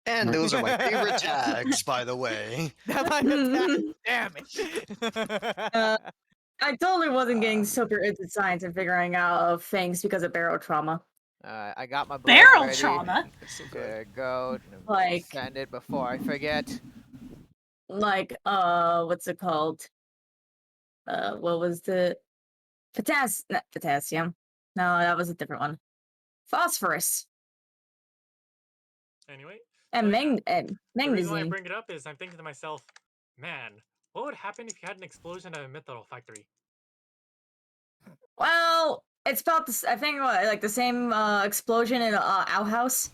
And those are my favorite tags, by the way. That might attack. Damn it. uh, I totally wasn't uh, getting super into science and figuring out of things because of barrel trauma. I got my blurb Barrel ready trauma. It's so good. to go Like, send it before I forget. what's it called? What was the not potassium? No, that was a different one. Phosphorus Anyway, and yeah. and The reason why I magnesium. bring it up is I'm thinking to myself, man, what would happen if you had an explosion at a metal factory? Well, it's about this. I think like the same explosion in outhouse.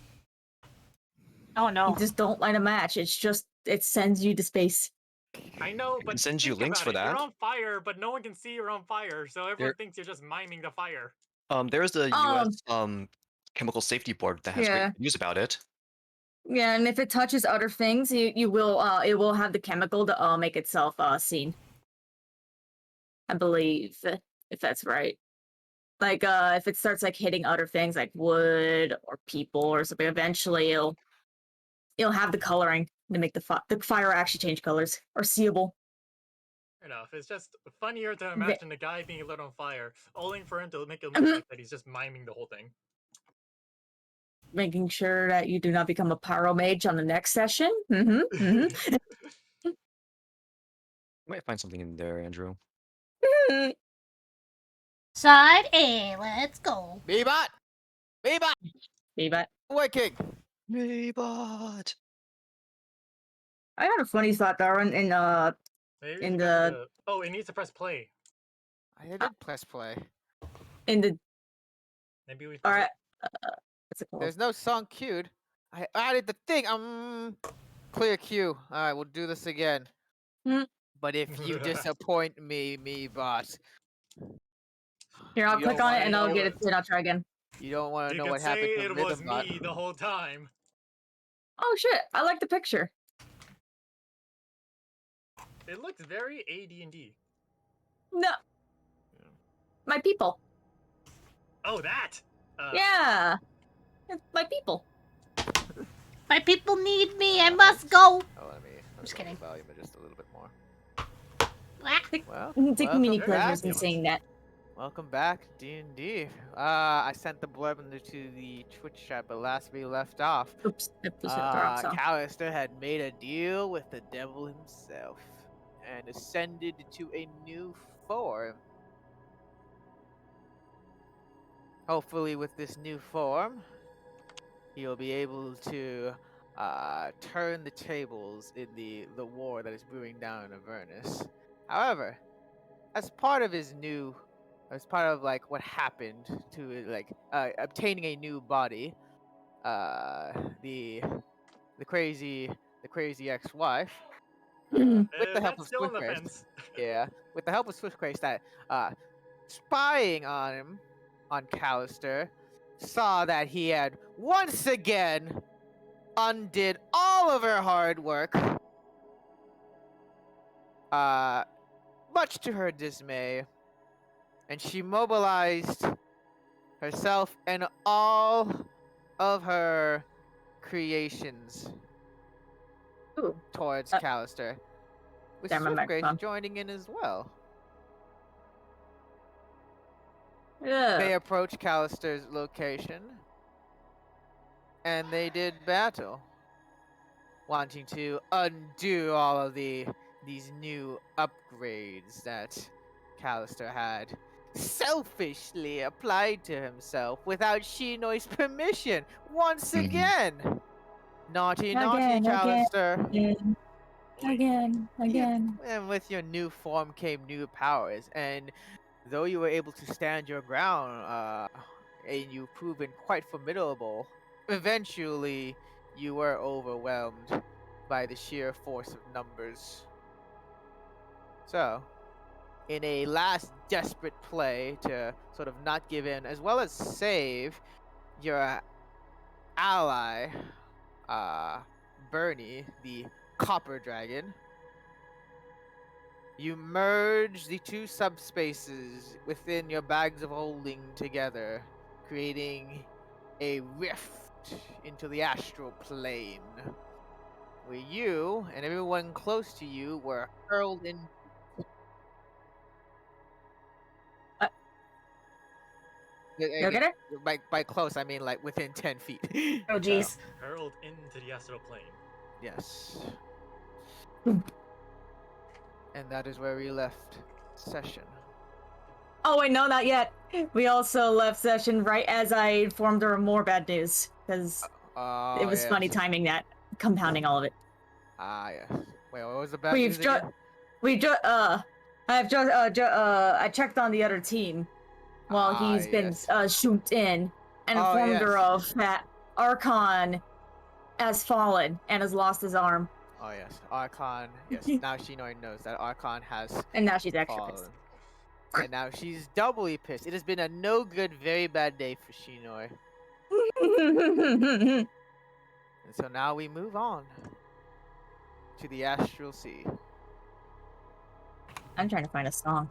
Oh You no. just don't light a match. It's just it sends you to space. I know, I can but send you think links about for it. You're that. on fire, but no one can see you're on fire, so everyone There, thinks you're just miming the fire. there's the U.S. Um, Chemical Safety Board that has great yeah, news about it. yeah, and if it touches other things, you will it will have the chemical to make itself seen. I believe if that's right. Like if it starts like hitting other things like wood or people or something, eventually it'll have the coloring to make the fire actually change colors or seeable. Fair enough. It's just funnier to Ve- imagine the guy being lit on fire, only for him to make it look like that he's just miming the whole thing. Making sure that you do not become a pyro mage on the next session. Mm-hmm. Mm-hmm. You might find something in there, Andrew. Side A, let's go. Bebot! Bebot! But Wiking! Maybot! I had a funny thought, Darwin, Maybe we in should go to the the. Oh, it needs to press play. I did press play. in the Maybe we. all right. What's it called? There's no song queued. I added the thing. Clear queue. Alright, we'll do this again. Hmm. But if you disappoint me, boss. Here, I'll You click don't on it wanna and I'll know get what it and I'll try again. you don't wanna You know can what say happened to it was Rhythmbot. me the whole time. Oh shit! I like the picture. It looks very AD&D. No, my people. Oh, that. Yeah, it's my people. My people need me. I must go. Oh, let me Just the kidding. volume just a little bit more. Ah, Well, Take mini welcome back. pleasures in saying that. Welcome back, D&D. I sent the blurb into the Twitch chat, but last we left off, Oops, I pushed it the wrong song. Callister had made a deal with the devil himself and ascended to a new form. Hopefully, with this new form, he'll be able to turn the tables in the war that is brewing down in Avernus. However, as part of like what happened to like obtaining a new body, the crazy ex-wife, with the help That's of still on the Swiftgrace, fence. yeah, with the help of Swiftgrace, that spying on him, on Callister, saw that he had once again undid all of her hard work. Much to her dismay, and she mobilized herself and all of her creations Ooh, towards Uh, Callister, with damn my Swiftgrace microphone. joining in as well. Yeah. They approached Callister's location, and they did battle, wanting to undo all of these new upgrades that Callister had selfishly applied to himself without Shinoi's permission. Once Mhm. again, naughty, Again, Callister. again. And with your new form came new powers, and though you were able to stand your ground, and you've proven quite formidable, eventually you were overwhelmed by the sheer force of numbers. So, in a last desperate play to sort of not give in, as well as save your ally, Bernie, the Copper Dragon, you merge the two subspaces within your bags of holding together, creating a rift into the astral plane, where you and everyone close to you were hurled in. You okay there? By close, I mean like within 10 feet. Oh, So, jeez. Hurled into the astral plane. yes. And that is where we left session. Oh wait, no, not yet. We also left session right as I informed her of more bad news because Oh, it was yes. funny timing that, compounding all of it. Ah, yes. Wait, what was the bad We've news just, again? I checked on the other team while he's been Yes. shooped in and Oh, informed her yes. of that Archon has fallen and has lost his arm, Oh, yes. Archon. Yes. Now Shinoi knows that Archon has and now she's extra fallen. pissed. And now she's doubly pissed. It has been a no good, very bad day for Shinoi. And so now we move on to the Astral Sea. I'm trying to find a song,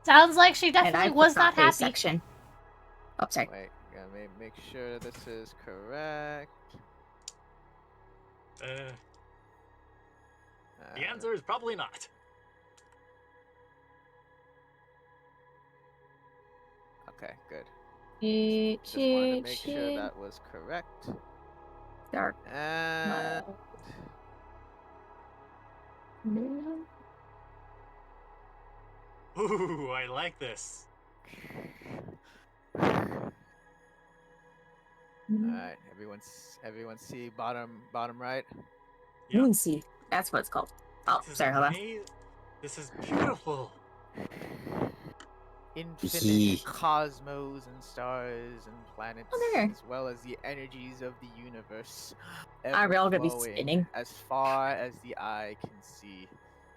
Sounds like she and I definitely was forgot not a happy. section. Oh, sorry. Wait, gotta make sure this is correct. The answer is probably not. Okay, good. Cheat, Just wanted to make cheat, sure that was correct. Dark. And Ooh, I like this. alright, everyone see bottom right. Yeah. Moonseed. That's what it's called. Oh, This is sorry, hold on. This is beautiful. Infinite cosmos and stars and planets, Oh, there. as well as the energies of the universe. Are we all gonna be ever-flowing spinning? as far as the eye can see.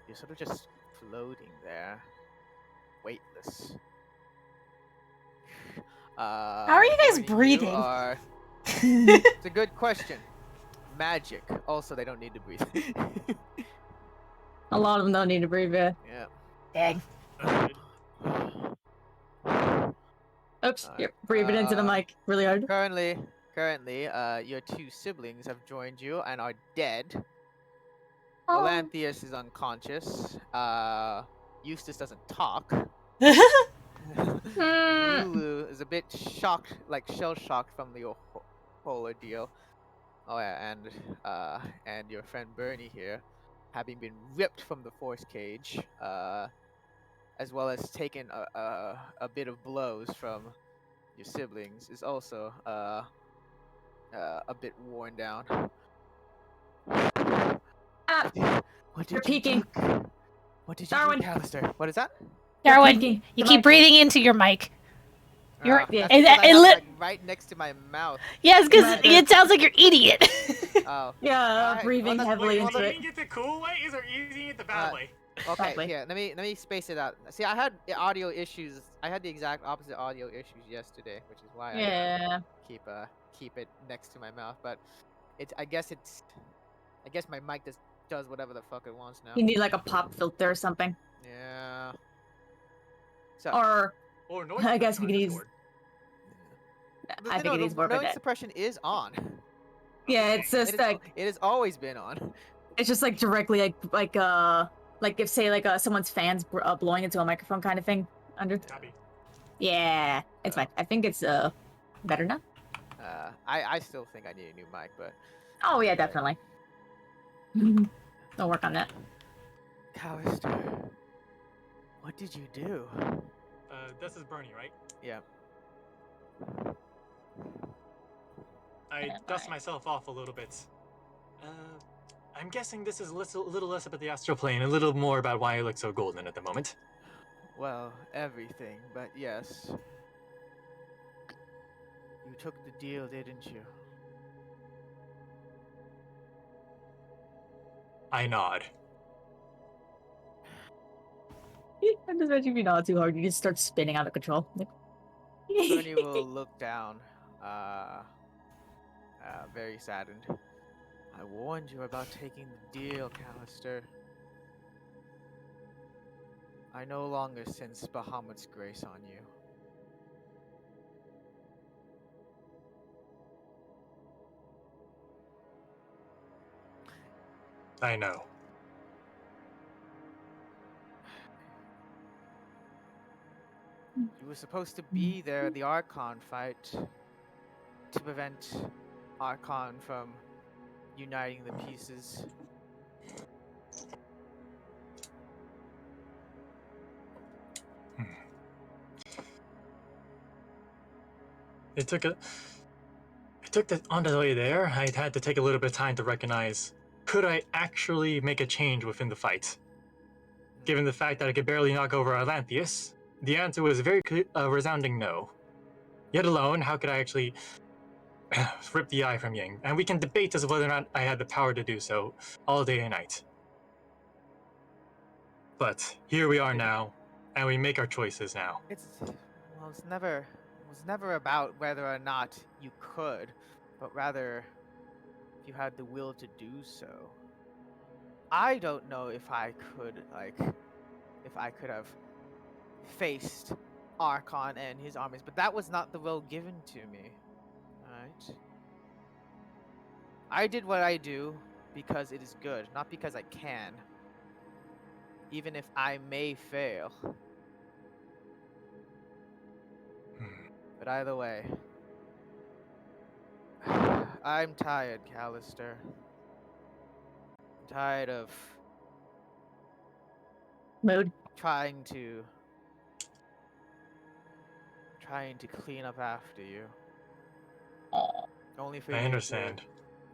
You're sort of just floating there, weightless. How are you guys breathing? It's a good question. Magic. Also, they don't need to breathe. A lot of them don't need to breathe. Yeah. Dang. Agreed. Oops, you're breathing into the mic really hard. Currently, your two siblings have joined you and are dead. Oh. Olanthius is unconscious. Eustace doesn't talk. Lulu is a bit shocked, like shell-shocked from the whole ordeal. Oh yeah, and your friend Bernie here, having been ripped from the force cage, as well as taken a bit of blows from your siblings, is also a bit worn down. What did You're you peeking. do? What did you Darwin. do, Callister? What is that? Darwin, peeking. you The keep mic. breathing into your mic. You're- Yeah. That's it- because I it have lit- like right next to my mouth. Yes, because Right. it sounds like you're eating it. Oh. Yeah, Alright, breathing well, that's- heavily Wait, well, is into he it. eating it the cool way? Is he eating it the bad way? Okay, Exactly. here, let me space it out. See, I had the audio issues. I had the exact opposite audio issues yesterday, which is why I Yeah. keep it next to my mouth. But I guess my mic does whatever the fuck it wants now. You need like a pop filter or something. Yeah. So Or Or noise I guess we suppression on can use. Discord. I think it needs more of noise that. suppression is on. Yeah, it's just like it has always been on. it's just like directly like if say like someone's fans blowing into a microphone kind of thing under. Copy. Yeah, it's fine. I think it's better now. I still think I need a new mic, but Oh yeah, definitely. I'll work on that. Callister, what did you do? This is Bernie, right? Yeah. I dust myself off a little bit. I'm guessing this is a little less about the astral plane, a little more about why I look so golden at the moment. Well, everything, but yes. You took the deal, didn't you? I nod. I'm just imagine if you nod too hard, you just start spinning out of control. Bernie will look down, very saddened. I warned you about taking the deal, Callister. I no longer sense Bahamut's grace on you. I know. You were supposed to be there at the Archon fight to prevent Archon from uniting the pieces. It took on the way there. I had to take a little bit of time to recognize, could I actually make a change within the fight? Given the fact that I could barely knock over Atlantheus, the answer was a very resounding no. Yet alone, how could I actually rip the eye from Ying? And we can debate as to whether or not I had the power to do so all day and night. But here we are now, and we make our choices now. It's never about whether or not you could, but rather if you had the will to do so. I don't know if I could have faced Archon and his armies, but that was not the will given to me. Alright? I did what I do because it is good, not because I can. Even if I may fail. But either way, I'm tired, Callister. I'm tired of Mood. trying to clean up after you. Aw. Only for I you understand.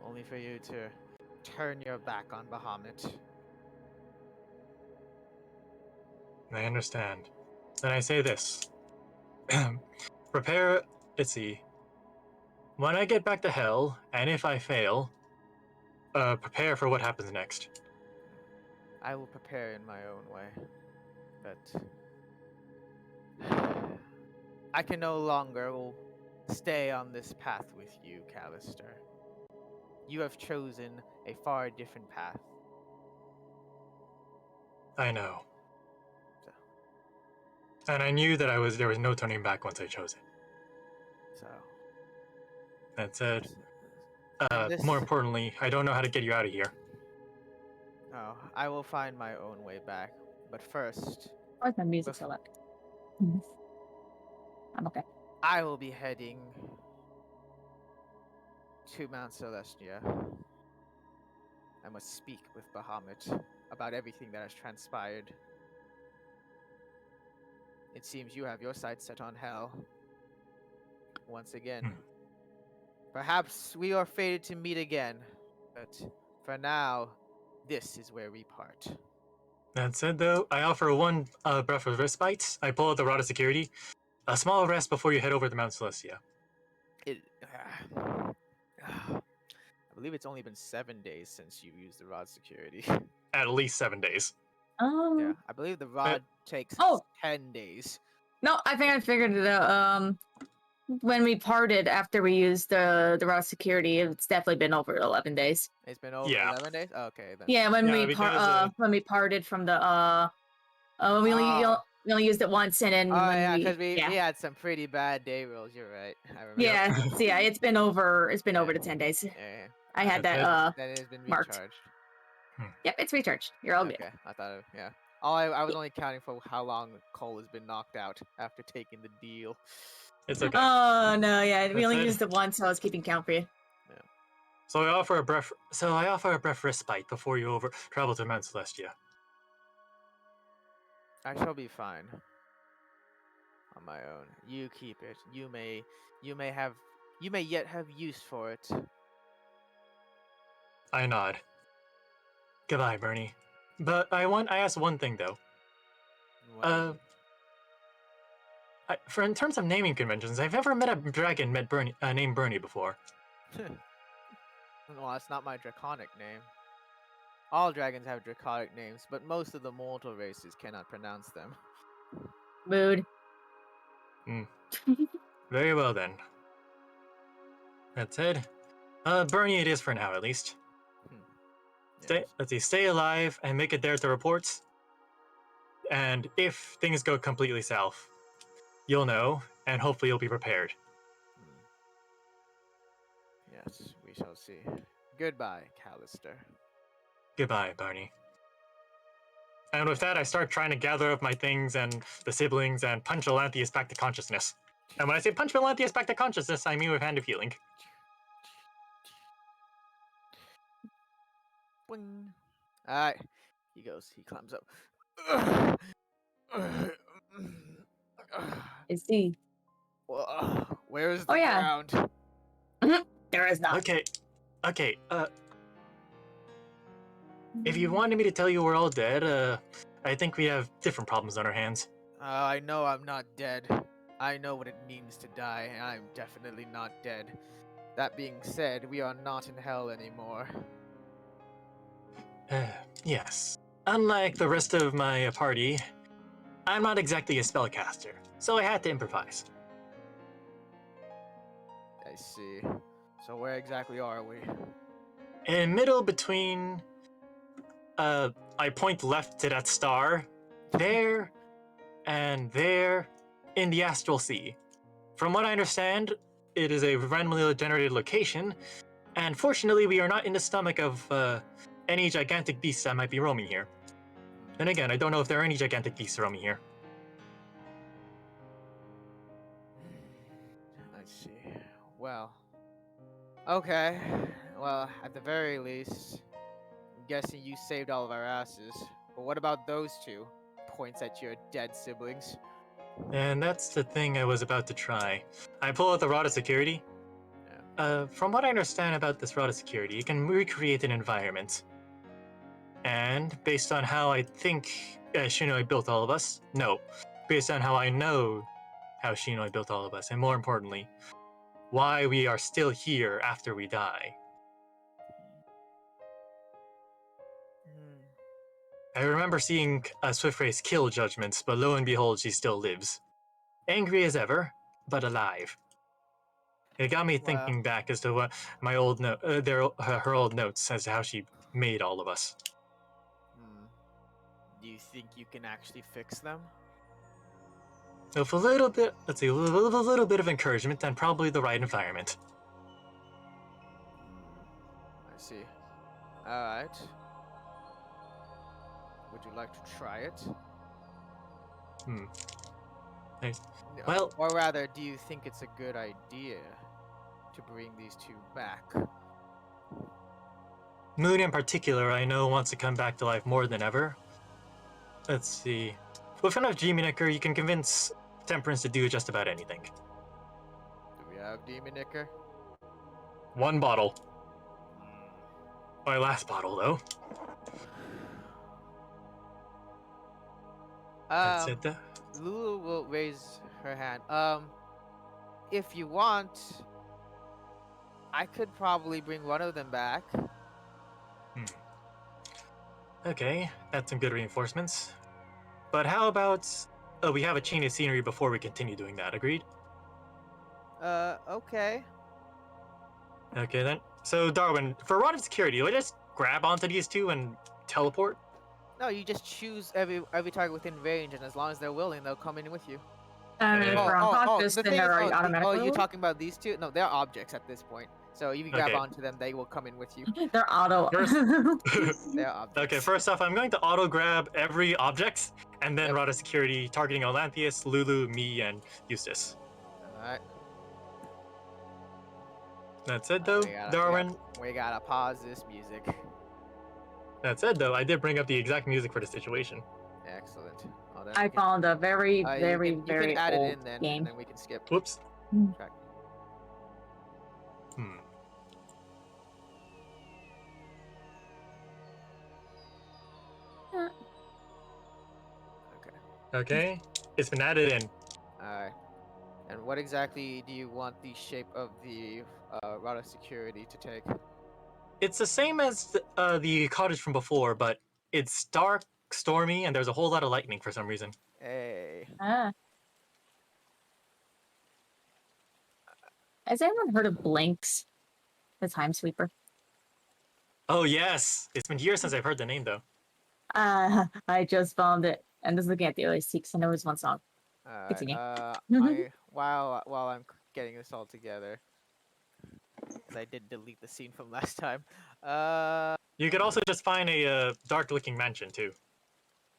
only for you to turn your back on Bahamut. I understand. Then I say this. Prepare, let's see. When I get back to Hell, and if I fail, prepare for what happens next. I will prepare in my own way. But I can no longer stay on this path with you, Callister. You have chosen a far different path. I know. So, And I knew that there was no turning back once I chose it. so That said, and this, more importantly, I don't know how to get you out of here. oh, I will find my own way back. But first, Where's my music select? I'm okay. I will be heading to Mount Celestia. I must speak with Bahamut about everything that has transpired. It seems you have your sights set on Hell. Once again. Perhaps we are fated to meet again, but for now, this is where we part. That said, though, I offer one breath of respite. I pull out the rod of security. A small rest before you head over to Mount Celestia. I believe it's only been 7 days since you used the rod security. At least 7 days. Yeah, I believe the rod takes 10 days. No, I think I figured it out. When we parted after we used the raw security, it's definitely been over 11 days. It's been over 11 days? Okay, then. Yeah, when because, we parted from the we only used it once, and then because we had some pretty bad day rolls. You're right. I remember. Yeah, so yeah, it's been over the 10 days. Yeah. I had that Then it has been marked. recharged. Yep, it's recharged. You're all good. Okay, I thought, yeah. I was only counting for how long Cole has been knocked out after taking the deal. It's okay. Oh no, yeah, we only That's it. used it once, so I was keeping count for you. So I offer a breath respite before you travel to Mount Celestia. I shall be fine on my own. You keep it. You may yet have use for it. I nod. Goodbye, Bernie. But I ask one thing though. What is In terms of naming conventions, I've never met a dragon named Bernie before. it? Well, that's not my draconic name. All dragons have draconic names, but most of the mortal races cannot pronounce them. Mood. Very well then. That said, Bernie it is for now at least. Stay alive and make it there to reports. And if things go completely south, you'll know, and hopefully you'll be prepared. Yes, we shall see. Goodbye, Callister. Goodbye, Barney. And with that, I start trying to gather up my things and the siblings and punch Elanthius back to consciousness. And when I say punch Elanthius back to consciousness, I mean with Hand of Healing. Boing. Alright. He climbs up. Is he? Where is Oh, the yeah. ground? There is not. Okay, if you wanted me to tell you we're all dead, I think we have different problems on our hands. I know I'm not dead. I know what it means to die, and I'm definitely not dead. That being said, we are not in hell anymore. Yes. Unlike the rest of my party, I'm not exactly a spellcaster, so I had to improvise. I see. So where exactly are we? In middle between, I point left to that star, there, and there, in the astral sea. From what I understand, it is a randomly generated location, and fortunately we are not in the stomach of any gigantic beasts that might be roaming here. Then again, I don't know if there are any gigantic beasts roaming here. I see. Well. Okay. Well, at the very least, I'm guessing you saved all of our asses. But what about those two? Points at your dead siblings. And that's the thing I was about to try. I pull out the rod of security. From what I understand about this rod of security, it can recreate an environment. And based on how I think Shinoi built all of us, no, based on how I know how Shinoi built all of us, and more importantly, why we are still here after we die. I remember seeing Swift Race kill Judgments, but lo and behold, she still lives. Angry as ever, but alive. It got me thinking back as to what my old her old notes as to how she made all of us. Do you think you can actually fix them? With a little bit, let's see, a little bit of encouragement and probably the right environment. I see. Alright. Would you like to try it? Nice. Well, or rather, do you think it's a good idea to bring these two back? Moon in particular, I know wants to come back to life more than ever. Let's see. With enough Demonicker, you can convince Temperance to do just about anything. Do we have Demonicker? One bottle. My last bottle, though. That's it, though. Lulu will raise her hand. If you want, I could probably bring one of them back. Okay, that's some good reinforcements. But how about we have a chain of scenery before we continue doing that, agreed? Okay. Okay then. So Darwin, for rod of security, we just grab onto these two and teleport? No, you just choose every target within range, and as long as they're willing, they'll come in with you. If we're unconscious, The then thing they're is, already automatically. you're talking about these two? No, they're objects at this point. So you can grab Okay. onto them; they will come in with you. They're auto. They're objects. Okay, first off, I'm going to auto grab every object, and then rod of security targeting Olanthius, Lulu, me, and Eustace. Alright. That's it though, Darwin. We gotta pause this music. That said, though, I did bring up the exact music for the situation. Excellent. Well, then I found a very, very, you very can add old it in then, game. and then we can skip. Whoops. Track. Okay, it's been added in. Alright. And what exactly do you want the shape of the rod of security to take? It's the same as the cottage from before, but it's dark, stormy, and there's a whole lot of lightning for some reason. Hey. Has anyone heard of Blinks, the Time Sweeper? Oh yes, it's been years since I've heard the name though. I just found it, and just looking at the OST because I know it's one song. Continue. While I'm getting this all together, because I did delete the scene from last time. You could also just find a dark-looking mansion too.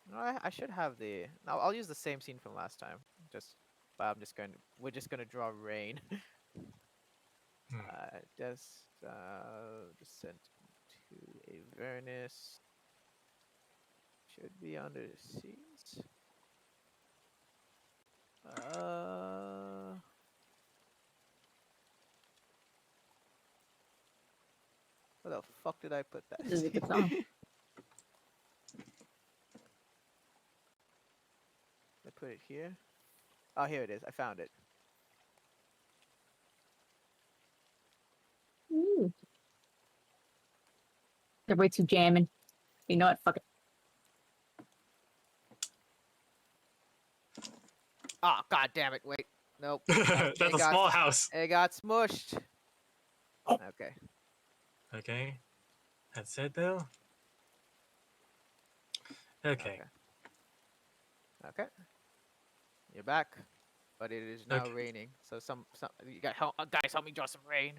No, I should have the. No, I'll use the same scene from last time. But I'm just going. We're just gonna draw rain. Descent to Avernus. Should be under the scenes. Where the fuck did I put that? This is a good song. I put it here. Oh, here it is. I found it. Ooh. They're way too jamming. You know what? Fuck it. Oh, god damn it! Wait, nope. That's a small house. It got smushed. Okay. Okay. That's it though. Okay. Okay. You're back, but it is now Okay. raining. So some you got help, guys, help me draw some rain.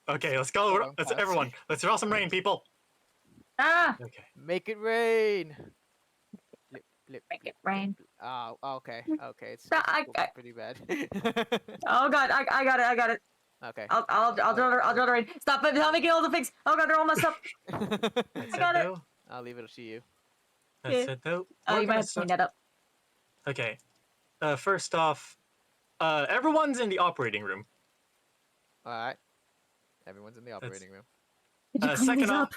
Okay, let's go. Hold on, Let's pause. everyone. Let's draw some rain, people. Ah! Okay. Make it rain. Blip, blip, Make it blip, rain. blip. Oh, okay, okay. It's I- pretty bad. Oh god, I got it, I got it. Okay. I'll draw the rain. Stop it, help me get all the things. Oh god, they're all messed up. That's I got it it. though. I'll leave it to you. That's Yeah. it though. Oh, We're you might gonna have to clean that up. Okay. First off, everyone's in the operating room. All right. Everyone's in the operating room. Did you clean Second these off,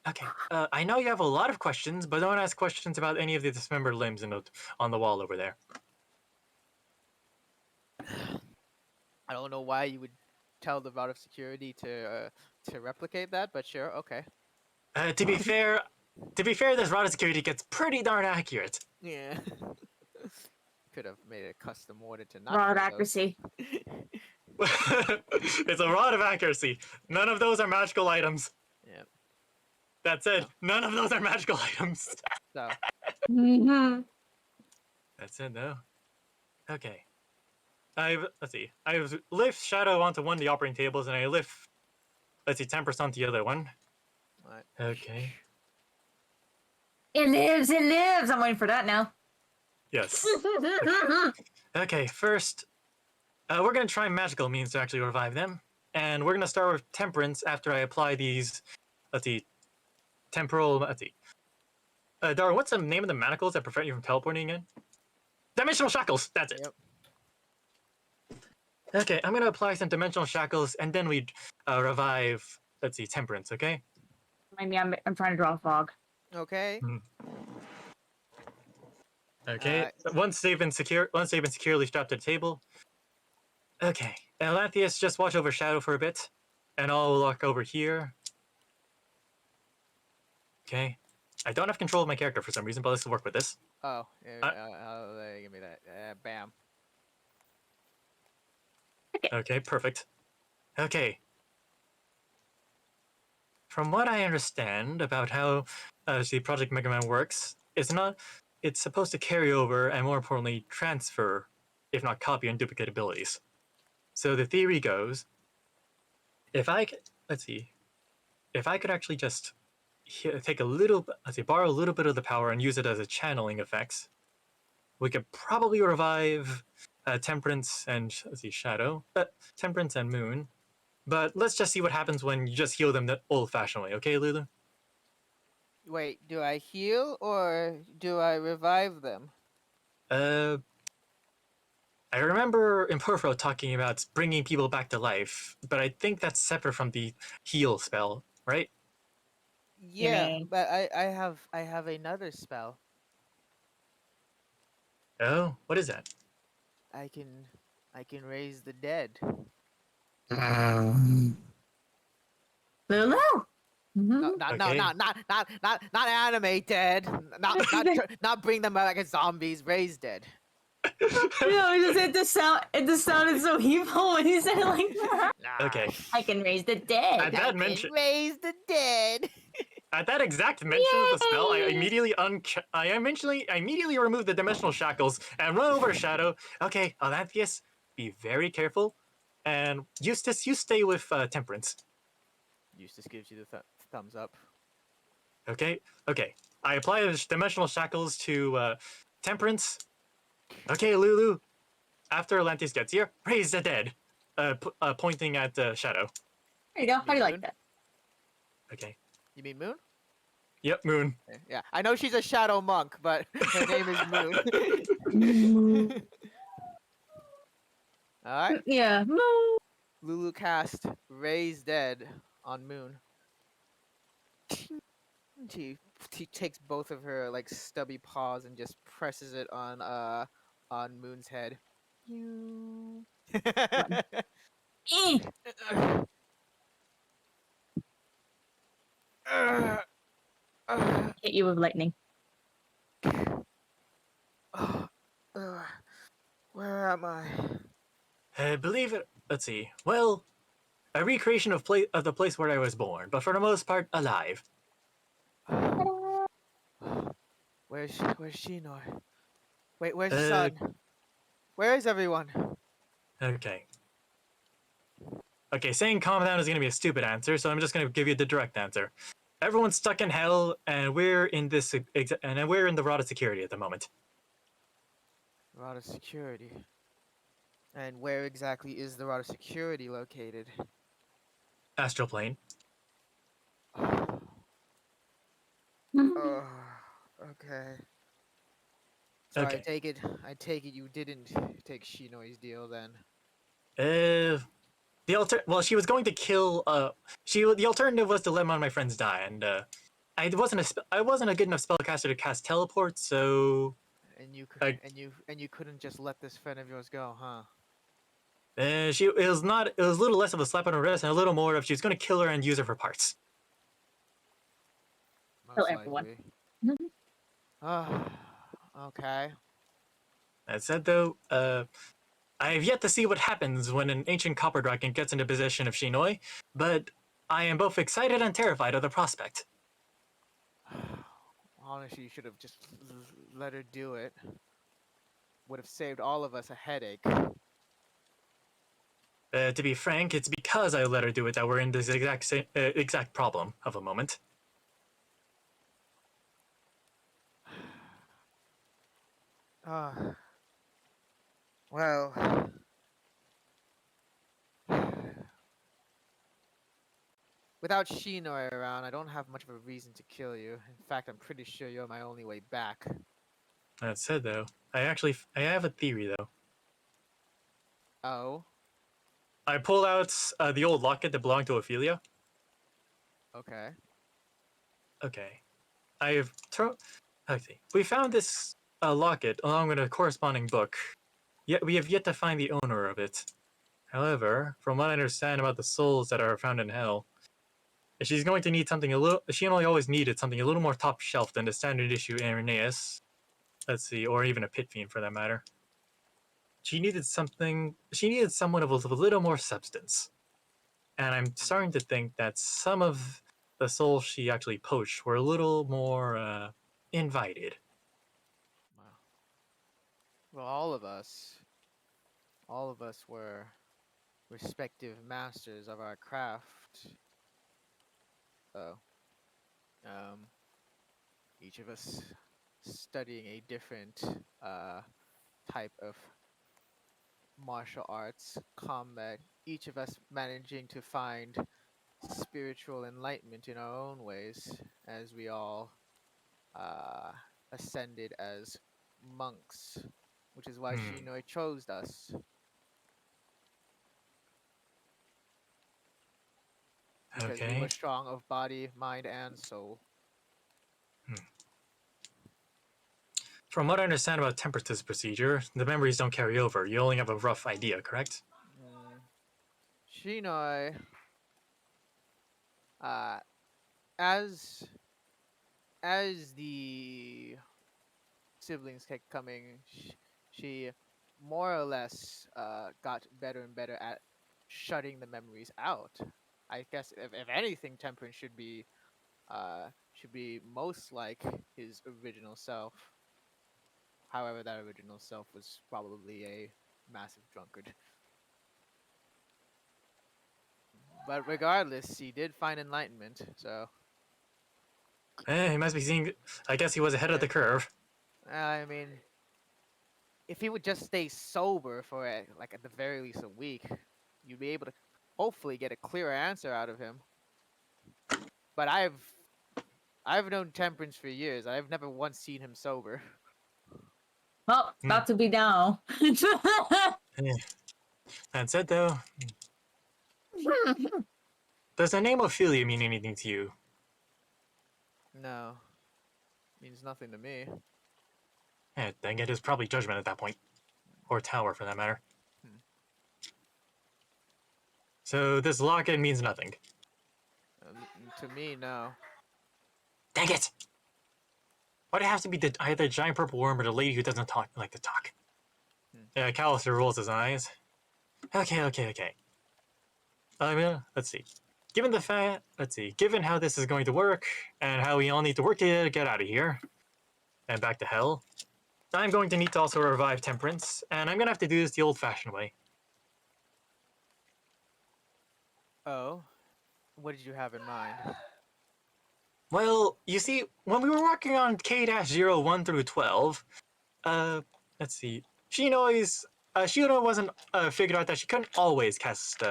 up? okay. I know you have a lot of questions, but don't ask questions about any of the dismembered limbs on the wall over there. I don't know why you would tell the route of security to replicate that, but sure, okay. To be fair, this rod of security gets pretty darn accurate. Yeah. Could have made a custom order to not. Rod do those. accuracy. It's a rod of accuracy. None of those are magical items. Yeah. That's it. None of those are magical items. So Mm-hmm. That's it, though. Okay. Let's see. I've lift Shadow onto one of the operating tables, and I lift, let's see, Tempest onto the other one. alright. Okay. It lives, it lives. I'm waiting for that now. Yes. Okay, first, we're going to try magical means to actually revive them. And we're going to start with Temperance after I apply these, let's see, temporal, let's see. Darwin, what's the name of the manacles that prevent you from teleporting again? Dimensional shackles, that's it. Yep. Okay, I'm going to apply some dimensional shackles, and then we revive, let's see, Temperance, okay? Maybe I'm trying to draw a fog. Okay. Okay, once they've been securely strapped to the table. Okay, Atlantheus, just watch over Shadow for a bit, and I'll walk over here. Okay, I don't have control of my character for some reason, but let's work with this. Oh, give me that. Bam. Okay, perfect. Okay. From what I understand about how the Project Mega Man works, it's supposed to carry over and more importantly transfer, if not copy and duplicate abilities. So the theory goes, if I could actually just take a little, borrow a little bit of the power and use it as a channeling effect, we could probably revive Temperance and Shadow, Temperance and Moon. But let's just see what happens when you just heal them the old-fashioned way, okay, Lulu? Wait, do I heal or do I revive them? I remember Imperfo talking about bringing people back to life, but I think that's separate from the heal spell, right? Yeah, mean- but I have another spell. Oh, what is that? I can raise the dead. Lulu? No, Mhm. no, Okay. not animate dead. Not bring them back as zombies. Raise dead. No, it just sounded so evil when he said it like that. Okay. I can raise the dead. At that mention, Raise the dead. at that exact mention of the spell, I immediately remove the dimensional shackles and run over to Shadow. Okay, Atlantheus, be very careful, and Eustace, you stay with Temperance. Eustace gives you the thumbs up. Okay, okay. I apply the dimensional shackles to Temperance. Okay, Lulu. After Atlantis gets here, raise the dead. Pointing at the shadow. There you go. You How do mean you like Moon? that? Okay. You mean Moon? Yep, Moon. Okay, yeah, I know she's a shadow monk, but her name is Moon. All right. Yeah. Moo. Lulu cast Raise Dead on Moon. She takes both of her like stubby paws and just presses it on Moon's head. You. Eh. Hit you with lightning. Where am I? I believe it. Let's see. Well, a recreation of the place where I was born, but for the most part, alive. Where's Shinor? Wait, where's Uh, Sun? Where is everyone? Okay. Okay, saying calm down is going to be a stupid answer, so I'm just going to give you the direct answer. Everyone's stuck in hell, and we're in this, and we're in the rod of security at the moment. Rod of security. And where exactly is the rod of security located? Astral plane. Oh, okay. So Okay. I take it you didn't take Shinoi's deal then. Well, she was going to kill. The alternative was to let one of my friends die, and I wasn't a good enough spellcaster to cast teleport, so And you I, and you couldn't just let this friend of yours go, huh? it was not. It was a little less of a slap on her wrist, and a little more of she's going to kill her and use her for parts. Kill Most everyone. likely. Ah, okay. That said, though, I have yet to see what happens when an ancient copper dragon gets into possession of Shinoi, but I am both excited and terrified of the prospect. Honestly, you should have just let her do it. Would have saved all of us a headache. To be frank, it's because I let her do it that we're in this exact problem of a moment. Ah, well. Without Shinoi around, I don't have much of a reason to kill you. In fact, I'm pretty sure you're my only way back. That said, though, I have a theory, though. Oh, I pull out the old locket that belonged to Ophelia. okay. Okay. I've thrown. Okay. We found this locket along with a corresponding book, yet we have yet to find the owner of it. However, from what I understand about the souls that are found in hell, she's going to need something a little. She only always needed something a little more top shelf than the standard issue Irenaeus. Let's see, or even a pit fiend for that matter. She needed something. She needed someone with a little more substance. And I'm starting to think that some of the souls she actually poached were a little more invited. Wow. Well, all of us were respective masters of our craft. Oh, um, each of us studying a different type of martial arts, combat. Each of us managing to find spiritual enlightenment in our own ways, as we all uh, ascended as monks, which is why Hmm. Shinoi chose us, because we Okay. were strong of body, mind, and soul. Hmm. From what I understand about Temperature's procedure, the memories don't carry over. You only have a rough idea, correct? Mm. Shinoi, uh, as the siblings kept coming, she more or less got better and better at shutting the memories out. I guess if anything, Temperance should be most like his original self. However, that original self was probably a massive drunkard. But regardless, he did find enlightenment. So He must be seeing. I guess he was ahead of the curve. I mean, if he would just stay sober for like at the very least a week, you'd be able to hopefully get a clearer answer out of him. But I've known Temperance for years. I've never once seen him sober. Well, it's about to be now. That said, though, does the name Ophelia mean anything to you? No, means nothing to me. Dang it, is probably judgment at that point. Or tower, for that matter. Hmm. So this locket means nothing. To me, no. Dang it! Why'd it have to be either the giant purple worm or the lady who doesn't like to talk? Yeah, Callister rolls his eyes. Okay. Let's see. Given how this is going to work, and how we all need to work together to get out of here, and back to hell, I'm going to need to also revive Temperance, and I'm gonna have to do this the old-fashioned way. Oh, what did you have in mind? Well, you see, when we were working on K-01 through 12, let's see, Shino wasn't figured out that she couldn't always cast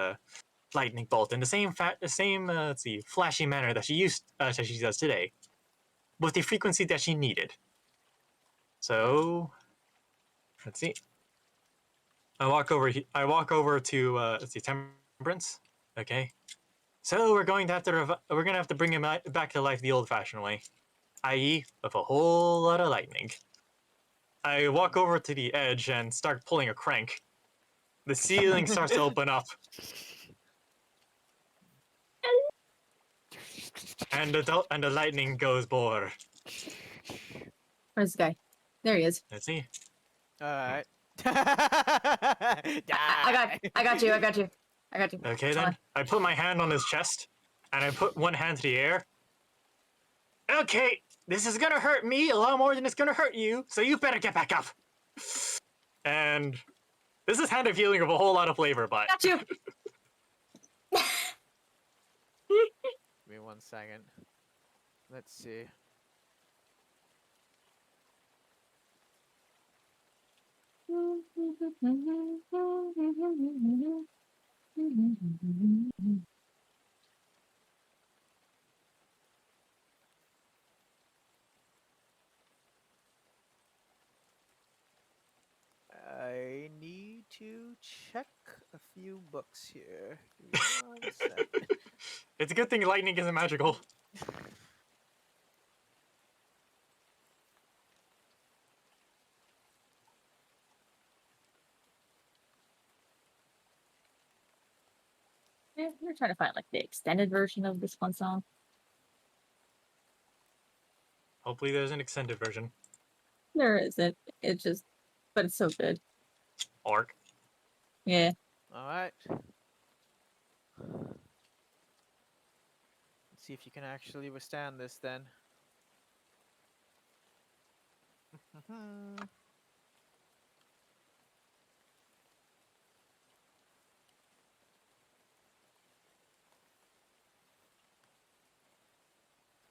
lightning bolt in the same flashy manner that she does today, with the frequency that she needed. So, let's see. I walk over to Temperance. Okay. So we're going to have to bring him back to life the old-fashioned way, i.e., with a whole lot of lightning. I walk over to the edge and start pulling a crank. The ceiling starts to open up, and the lightning goes bore. Where's this guy? There he is. Let's see. All right. I got you. Okay, It's then fine. I put my hand on his chest, and I put one hand to the air. Okay, this is gonna hurt me a lot more than it's gonna hurt you, so you better get back up. And this is hand of healing of a whole lot of flavor, but Got you. Give me 1 second. Let's see. I need to check a few books here. Give me 1 second. it's a good thing lightning isn't magical. Yeah, we're trying to find like the extended version of this one song. Hopefully there's an extended version. There isn't. It just, but it's so good. Orc. Yeah. All right. Let's see if you can actually withstand this then.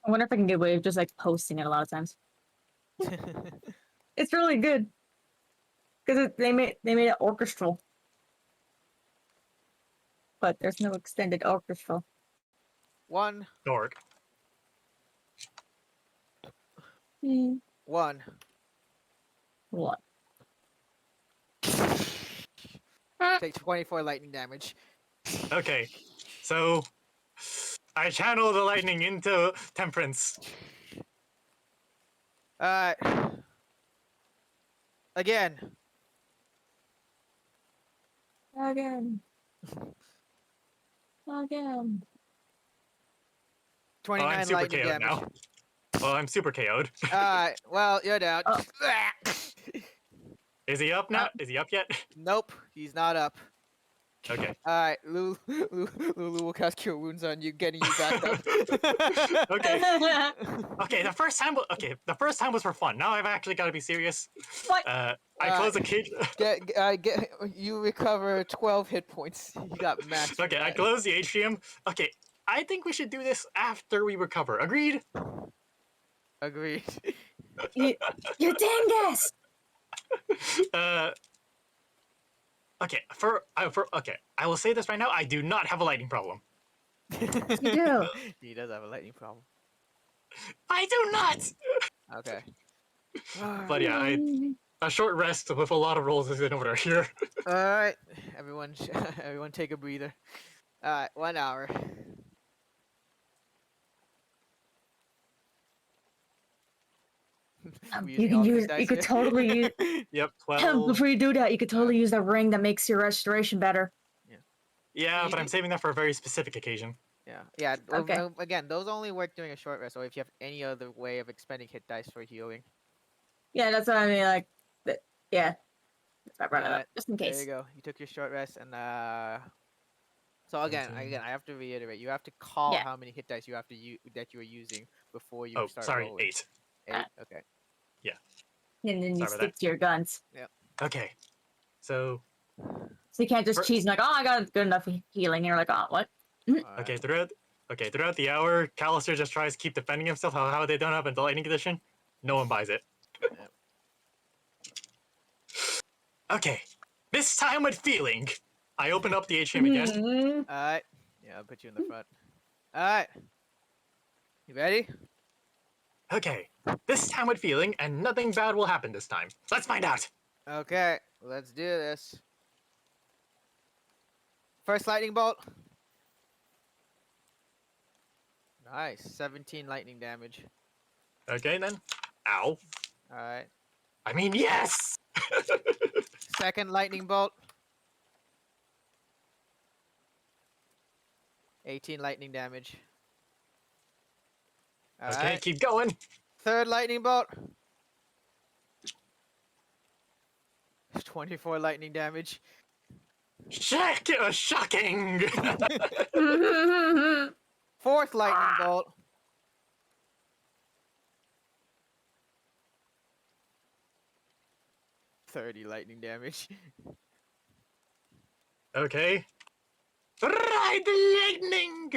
I wonder if I can get away with just like posting it a lot of times. It's really good because they made it orchestral, but there's no extended orchestral. 1, Orc. 1. What? Take 24 lightning damage. Okay, so I channel the lightning into Temperance. All right. Again. Again. 29 I'm super lightning KO'd damage. now. Well, I'm super KO'd. Alright, well, you're down. Oh. Is he up now? Is he up yet? Nope, he's not up. Okay. Alright, Lulu will cast Cure Wounds on you, getting you back up. Okay. Okay. The first time was for fun. Now I've actually got to be serious. What? I close the cage. You recover 12 hit points. You got max. Okay. I close the atrium. Okay. I think we should do this after we recover. Agreed? Agreed. You dingus! Uh, okay, okay, I will say this right now. I do not have a lightning problem. You do. He does have a lightning problem. I do not. Okay. But yeah, a short rest with a lot of rolls is in order here. All right, everyone, everyone, take a breather. All right, 1 hour. We're You using can all use. hit dice You could here. totally use. Yep, 12. Before you do that, you could totally use that ring that makes your restoration better. Yeah, You but I'm do- saving that for a very specific occasion. Yeah. Well, Okay. again, those only work during a short rest, or if you have any other way of expending hit dice for healing. Yeah, that's what I mean. Like, yeah. That's why I brought it up, Alright, just in there you case. go. You took your short rest, and so again, 17. I have to reiterate. You have to call Yeah. how many hit dice you have to that you are using before you Oh, start sorry, rolling. 8. 8. Okay. And then you Sorry about stick to your guns. Okay, so So you can't just For- cheese and like, oh, I got good enough healing. And you're like, oh, what? okay Alright. throughout the hour, Callister just tries to keep defending himself. How they don't have a lightning condition, no one buys it. Yep. Okay, this time with feeling. I open up the atrium again. Mhm. Alright. Yeah, I'll put you in the front. Alright. You ready? Okay, this time with feeling, and nothing bad will happen this time. Let's find out. Okay. Let's do this. First lightning bolt. Nice. 17 lightning damage. Okay then. Ow. Alright. I mean, yes. Second lightning bolt. 18 lightning damage. Okay, Alright. keep going. Third lightning bolt. 24 lightning damage. Shocking. Fourth lightning bolt. 30 lightning damage. Okay. Ride the lightning.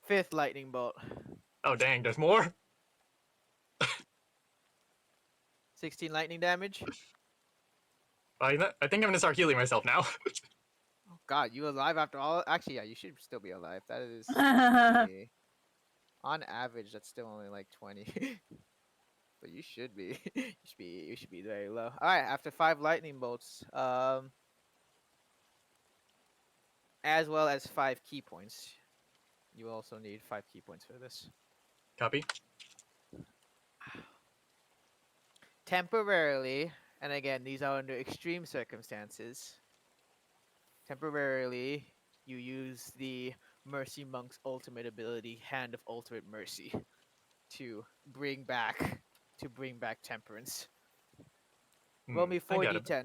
Fifth lightning bolt. Oh dang, there's more. 16 lightning damage. I think I'm gonna start healing myself now. Oh god, you alive after all? Actually, yeah, you should still be alive. That is on average that's still only like 20. But you should be. You should be very low. Alright, after 5 lightning bolts, as well as 5 key points. You also need 5 key points for this. Copy. Temporarily, and again, these are under extreme circumstances. Temporarily, you use the Mercy Monk's ultimate ability, Hand of Ultimate Mercy, to bring back temperance. Roll me I got it. 4d10.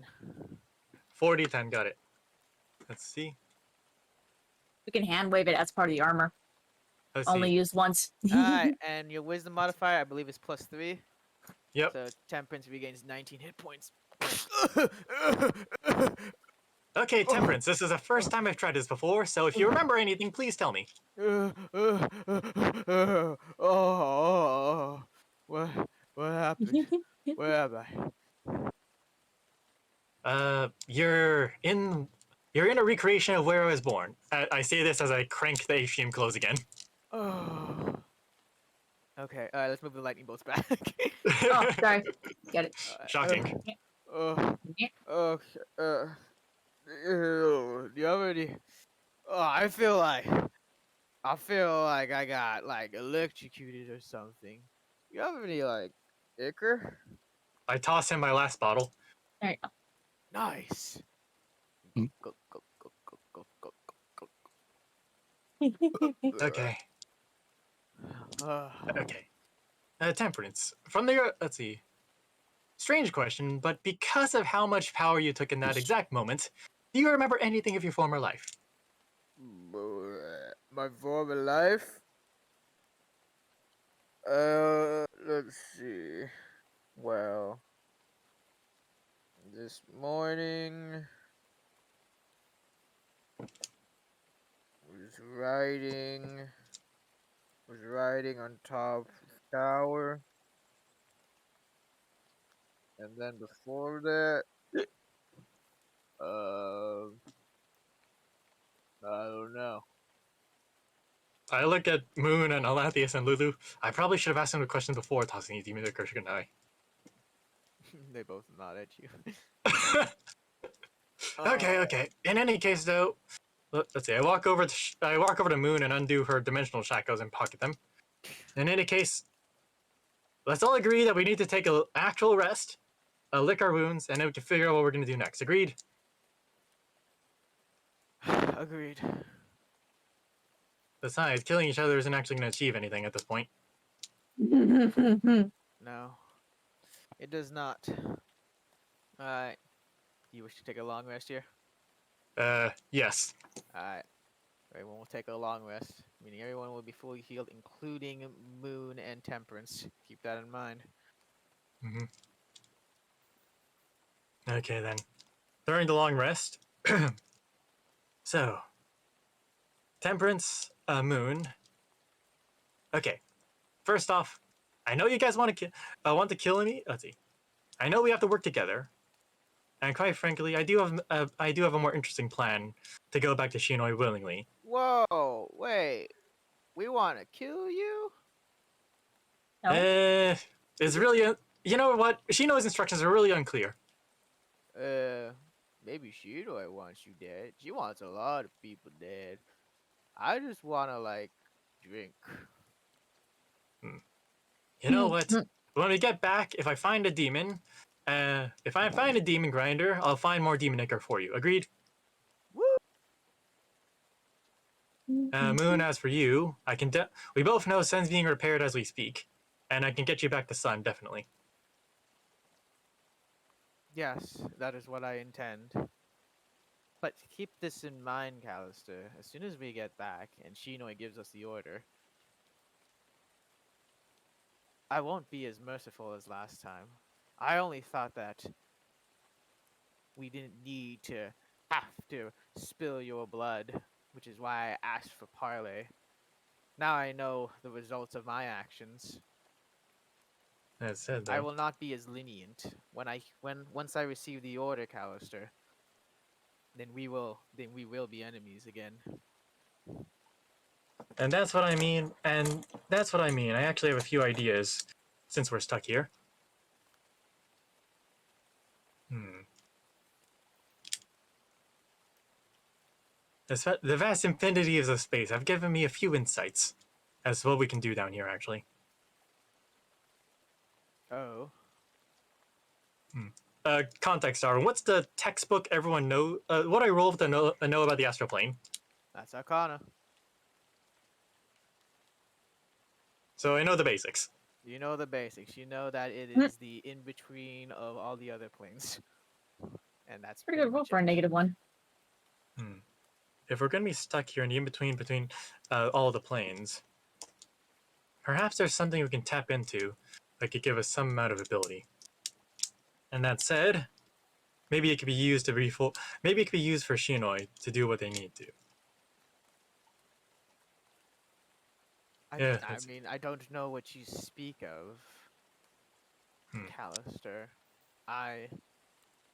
40-10, got it. Let's see. We can hand wave it as part of the armor. Let's Only see. used once. Alright, and your wisdom modifier, I believe, is +3. Yep. So temperance regains 19 hit points. Okay, Temperance, this is the first time I've tried this before, so if you remember anything, please tell me. Oh, what happened? Where am I? You're in a recreation of where I was born. I say this as I crank the atrium close again. Oh. Okay, let's move the lightning bolts back. Oh, sorry. Get it. Shocking. Okay. Do you have any? Oh, I feel like I got like electrocuted or something. You have any like ichor? I toss him my last bottle. There you go. Nice. Hmm. Go, go, go, go, go, go, go, Okay. go. Okay. Temperance. From the let's see. Strange question, but because of how much power you took in that exact moment, do you remember anything of your former life? My former life? Let's see. Well, this morning was was riding on top of the tower, and then before that, uh, I don't know. I look at Moon and Alathius and Lulu. I probably should have asked them the question before tossing you Demon Curse Good Night. They both nod at you. Okay, Uh, okay. In any case, though, let's see. I walk over to Moon and undo her dimensional shackles and pocket them. In any case, let's all agree that we need to take an actual rest, lick our wounds, and then we can figure out what we're gonna do next. Agreed? Agreed. Besides, killing each other isn't actually gonna achieve anything at this point. No, it does not. Alright. Do you wish to take a long rest here? Yes. Alright. Everyone will take a long rest, meaning everyone will be fully healed, including Moon and Temperance. Keep that in mind. Mm-hmm. Okay, then. During the long rest, so, Temperance, Moon. Okay, first off, I know you guys want to kill me. Let's see. I know we have to work together, and quite frankly, I do have a more interesting plan to go back to Shinoi willingly. Whoa! Wait. We want to kill you? No? It's really you know what? Shinoi's instructions are really unclear. Maybe Shidoi wants you dead. She wants a lot of people dead. I just want to, like, drink. You know what? When we get back, if I find a demon, if I find a demon grinder, I'll find more demon ichor for you. Agreed? Woo! Moon, as for you, we both know Sun's being repaired as we speak, and I can get you back to Sun, definitely. Yes, that is what I intend. But keep this in mind, Callister. As soon as we get back and Shinoi gives us the order, I won't be as merciful as last time. I only thought that we didn't need to have to spill your blood, which is why I asked for parley. Now I know the results of my actions. That said, I though, will not be as lenient when once I receive the order, Callister. Then we will be enemies again. and that's what I mean. And that's what I mean. I actually have a few ideas, since we're stuck here. The vast infinities of space have given me a few insights as to what we can do down here, actually. Oh. Context are, what's the textbook everyone know? What I roll to know about the astral plane? That's Arcana. So I know the basics. You know the basics. You know that it is the in-between of all the other planes. And that's Pretty good roll for a negative one. If we're gonna be stuck here in the in-between all the planes, perhaps there's something we can tap into that could give us some amount of ability. And that said, maybe it could be used to maybe it could be used for Shinoi to do what they need to. I mean, I don't know what you speak of, Callister. I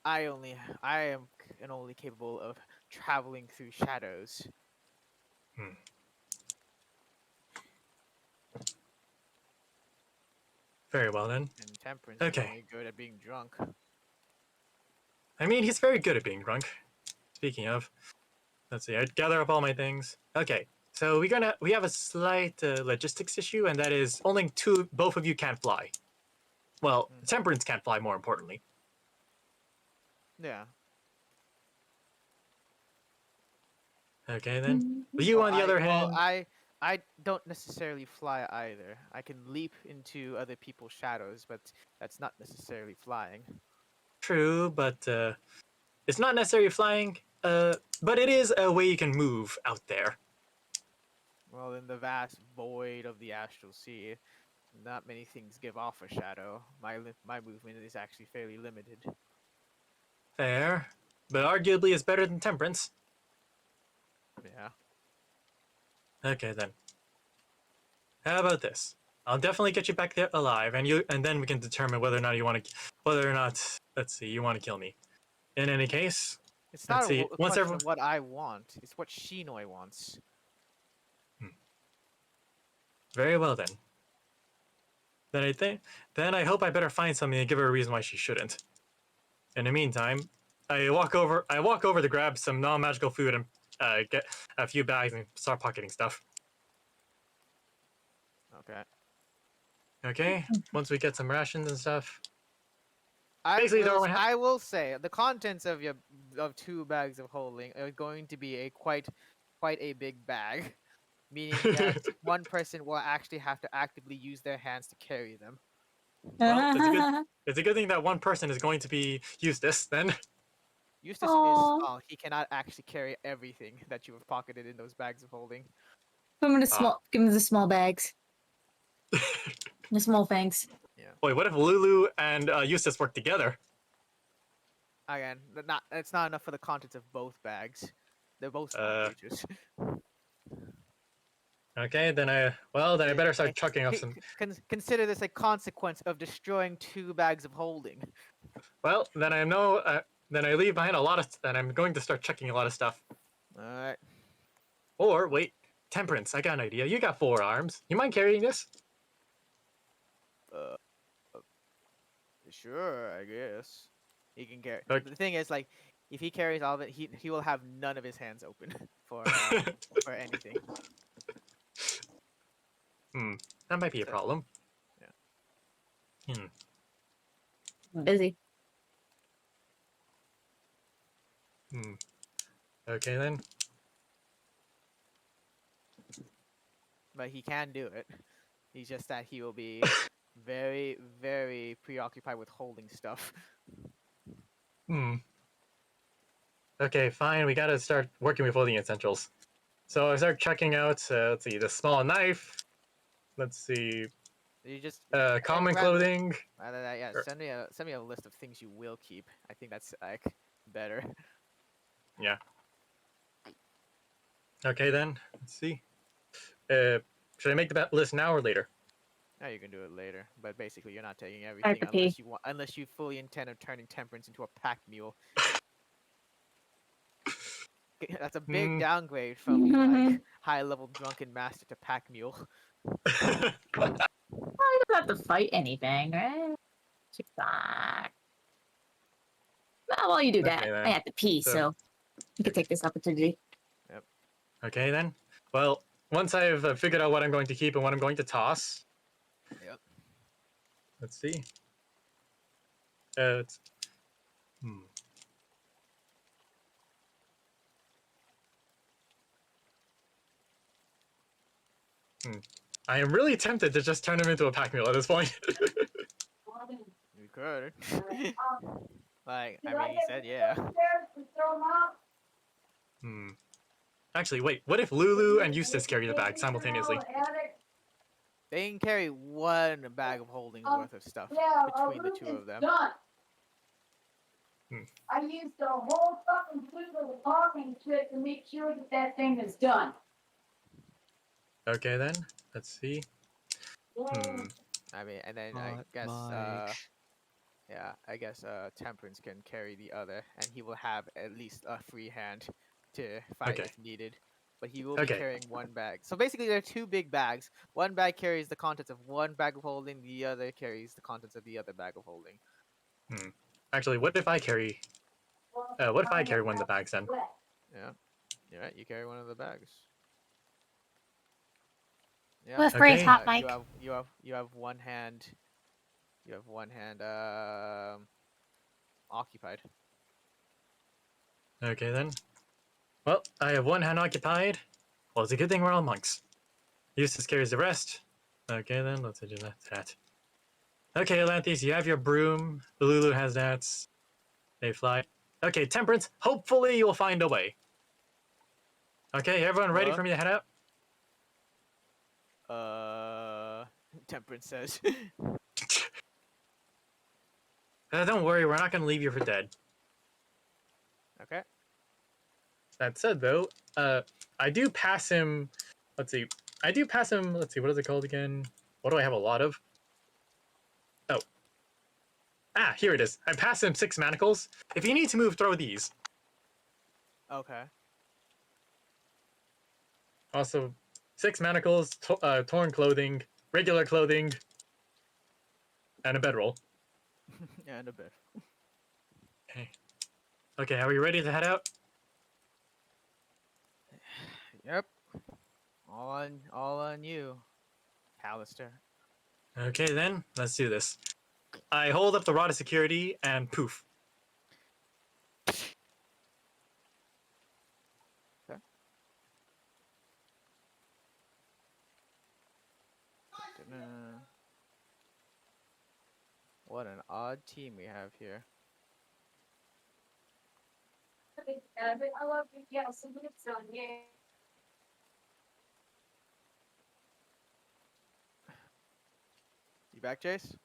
am only capable of traveling through shadows. Very well then. And Temperance is Okay. only good at being drunk. I mean, he's very good at being drunk. Speaking of, let's see. I'd gather up all my things. Okay, so we have a slight logistics issue, and that is only both of you can't fly. Well, Temperance can't fly. More importantly. Yeah. Okay then. You, on the other hand, I don't necessarily fly either. I can leap into other people's shadows, but that's not necessarily flying. true, but it's not necessarily flying. But it is a way you can move out there. Well, in the vast void of the astral sea, not many things give off a shadow. My movement is actually fairly limited. Fair, but arguably it's better than Temperance. Yeah. Okay then. How about this? I'll definitely get you back there alive, and then we can determine whether or not let's see, you want to kill me. In any case, It's let's not see. a Once question everyone, of what I want. It's what Shinoi wants. very well then. Then I hope I better find something to give her a reason why she shouldn't. In the meantime, I walk over to grab some non-magical food and get a few bags and start pocketing stuff. Okay. Okay. Once we get some rations and stuff. I Basically, will. Darwin. I will say the contents of your 2 bags of holding are going to be a quite a big bag, meaning that one person will actually have to actively use their hands to carry them. Well, it's a good thing that one person is going to be Eustace then. Eustace is Aw. small. He cannot actually carry everything that you have pocketed in those bags of holding. Give him the small bags. The small things. Wait, what if Lulu and Eustace work together? Again, it's not enough for the contents of both bags. They're both small Uh, creatures. Okay, then I better start chucking up some. Consider this a consequence of destroying 2 bags of holding. Well, then I know. Then I leave behind a lot of. Then I'm going to start checking a lot of stuff. All right. Or wait, Temperance. I got an idea. You got 4 arms. You mind carrying this? Uh, sure, I guess. He can carry. Okay. The thing is, like, if he carries all of it, he will have none of his hands open for for anything. That might be a problem. Yeah. I'm busy. Okay then. But he can do it. He's just that he will be very, very preoccupied with holding stuff. Okay, fine. We gotta start working with all the essentials. So I start checking out. Let's see, the small knife. Let's see, You just common rather- clothing. rather that, yeah. Er- Send me a list of things you will keep. I think that's like better. Yeah. Okay then. Let's see. Should I make the list now or later? Now you can do it later, but basically you're not taking everything Hyper-P. unless you fully intend of turning Temperance into a pack mule. That's a big downgrade from like high level drunken master to pack mule. I don't have to fight anything, right? Back. Well, while you do that, Okay, then. I have to pee, So- so you can take this opportunity. Okay then. Well, once I've figured out what I'm going to keep and what I'm going to toss. Yep. Let's see. It's, I am really tempted to just turn him into a pack mule at this point. You could. Like, I mean, he said yeah. Actually, wait. What if Lulu and Eustace carry the bag simultaneously? They can carry 1 bag of holdings worth of stuff between the 2 of them. I used the whole fucking flip of the parking trick to make sure that that thing is done. Okay then. Let's see. I mean, and then I guess Temperance can carry the other, and he will have at least a free hand to fight Okay. if needed. But he will be Okay. carrying 1 bag. So basically, there are 2 big bags. One bag carries the contents of 1 bag of holding. The other carries the contents of the other bag of holding. Actually, what if I carry? What if I carry one of the bags then? Yeah, you're right. You carry 1 of the bags. Yeah. With free Okay. top mic. You have one hand. You have one hand occupied. Okay then. Well, I have one hand occupied. Well, it's a good thing we're all monks. Eustace carries the rest. Okay then, let's do that. Okay, Atlantis, you have your broom. Lulu has that. They fly. Okay, Temperance, hopefully you'll find a way. Okay, everyone ready What? for me to head out? Temperance says. Don't worry, we're not going to leave you for dead. Okay. That said, though, I do pass him. Let's see. I do pass him. Let's see, what is it called again? What do I have a lot of? Oh. Ah, here it is. I pass him 6 manacles. If you need to move, throw these. Okay. Also, 6 manacles, torn clothing, regular clothing, and a bedroll. And a bit. Okay. Okay, are we ready to head out? Yep. All on you, Callister. Okay, then, let's do this. I hold up the rod of security, and poof. Da-da. What an odd team we have here. I love you. Yeah, so it's on. Yeah. You back, Jace?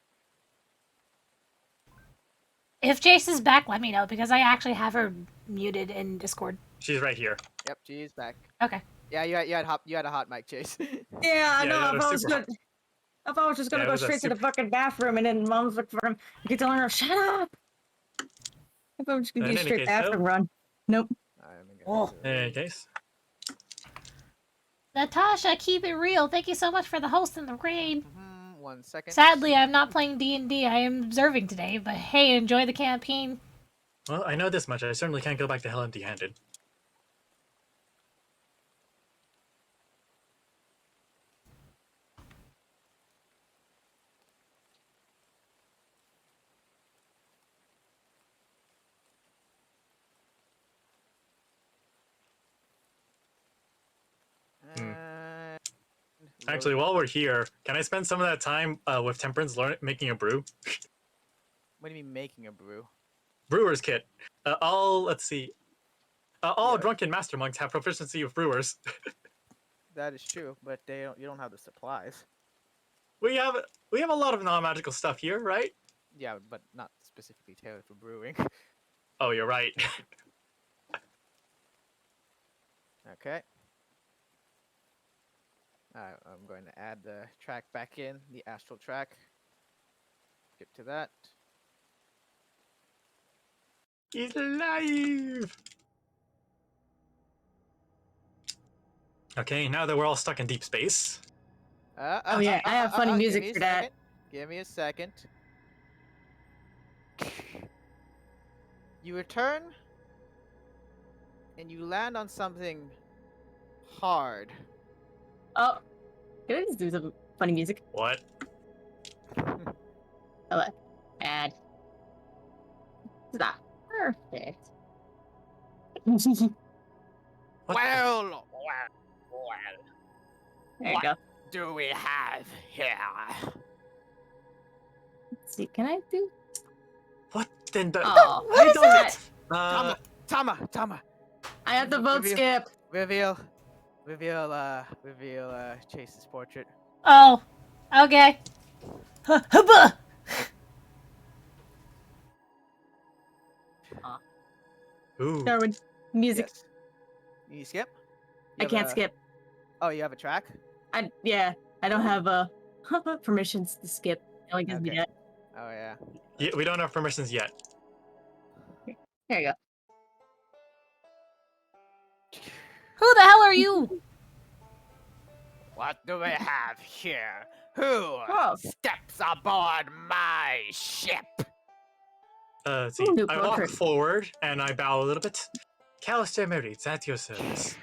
If Jace is back, let me know because I actually have her muted in Discord. She's right here. Yep, she's back. Okay. Yeah, you had a hot mic, Chase. Yeah, I Yeah, know. that If was I was super good. If I was just gonna Yeah, it go was a straight to the super- fucking bathroom and then mom's like, fucking, you keep telling her, shut up. If I was just gonna In do a any straight case, bathroom though- run. Nope. I'm gonna Oh. go- In any case. Natasha, keep it real. Thank you so much for the host and the raid. 1 second. Sadly, I'm not playing D&D. I am observing today, but hey, enjoy the campaign. Well, I know this much. I certainly can't go back to hell empty-handed. And Actually, load- while we're here, can I spend some of that time with Temperance making a brew? What do you mean making a brew? Brewer's kit. Let's see. All Yeah. drunken master monks have proficiency with brewers. That is true, but you don't have the supplies. we have a lot of non-magical stuff here, right? Yeah, but not specifically tailored for brewing. Oh, you're right. Okay. Alright, I'm going to add the track back in, the astral track. Skip to that. He's alive. Okay, now that we're all stuck in deep space. Oh, yeah, I have funny music give me for a that. second. Give me a second. You return, and you land on something hard. Oh, can I just do some funny music? What? Hello. Add. Stop. Perfect. What Well, There you go. do we have here? Let's see, can I do? What then? Oh, I don't. Tama. I have the vote Reveal. skip. Reveal Chase's portrait. Oh, okay. Hubba! Ooh. Darwin, music. Yes. You skip? I can't skip. Oh, you have a track? I don't have permissions to skip. It only gives me Okay. that. Oh yeah. Yeah, we don't have permissions yet. There you go. Who the hell are you? What do we have here? Who Oh. steps aboard my ship? Let's see. Ooh, new I walk portrait. forward and I bow a little bit. Callister Merits, at your service.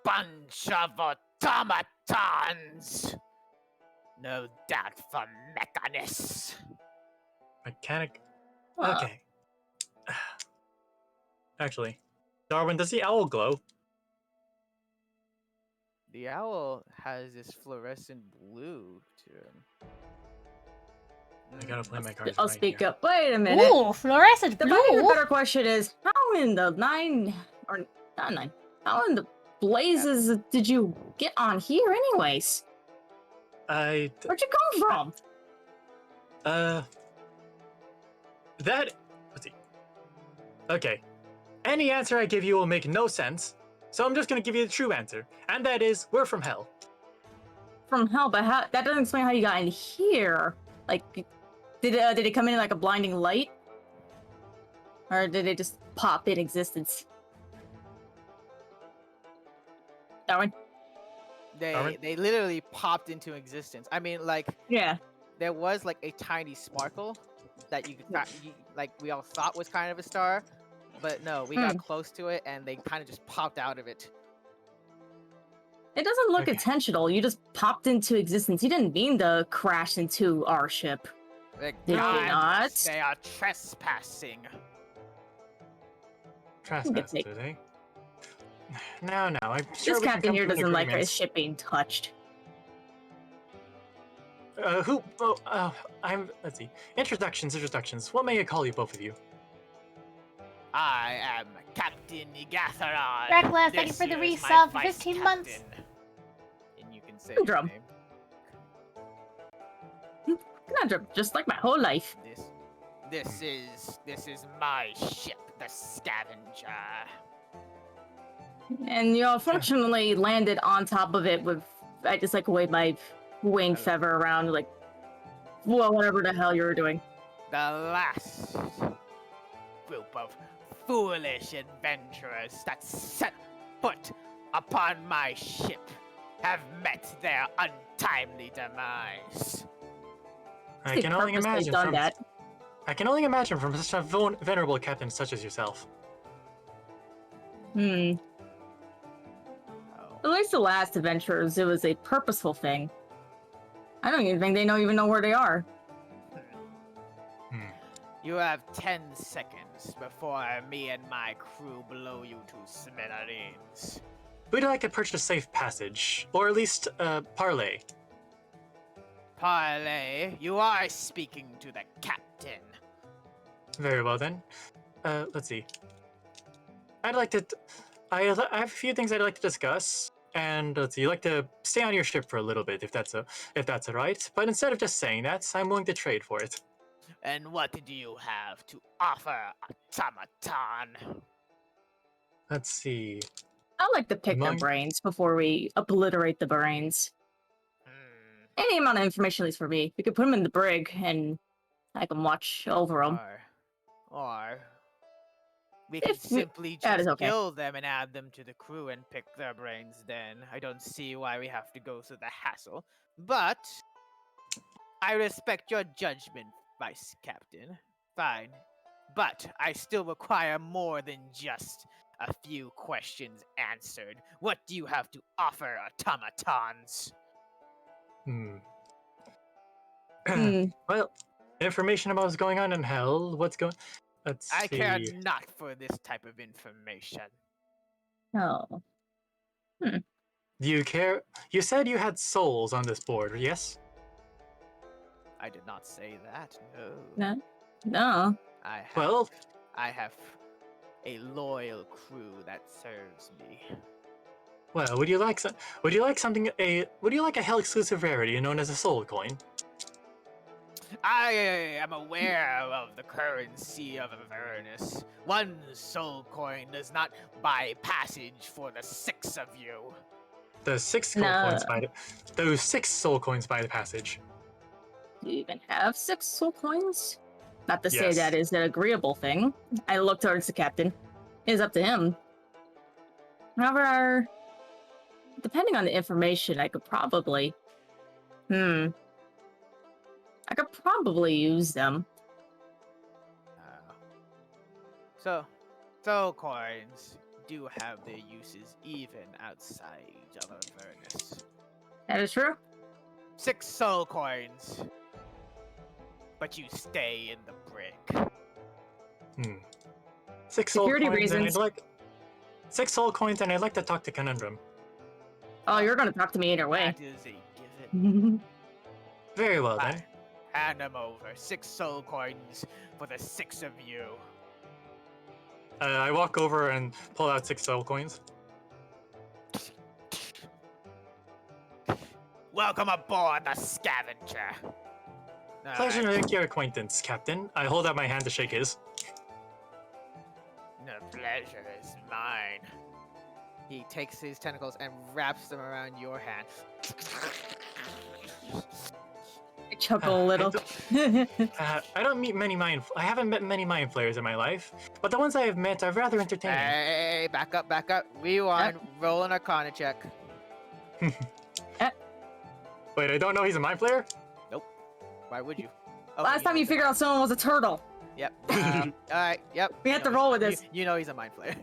Bunch of automatons. No doubt for mechanists. Mechanic. Huh. Okay. Actually, Darwin, does the owl glow? The owl has this fluorescent blue to him. I gotta play my cards I'll right speak here. up. Wait a minute. Ooh, fluorescent The even blue. better question is, how in the how in the blazes did you get on here anyways? Where'd you come from? Let's see. Okay. Any answer I give you will make no sense, So I'm just gonna give you the true answer, and that is we're from hell. From hell, but how, that doesn't explain how you got in here. Like, did it come in like a blinding light? Or did it just pop in existence? Darwin? Darwin? They literally popped into existence. I mean, like, Yeah. there was like a tiny sparkle that like we all thought was kind of a star, but no, we got close to it and they kind of just popped out of it. It doesn't look Okay. intentional. You just popped into existence. You didn't mean to crash into our ship. Like, Did you gods, not? they are trespassing. Trespass, take- do they? No, I'm sure This we can captain come here to an doesn't like his agreement. ship being touched. Who? Oh, let's see. Introductions. What may I call you, both of you? I am Captain Igatharon. Reckless, thank you This for the year is my resub for vice 15 months. captain. And you can say Conundrum. your name. Conundrum, just like my whole life. This is my ship, the Scavenger. And you unfortunately landed on top of it with, I just like waved my wing feather around, like, well, whatever the hell you were doing. The last group of foolish adventurers that set foot upon my ship have met their untimely demise. I They can only purposely imagine done from that. I can only imagine from such a venerable captain such as yourself. Hmm. At least the last adventurers, it was a purposeful thing. I don't even think they even know where they are. You have 10 seconds before me and my crew blow you to smithereens. We'd like to purchase safe passage, or at least parlay. Parlay, you are speaking to the captain. Very well then. Let's see. I'd like to. I have a few things I'd like to discuss, and let's see. You'd like to stay on your ship for a little bit, if that's alright. But instead of just saying that, I'm willing to trade for it. And what do you have to offer, automaton? Let's see. I like to pick their Among- brains before we obliterate the brains. Any amount of information, at least for me. We could put them in the brig, and I can watch over them. Or we could If we- simply that is just okay. kill them and add them to the crew and pick their brains then. I don't see why we have to go through the hassle. But I respect your judgment, Vice Captain. Fine. But I still require more than just a few questions answered. What do you have to offer, automatons? Well, information about what's going on in hell. Let's see. I care not for this type of information. Oh. Do you care? You said you had souls on this board, yes? I did not say that, No. No. I have a loyal crew that serves me. Well, would you like a hell exclusive rarity known as a soul coin? I am aware of the currency of Avernus. One soul coin does not buy passage for the 6 of you. Those 6 soul coins buy the passage. Do you even have 6 soul coins? Not to say Yes. that is an agreeable thing. I look towards the captain. It is up to him. However, depending on the information, I could probably... I could probably use them. So, soul coins do have their uses even outside of Avernus. That is true. 6 soul coins, but you stay in the brig. 6 soul Security coins, and reasons. I'd like 6 soul coins, and I'd like to talk to Conundrum. Oh, you're gonna talk to me either way. That is a given. Very well then. Fine. Hand them over. 6 soul coins for the 6 of you. I walk over and pull out 6 soul coins. Welcome aboard the Scavenger. Pleasure to Alright. make your acquaintance, Captain. I hold out my hand to shake his. The pleasure is mine. He takes his tentacles and wraps them around your hand. I chuckle a little. I don't meet many mind. I haven't met many mind flayers in my life, but the ones I have met are rather entertaining. Hey, back up, back up. Rewind. Roll an Arcana check. Wait, I don't know he's a mind flayer? Why would you? Okay, Last time know you he's a figured out someone was a turtle. Yep. Alright, yep. We you had know to roll he's- with this. You know he's a mind flayer.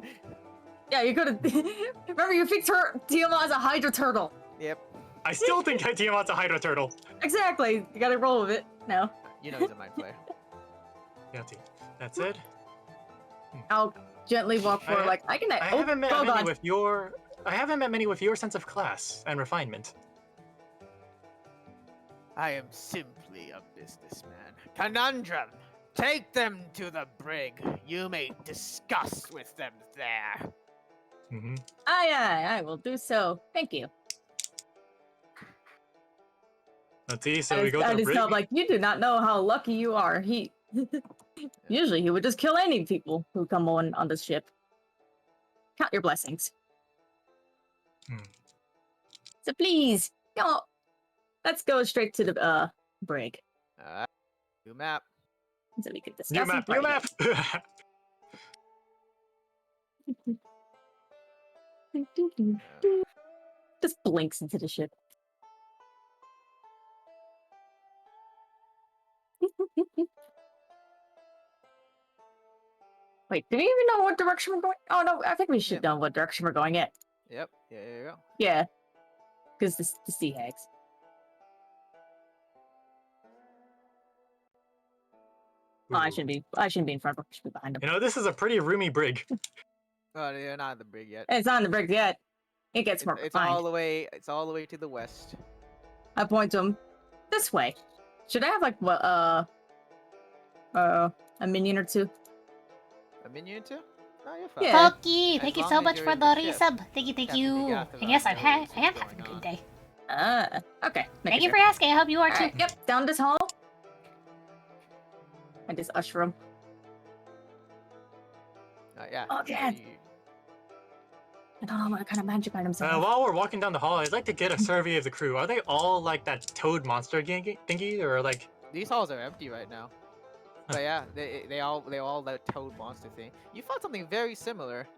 Yeah, you could have. Remember, you picked Tiamat as a Hydra turtle. Yep. I still think Tiamat's a Hydra turtle. Exactly. You gotta roll with it. No. You know he's a mind flayer. Yeah, that's it. I'll gently walk forward, like, I can. I haven't met oh, many God. with your. I haven't met many with your sense of class and refinement. I am simply a businessman. Conundrum! Take them to the brig. You may discuss with them there. Mm-hmm. I will do so. Thank you. Let's see. So we go I to the just brig. felt like you do not know how lucky you are. He usually he would just kill any people who come on the ship. Count your blessings. Hmm. So please, let's go straight to the brig New map. so we can discuss. New and map. New fight map. it. Just blinks into the ship. Wait, do we even know what direction we're going? Oh no, I think we should know what direction we're going at. Yep. Yeah, there you go. Yeah, because the sea hags. Oh, I shouldn't be. I shouldn't be in front. I should be behind them. You know, this is a pretty roomy brig. Oh, they're not in the brig yet. It's not in the brig yet. It gets more It's refined. all the way. It's all the way to the west. I point to him. This way. Should I have like what? A minion or two? A minion too? No, you're fine. Yeah. Pokey, As thank you long so as much you're for in the the ship. resub. Thank you, thank Captain you. Begath of And yes, us I knows am what's having a going good on. day. Okay. Thank you for asking. I hope you are too. Alright, yep, down this hall. I just usher him. Yeah. Oh, so God. you- I don't know what kind of magic items I have. While we're walking down the hall, I'd like to get a survey of the crew. Are they all like that toad monster thingy, or like? These halls are empty right now. But yeah, they all that toad monster thing. You found something very similar.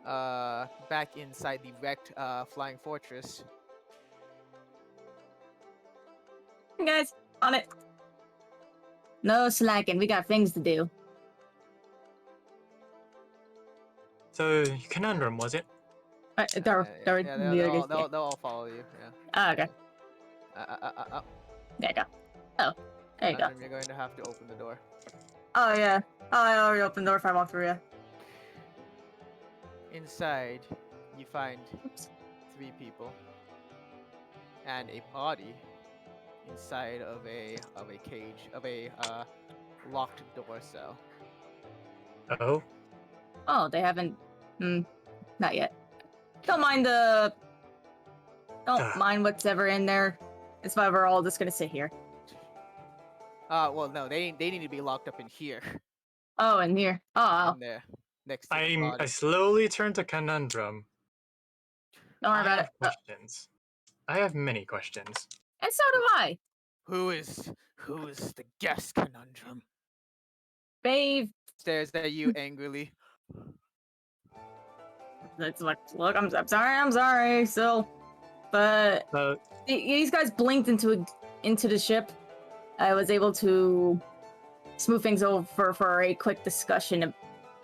Back inside the wrecked flying fortress. Hey guys, on it. No slacking. We got things to do. So conundrum was it? They're Yeah, they'll all follow you. Yeah. Oh, okay. There you go. Oh, there you go. You're going to have to open the door. Oh yeah. Oh, I already opened the door if I walk through. Yeah. Inside, you find 3 people and a body inside of a cage of a locked door cell. Oh. Oh, they haven't. Not yet. Don't mind the. Don't mind what's ever in there. It's why we're all just gonna sit here. Well, no, they need to be locked up in here. Oh, in here. Oh, In there, next to the I body. slowly turn to conundrum. don't worry I about have it. questions. I have many questions. And so do I. Who is the guest conundrum? Babe. Stares at you angrily. It's like, look, I'm sorry, still, but these guys blinked into the ship. I was able to smooth things over for a quick discussion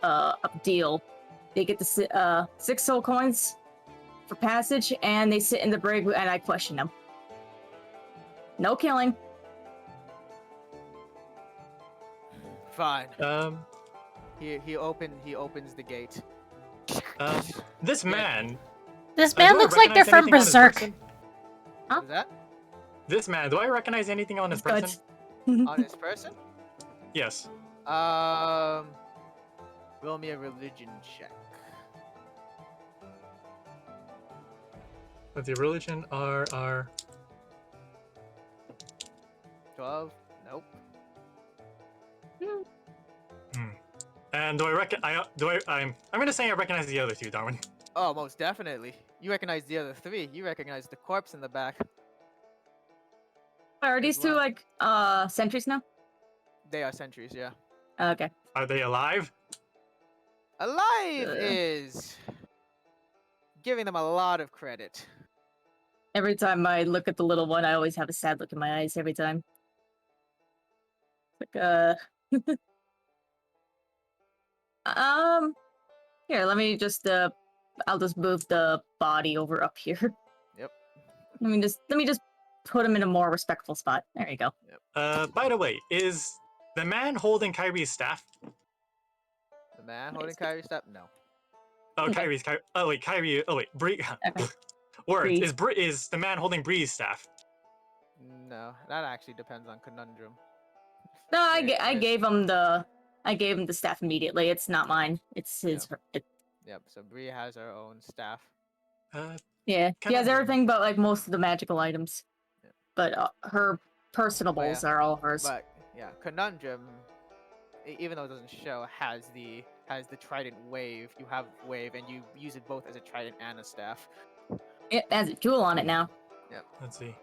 of deal. They get the 6 soul coins for passage, and they sit in the brig, and I question them. No killing. Fine. He opens the gate. This man. This do man I looks like they're recognize from anything on his Berserk. person? Huh? Is that This man. Do I recognize anything on his Good. person? on his person? Yes. Roll me a religion check. With the religion R. 12. Nope. And do I I'm gonna say I recognize the other 2, Darwin. Oh, most definitely. You recognize the other three. You recognize the corpse in the back. Are As these two well. like sentries now? They are sentries, yeah. Okay. Are they alive? Alive Uh. is giving them a lot of credit. Every time I look at the little one, I always have a sad look in my eyes every time. Like here, let me just I'll just move the body over up here. Yep. Let me just put him in a more respectful spot. There you go. By the way, is the man holding Kyrie's staff? The man holding Kyrie's staff? No. Oh, Okay. Oh wait, Kyrie. Oh wait, Bree. Okay. Words. Bree. Is the man holding Bree's staff? No. That actually depends on Conundrum. No, There- I there's- gave him the staff immediately. It's not mine. It's his. Yep. So Bree has her own staff. Yeah, he has Conundrum. everything but like most of the magical items. Yeah. But her personables are all hers. But yeah, Conundrum, even though it doesn't show, has the trident wave. You have wave, and you use it both as a trident and a staff. It has a jewel on it now. Let's see.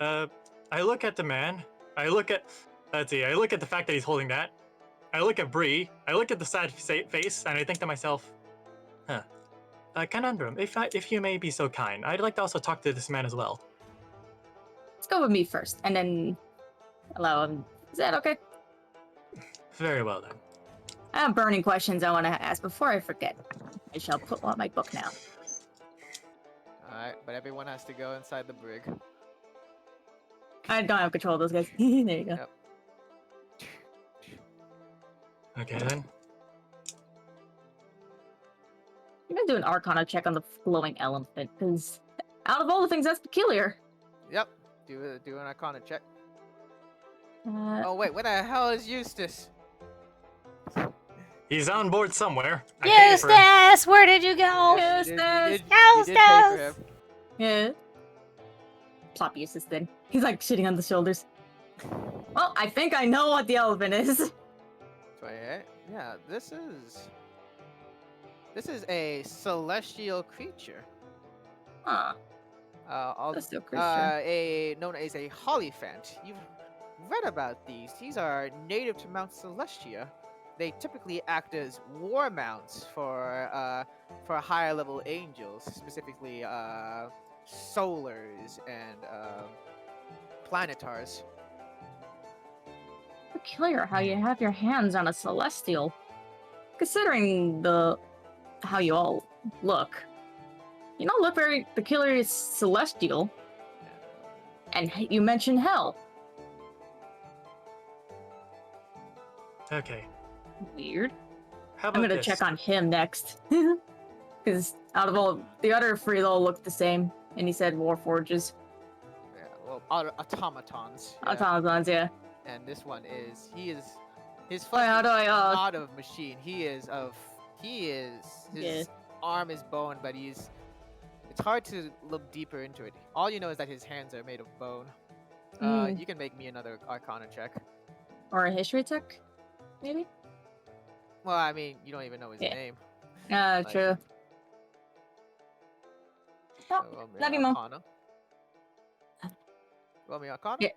I look at the man. Let's see. I look at the fact that he's holding that. I look at Bree. I look at the sad face, and I think to myself, huh. Conundrum, if you may be so kind, I'd like to also talk to this man as well. Let's go with me first, and then allow him. Is that okay? Very well then. I have burning questions I want to ask before I forget. I shall put on my book now. Alright, but everyone has to go inside the brig. I don't have control of those guys. There you go. Yep. Okay then. I'm gonna do an Arcana check on the glowing elephant, because out of all the things, that's peculiar. Yep. Do an Arcana check. Uh, Oh wait, where the hell is Eustace? He's on board somewhere. I paid for him. Eustace, where did you go? Yes, you Eustace. did pay for Eustace! him. yeah. Plop Eustace then. He's like shitting on the shoulders. Well, I think I know what the elephant is. 28. Yeah, this is a celestial creature. Huh. I'll- That's still Christian. known as a Hollyphant. You've read about these. These are native to Mount Celestia. They typically act as war mounts for higher level angels, specifically solars and planetars. Peculiar how you have your hands on a celestial. Considering how you all look. You don't look very peculiarly celestial. And you mentioned hell. Okay. Weird. How I'm about gonna this? check on him next. Because out of all the other three, they all look the same. And he said Warforges. Yeah, well, automatons. Yeah. Automatons, yeah. And this one is his Wait, flesh how is do I, not of machine. His Yeah. arm is bone, but it's hard to look deeper into it. All you know is that his hands are made of bone. Mm. You can make me another Arcana check. Or a history check? Maybe? Well, I mean, you don't even know his Yeah. name. Ah, Like- true. Oh, So, love you, Mom. Arcana. Roll me Arcana. Yeah.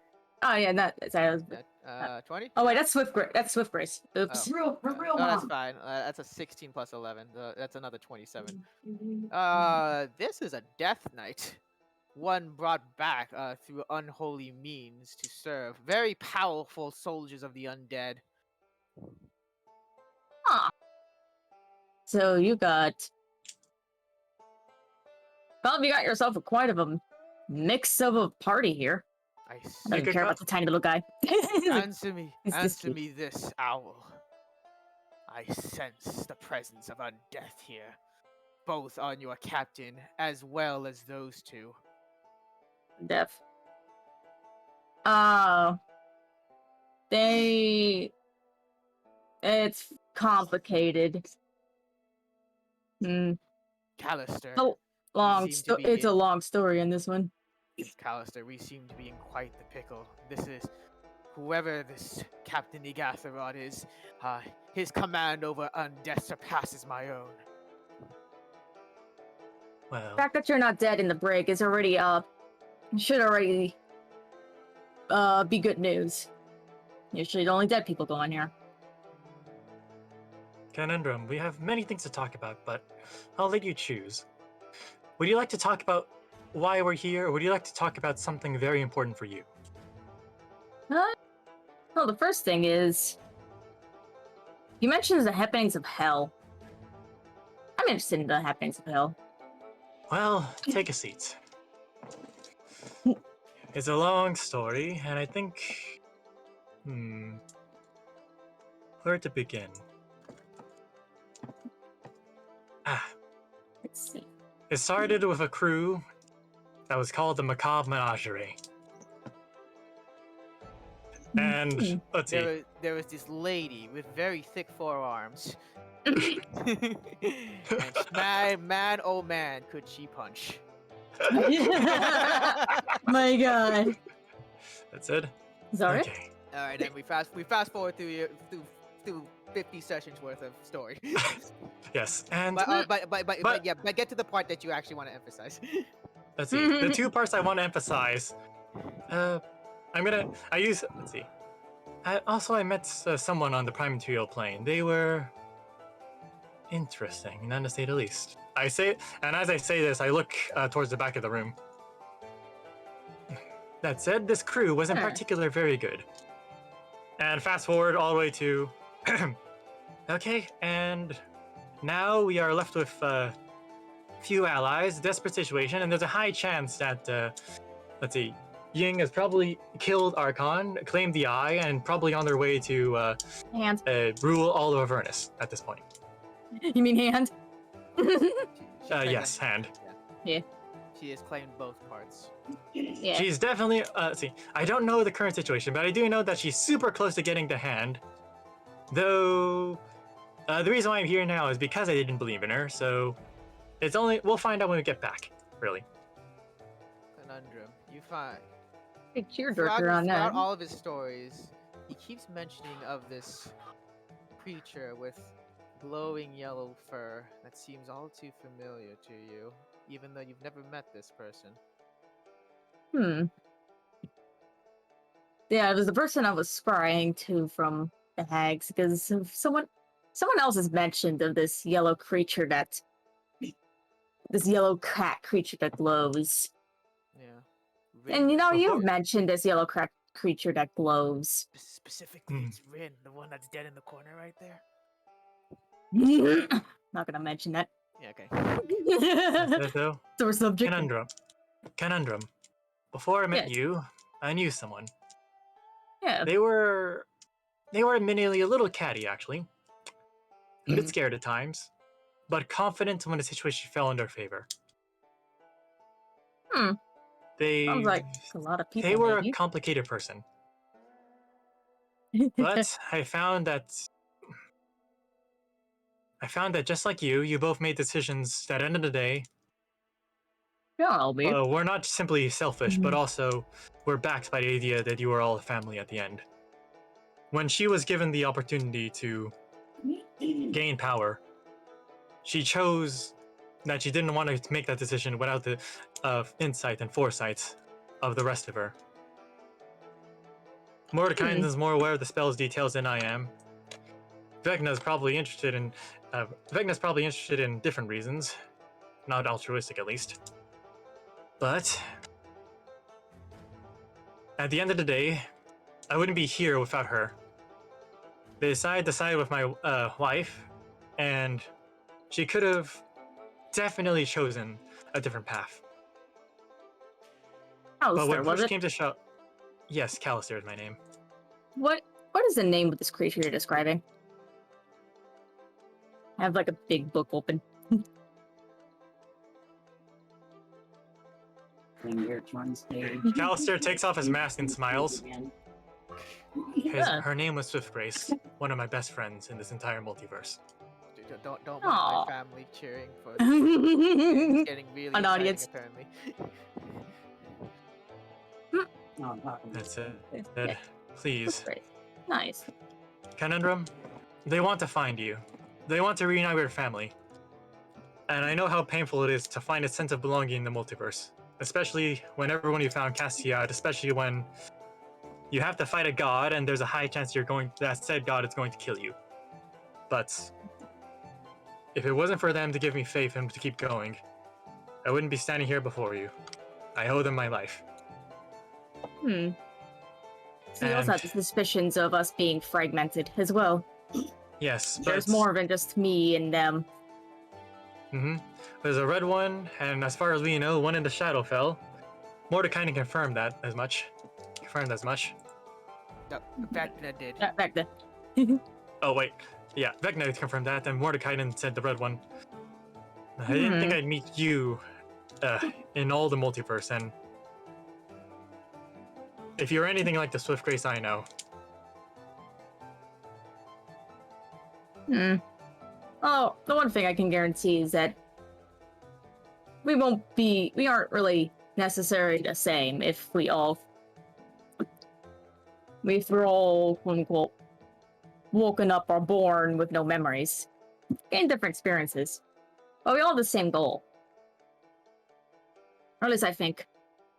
Oh, yeah, sorry, I was... 20. Oh, wait, that's Swift Grace. That's Swift Grace. Oops. Real, for real, No, that's mom. fine. That's a 16 plus 11. That's another 27. Mm-hmm. This is a Death Knight. One brought back through unholy means to serve very powerful soldiers of the undead. So you got... Well, you got yourself quite of a mix of a party here. I I don't You even could care cut- about the tiny little guy. He's like, Answer me, It's this answer kid. me this, owl. I sense the presence of undeath here, both on your captain as well as those two. deaf. Oh. It's complicated. Hmm. Callister, Oh, seem to be it's a in- long story in this one. Callister, we seem to be in quite the pickle. This is whoever this Captain Igatharod is. His command over undeath surpasses my own. Well, fact that you're not dead in the break is already should already be good news. Usually, the only dead people go in here. Conundrum, we have many things to talk about, but I'll let you choose. Would you like to talk about why we're here, or would you like to talk about something very important for you? Well, the first thing is you mentioned the happenings of hell. I'm interested in the happenings of hell. Well, take a seat. It's a long story, and I think... where to begin? Let's see. It started with a crew that was called the Macabre Menagerie. And, let's see. There was this lady with very thick forearms. And man, oh man, could she punch. My god. That's it? Sorry? Okay. Alright, then we fast forward through 50 sessions worth of story. Yes, and But get to the part that you actually want to emphasize. let's see. The two parts I want to emphasize. Let's see. I met someone on the prime material plane. They were interesting, none to say the least. As I say this, I look towards the back of the room. That said, this crew was in particular very good. And fast forward all the way to... okay, and now we are left with few allies, desperate situation, and there's a high chance that, let's see, Ying has probably killed Archon, claimed the Eye, and probably on their way to Hand. rule all of Avernus at this point. You mean hand? Yes, Hand. Yeah. She has claimed both parts. Yeah. She's definitely, let's see, I don't know the current situation, but I do know that she's super close to getting to Hand. Though, the reason why I'm here now is because I didn't believe in her, so we'll find out when we get back, really. Conundrum. You find. Big tearjerker on that. Throughout all of his stories, he keeps mentioning of this creature with glowing yellow fur that seems all too familiar to you, even though you've never met this person. Yeah, it was the person I was spying to from the hags, because someone else has mentioned of this yellow creature this yellow cat creature that glows. Yeah. And Rin, you've mentioned this yellow cat creature that glows. specifically, it's Rin, the one that's dead in the corner right there. Not gonna mention that. Yeah, okay. So, Sore subject. Conundrum. Before I met you, I knew someone. Yeah. They were admittedly a little catty, actually. A bit scared at times, but confident when the situation fell in their favor. Sounds like a lot of people. They were maybe. a complicated person. But I found that just like you both made decisions that, at the end of the day, we're not simply selfish, but also we're backed by the idea that you are all a family at the end. When she was given the opportunity to gain power, she chose that she didn't want to make that decision without the insight and foresight of the rest of her. Mordecai is more aware of the spell's details than I am. Vecna's probably interested in different reasons, not altruistic at least. But at the end of the day, I wouldn't be here without her. They decided to side with my wife, and she could have definitely chosen a different path. But when push came to shove, yes, Callister is my name. What is the name of this creature you're describing? I have like a big book open. Callister takes off his mask and smiles. Her name was Swiftgrace, one of my best friends in this entire multiverse. Don't mind my family cheering for it's getting really an exciting, audience. apparently. That's it. Please. Nice. Conundrum, they want to find you. They want to reunite with your family. And I know how painful it is to find a sense of belonging in the multiverse, especially when everyone you found casts you out, especially when you have to fight a god and there's a high chance that said god is going to kill you. But if it wasn't for them to give me faith and to keep going, I wouldn't be standing here before you. I owe them my life. So you also have the suspicions of us being fragmented as well. Yes, There's but more than just me and them. There's a red one, and as far as we know, one in the Shadowfell. Mordekainen confirmed that as much. Confirmed as much. No, Vecna did. Back then. Oh wait, yeah, Vecna confirmed that, and Mordekainen said the red one. I didn't think I'd meet you in all the multiverse, and if you're anything like the Swift Grace I know. Oh, the one thing I can guarantee is that we aren't really necessarily the same if we're all, quote unquote, woken up or born with no memories. Gain different experiences. But we all have the same goal. Or at least I think,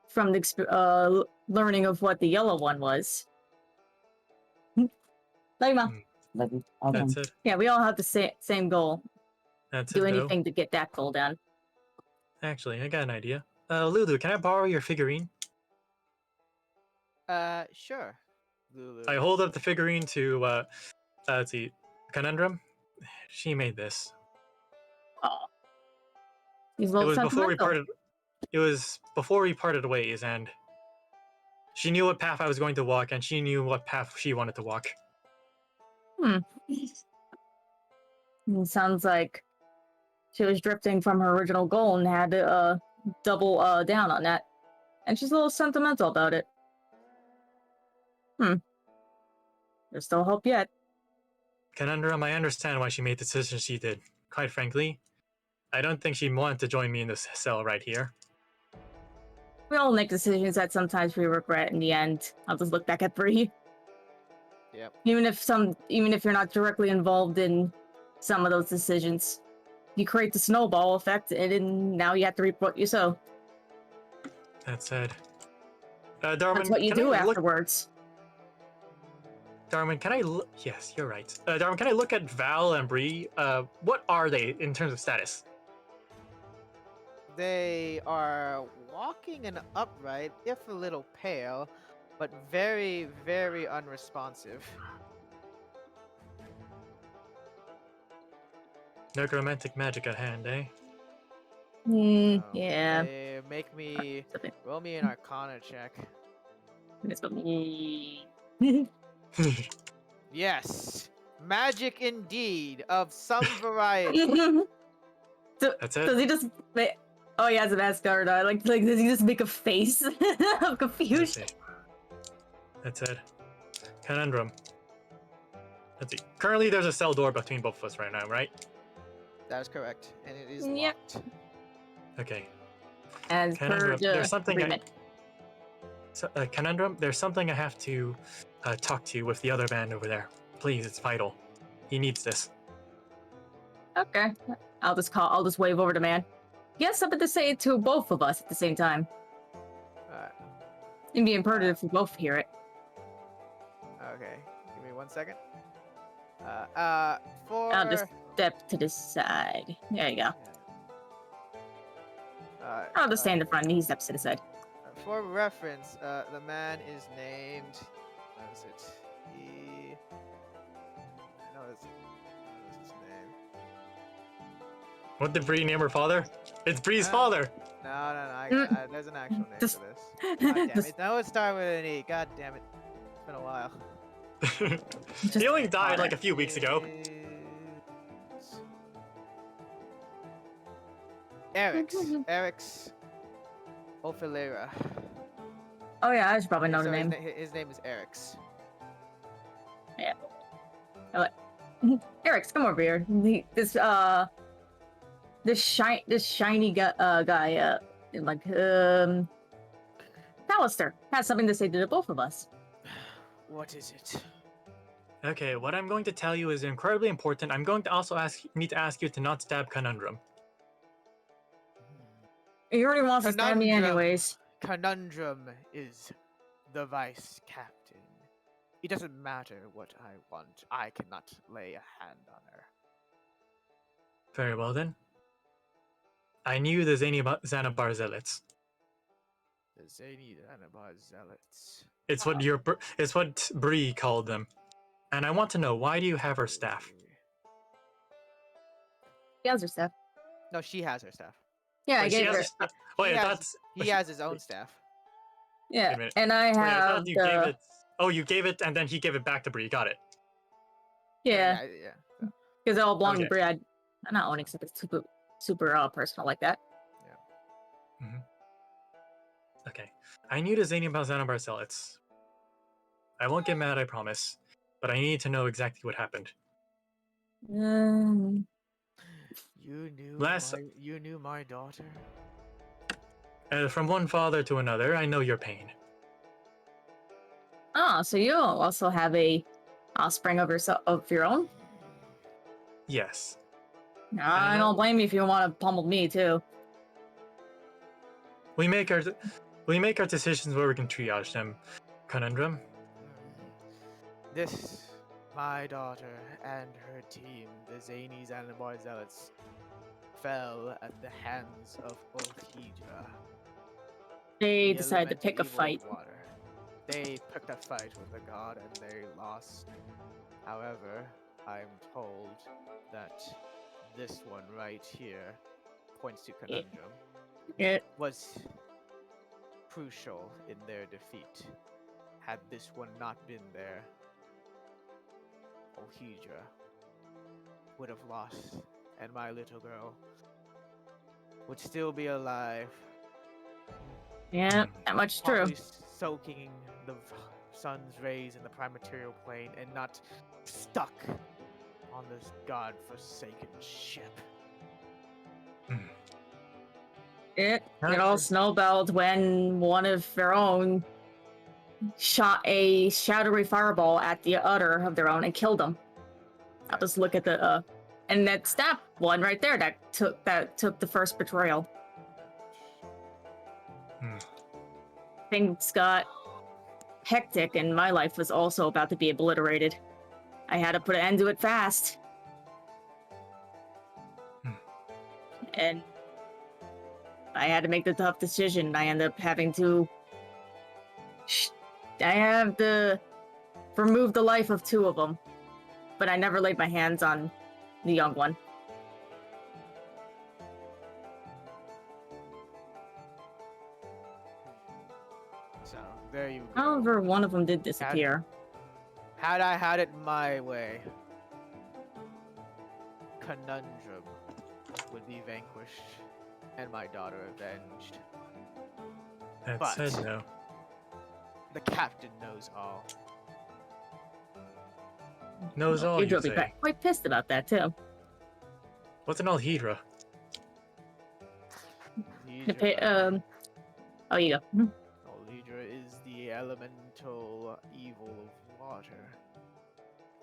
from the learning of what the yellow one was. That's it. Yeah, we all have the same goal. That's Do it, though. anything to get that goal done. Actually, I got an idea. Lulu, can I borrow your figurine? Sure. Lulu. I hold up the figurine to, let's see, Conundrum. She made this. Oh. He's a It little was before we sentimental. parted. It was before we parted ways, and she knew what path I was going to walk, and she knew what path she wanted to walk. It sounds like she was drifting from her original goal and had to double down on that. And she's a little sentimental about it. There's still hope yet. Conundrum, I understand why she made the decision she did. Quite frankly, I don't think she wanted to join me in this cell right here. We all make decisions that sometimes we regret in the end. I'll just look back at Bree. Yep. Even if you're not directly involved in some of those decisions, you create the snowball effect, and then now you have to reap what you sow. That said, Darwin, That's what you can do I look- afterwards. Darwin, can I look? Yes, you're right. Darwin, can I look at Val and Bree? What are they in terms of status? They are walking and upright, if a little pale, but very, very unresponsive. Necromantic magic at hand, eh? Yeah. They make me roll me an Arcana check. Yes, magic indeed of some variety. That's it. Does he just? Oh, he has an Asgard. Like, does he just make a face of confusion? That's it. Conundrum. Let's see. Currently, there's a cell door between both of us right now, right? That is correct, and it is Yep. locked. Okay. As per Conundrum. the There's something. agreement. Conundrum. There's something I have to talk to with the other man over there. Please, it's vital. He needs this. Okay. I'll just wave over to man. He has something to say to both of us at the same time. It'd be impertinent if we both hear it. Okay, give me 1 second. For I'll just step to the side. There you go. I'll just stay in the front and he steps to the side. For reference, the man is named. What is it? I know it's his name. What did Bree name her father? It's Bree's father. No. There's an actual name for this. God damn it. That would start with an E. God damn it. It's been a while. He only died like a few weeks ago. Eric's Ophelera. Oh yeah, I should probably know So the name. His name is Eric's. Eric's, come over here. This shiny guy, Alistair has something to say to the both of us. What is it? Okay, what I'm going to tell you is incredibly important. I'm going to also need to ask you to not stab Conundrum. He already wants to stab me anyways. Conundrum is the vice captain. It doesn't matter what I want. I cannot lay a hand on her. Very well then. I knew the Xanabar zealots. The Zany Anabar zealots. It's what Bree called them. And I want to know, why do you have her staff? He has her stuff. No, she has her staff. Yeah, I Wait, she gave has her. her staff. Wait, He has- that's He has his own staff. Yeah, Wait a minute. and I Wait, I have thought you gave the. it. Oh, you gave it, and then he gave it back to Bree. Got it. Yeah, Yeah. because it all belonged Okay. to Brie. I'm not owning something super personal like that. Okay. I knew the Xanabar zealots. I won't get mad, I promise. But I need to know exactly what happened. Um, You knew my daughter. From one father to another, I know your pain. so you also have a offspring of your own? Yes. I don't blame you if you want to pummel me too. We make our decisions where we can triage them. Conundrum. This, my daughter and her team, the Zanies and the Bar Zealots, fell at the hands of Olhidra. They the decided to elemental pick a evil of fight. Water. They picked a fight with the god and they lost. However, I'm told that this one right here points to Conundrum. It Was crucial in their defeat. Had this one not been there, Olhidra would have lost, and my little girl would still be alive, yeah, that much is true. probably soaking the sun's rays in the prime material plane and not stuck on this god-forsaken ship. It all snowballed when one of their own shot a shadowy fireball at the other of their own and killed them. I'll just look at the and that's that one right there that took the first betrayal. Things got hectic and my life was also about to be obliterated. I had to put an end to it fast. And I had to make the tough decision. I ended up having to remove the life of two of them, but I never laid my hands on the young one. So, there you go. However, one of them did disappear. Had I had it my way, Conundrum would be vanquished and my daughter avenged. That But- said, no. The captain knows all. Knows all, You'd you be say. quite pissed about that too. What's an Alhidra? Oh, you go. Olhidra is the elemental evil of water.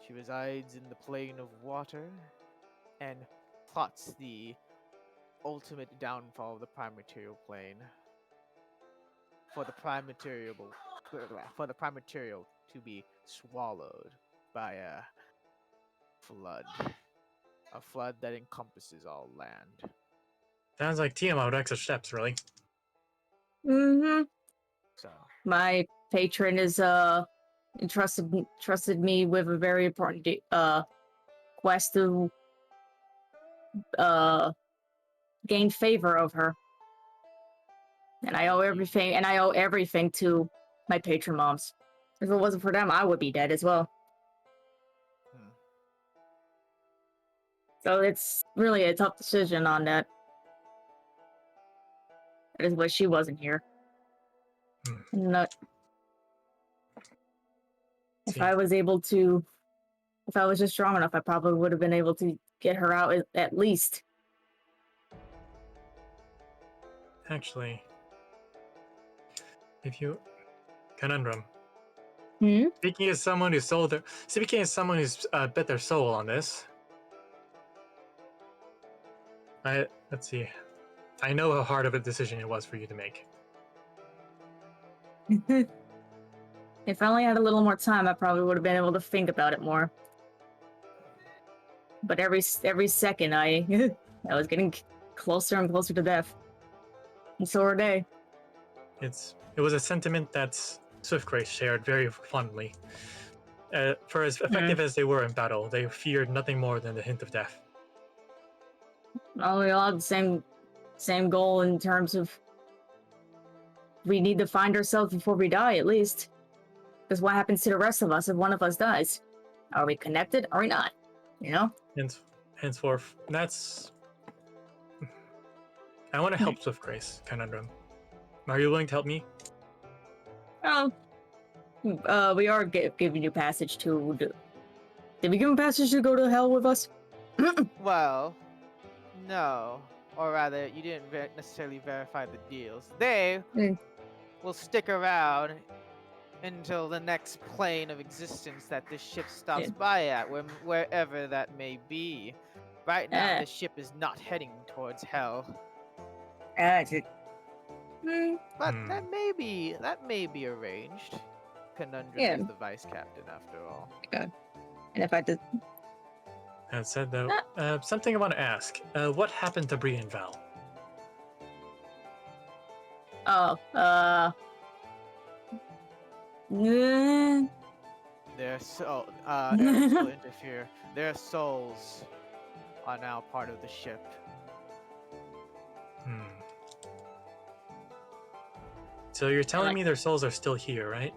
She resides in the plane of water and plots the ultimate downfall of the prime material plane. For the prime material to be swallowed by a flood. A flood that encompasses all land. Sounds like Tiamat with extra steps, really. Mm-hmm. So My patron is trusted me with a very important quest to gain favor of her. And I owe everything to my patron moms. If it wasn't for them, I would be dead as well. So it's really a tough decision on that. That is why she wasn't here. Not. If I was just strong enough, I probably would have been able to get her out at least. Actually, Conundrum. Speaking as someone who's bet their soul on this. Let's see. I know how hard of a decision it was for you to make. If I only had a little more time, I probably would have been able to think about it more. But every second, I was getting closer and closer to death. And so are they. It was a sentiment that Swiftgrace shared very fondly. For as effective as they were in battle, they feared nothing more than the hint of death. Well, we all have the same goal in terms of we need to find ourselves before we die, at least. Because what happens to the rest of us if one of us dies? Are we connected? Are we not? You know? Henceforth, that's... I want to help Swiftgrace, Conundrum. Are you willing to help me? Oh, we are giving you passage to... Did we give him passage to go to hell with us? Well, no. Or rather, you didn't necessarily verify the deals. They will stick around until the next plane of existence that this ship stops by at, wherever that may be. Right now, this ship is not heading towards hell. But that may be arranged. Conundrum is the vice captain, after all. And if I did... That said, though, something I want to ask. What happened to Bree and Val? Their Eric will interfere. Their souls are now part of the ship. So you're telling me their souls are still here, right?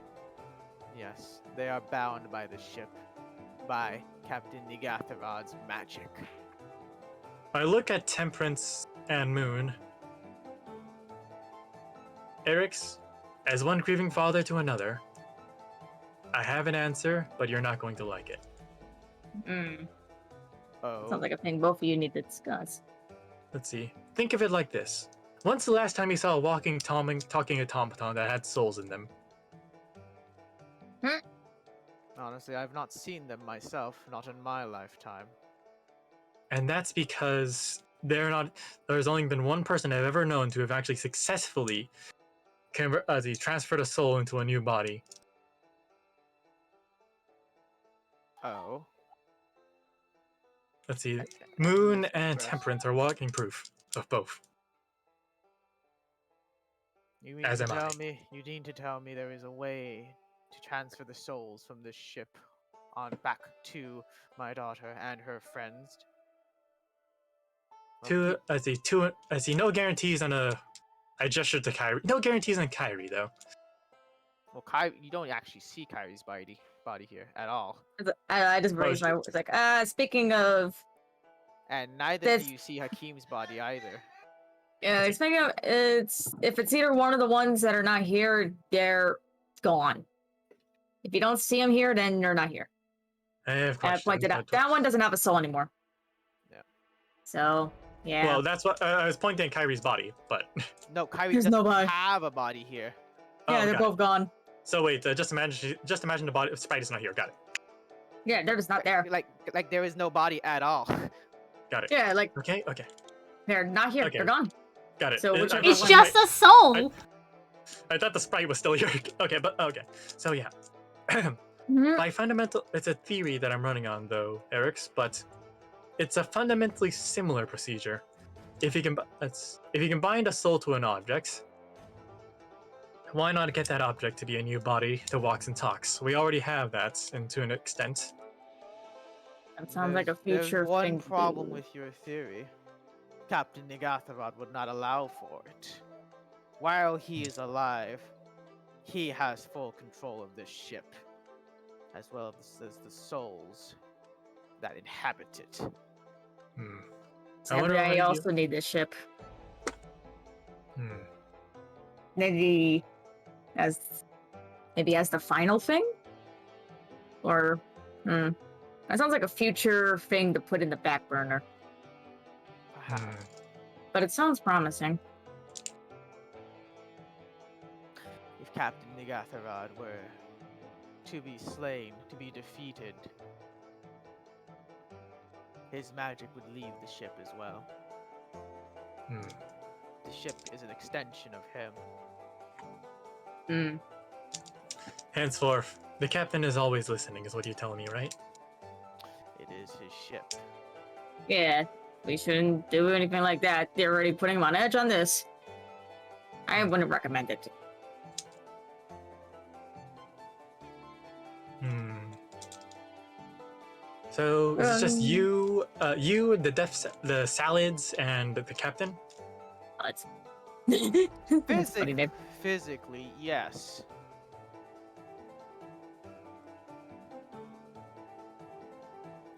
Yes, they are bound by the ship, by Captain Nigatharod's magic. I look at Temperance and Moon. Eric's, as one grieving father to another, I have an answer, but you're not going to like it. Oh. Sounds like a thing both of you need to discuss. Let's see. Think of it like this. When's the last time you saw a talking automaton that had souls in them? Honestly, I've not seen them myself, not in my lifetime. And that's because there's only been one person I've ever known to have actually successfully transferred a soul into a new body. Oh. Let's see. Moon and Temperance are walking proof of both. You mean to tell me there is a way to transfer the souls from this ship on back to my daughter and her friends? I see no guarantees on I gestured to Kyrie. No guarantees on Kyrie, though. Well, you don't actually see Kyrie's body here at all. I just raised my words like, speaking of... And neither do you see Hakeem's body either. Yeah, speaking of, if it's either one of the ones that are not here, they're gone. If you don't see them here, then they're not here. I pointed out. That one doesn't have a soul anymore. Yeah. So, yeah. Well, that's what I was pointing at Kyrie's body, but... No, Kyrie doesn't have a body here. Yeah, they're both gone. So wait, just imagine the body. Spidey's not here. Got it. Yeah, they're just not there. Like there is no body at all. Got it. Yeah, like... Okay. They're not here. Okay. They're gone. Got it. So it's just a soul. I thought the sprite was still here. Okay. So yeah. By fundamental, it's a theory that I'm running on, though, Eric's, but it's a fundamentally similar procedure. If you can bind a soul to an object, why not get that object to be a new body that walks and talks? We already have that, and to an extent. That sounds like a future There's one thing. problem with your theory. Captain Nigatharod would not allow for it. While he is alive, he has full control of this ship, as well as the souls that inhabit it. Sadly, I also need this ship. Maybe as the final thing? Or, that sounds like a future thing to put in the back burner. But it sounds promising. If Captain Nigatharod were to be slain, to be defeated, his magic would leave the ship as well. ship is an extension of him. Hmm. Henceforth, the captain is always listening, is what you're telling me, right? It is his ship. Yeah, we shouldn't do anything like that. They're already putting him on edge on this. I wouldn't recommend it. Hmm. So is it just you, the salads, and the captain? It's funny Physic- name. physically, yes.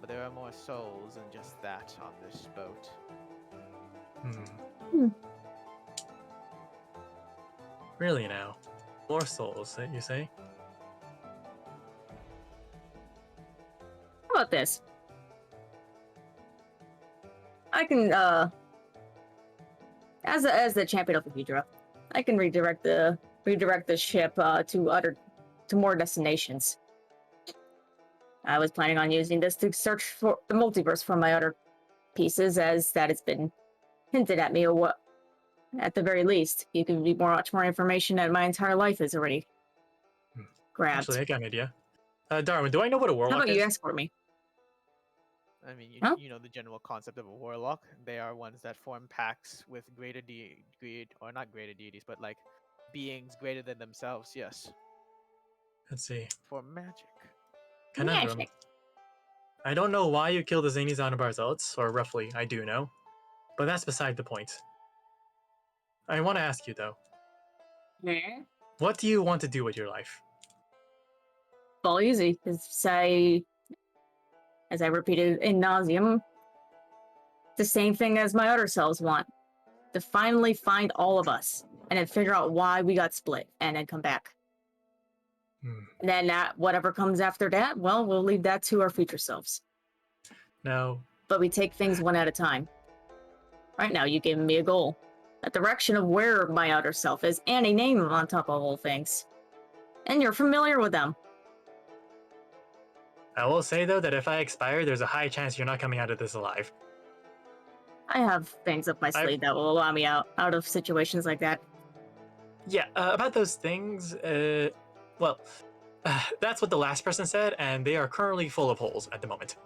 But there are more souls than just that on this boat. Hmm. Really now? More souls, you say? How about this? I can, as the champion of the Hydra, I can redirect the ship to more destinations. I was planning on using this to search for the multiverse for my other pieces, as that has been hinted at me, or what, at the very least, you can be much more information that my entire life is already grabbed. Actually, I got an idea. Darwin, do I know what a How warlock about you is? escort me? I mean, Huh? you know the general concept of a warlock. They are ones that form pacts with or not greater deities, but like beings greater than themselves. Yes, Let's see. for magic. Conundrum. Magic. I don't know why you killed the Zanies on Barzalts, or roughly, I do know. But that's beside the point. I want to ask you, though. Hmm? What do you want to do with your life? Well, easy. As I repeated in nauseum, the same thing as my other selves want. To finally find all of us, and then figure out why we got split, and then come back. And then whatever comes after that, well, we'll leave that to our future selves. Now, But we take things one at a time. Right now, you've given me a goal. A direction of where my other self is, and a name on top of all things. And you're familiar with them. I will say, though, that if I expire, there's a high chance you're not coming out of this alive. I have things up my sleeve that will allow me out of situations like that. Yeah, about those things, well, that's what the last person said, and they are currently full of holes at the moment.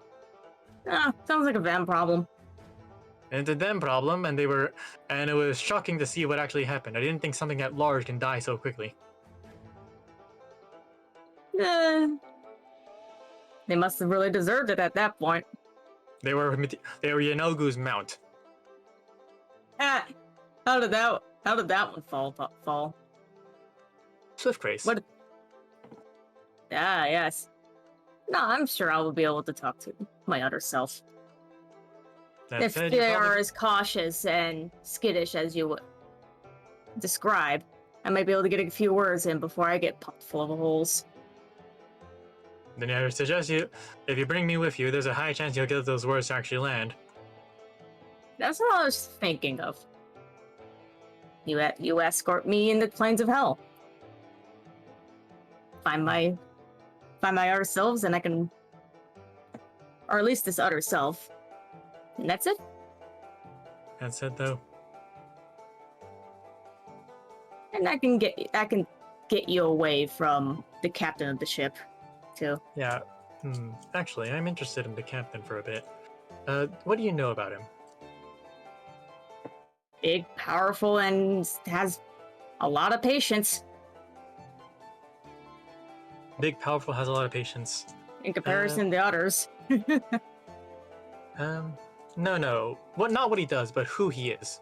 Sounds like a them problem. And it's a them problem, and it was shocking to see what actually happened. I didn't think something that large can die so quickly. They must have really deserved it at that point. They were Yanogu's mount. How did that one fall? Swift Grace. What? Yes. No, I'm sure I will be able to talk to my other self. That If said, they are as cautious and skittish as you would describe, I might be able to get a few words in before I get popped full of holes. Then I suggest if you bring me with you, there's a high chance you'll get those words to actually land. That's what I was thinking of. You escort me in the plains of hell. Find my other selves, and I can, or at least this other self, and that's it. That said, though, And I can get you away from the captain of the ship, too. yeah. Actually, I'm interested in the captain for a bit. What do you know about him? Big, powerful, and has a lot of patience Big, powerful, has a lot of patience. in comparison to others. No. Not what he does, but who he is.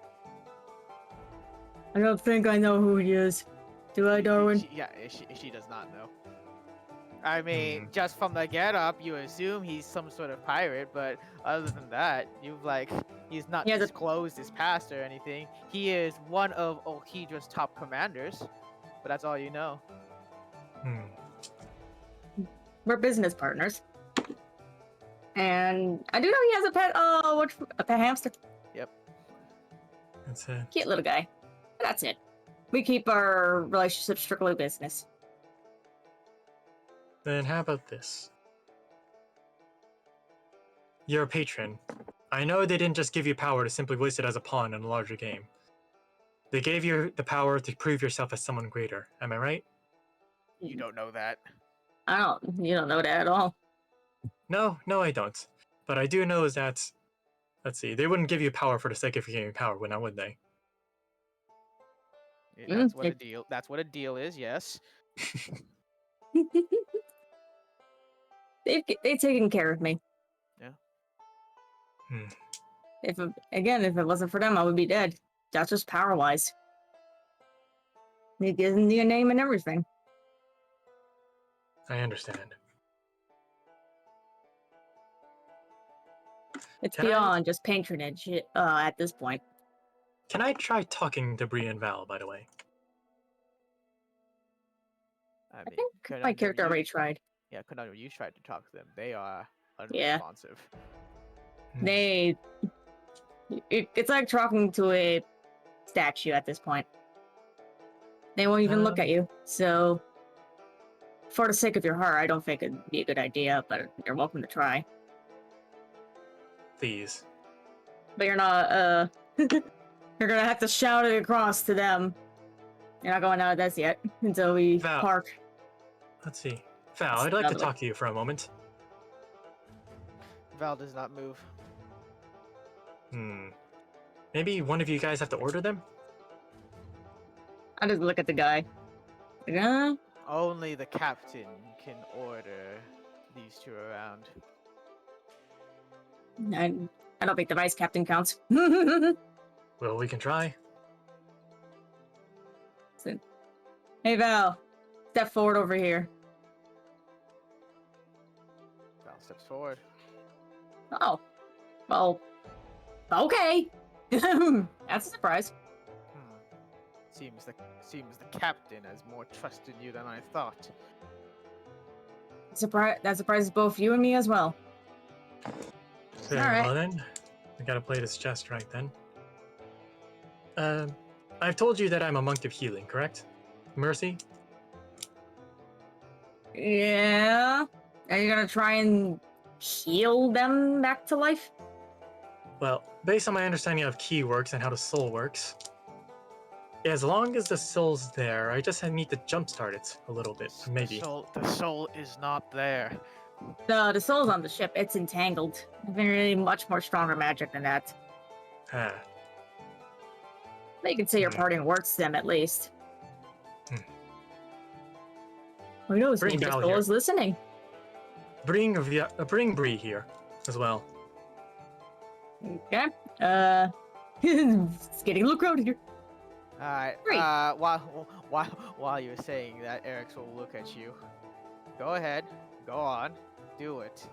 I don't think I know who he is. Do I, Darwin? She does not know. I mean, just from the get-up, you assume he's some sort of pirate, but other than that, he's not disclosed his past or anything. He is one of Ohidra's top commanders, but that's all you know. We're business partners. And I do know he has a pet, a pet hamster. Yep. That's it. Cute little guy. That's it. We keep our relationship strictly business. Then how about this? You're a patron. I know they didn't just give you power to simply waste it as a pawn in a larger game. They gave you the power to prove yourself as someone greater. Am I right? You don't know that. You don't know that at all. No, I don't. But I do know is that, let's see, they wouldn't give you power for the sake of giving you power, would they? That's what a it- deal. That's what a deal is. Yes. they've taken care of me. Yeah. If it wasn't for them, I would be dead. That's just power wise. They give me a name and everything. I understand. It's Can I- beyond just patronage at this point. Can I try talking to Bree and Val, by the way? I I mean, think my Conundrum, character you- already tried. Yeah, Conundrum, you tried to talk to them. They are Yeah. unresponsive. It's like talking to a statue at this point. They won't even look at you. So, for the sake of your heart, I don't think it'd be a good idea, but you're welcome to try. Please. But you're not, you're gonna have to shout it across to them. You're not going out of this yet until we Val. park. Let's see. Val, I'd like to talk to you for a moment. Val does not move. Maybe one of you guys have to order them? I just look at the guy. Yeah. Only the captain can order these two around. I don't think the vice captain counts. Well, we can try. Hey Val, step forward over here. Val steps forward. Oh, well, okay. That's a surprise. Seems the captain has more trust in you than I thought. That surprises both you and me as well. Very Alright. well then. We gotta play this just right then. I've told you that I'm a monk of healing, correct? Mercy? Yeah. Are you gonna try and heal them back to life? Well, based on my understanding of ki works and how the soul works, as long as the soul's there, I just need to jumpstart it a little bit, maybe. The soul is not there. The soul's on the ship. It's entangled. Very much more stronger magic than that. Ah, But you can say your parting words to them at least. Who knows? Bring Maybe the Val soul here. is listening. bring Bree here as well. Okay. It's getting a little crowded here. Alright. Great. While you're saying that, Eric's will look at you. Go ahead. Go on. Do it.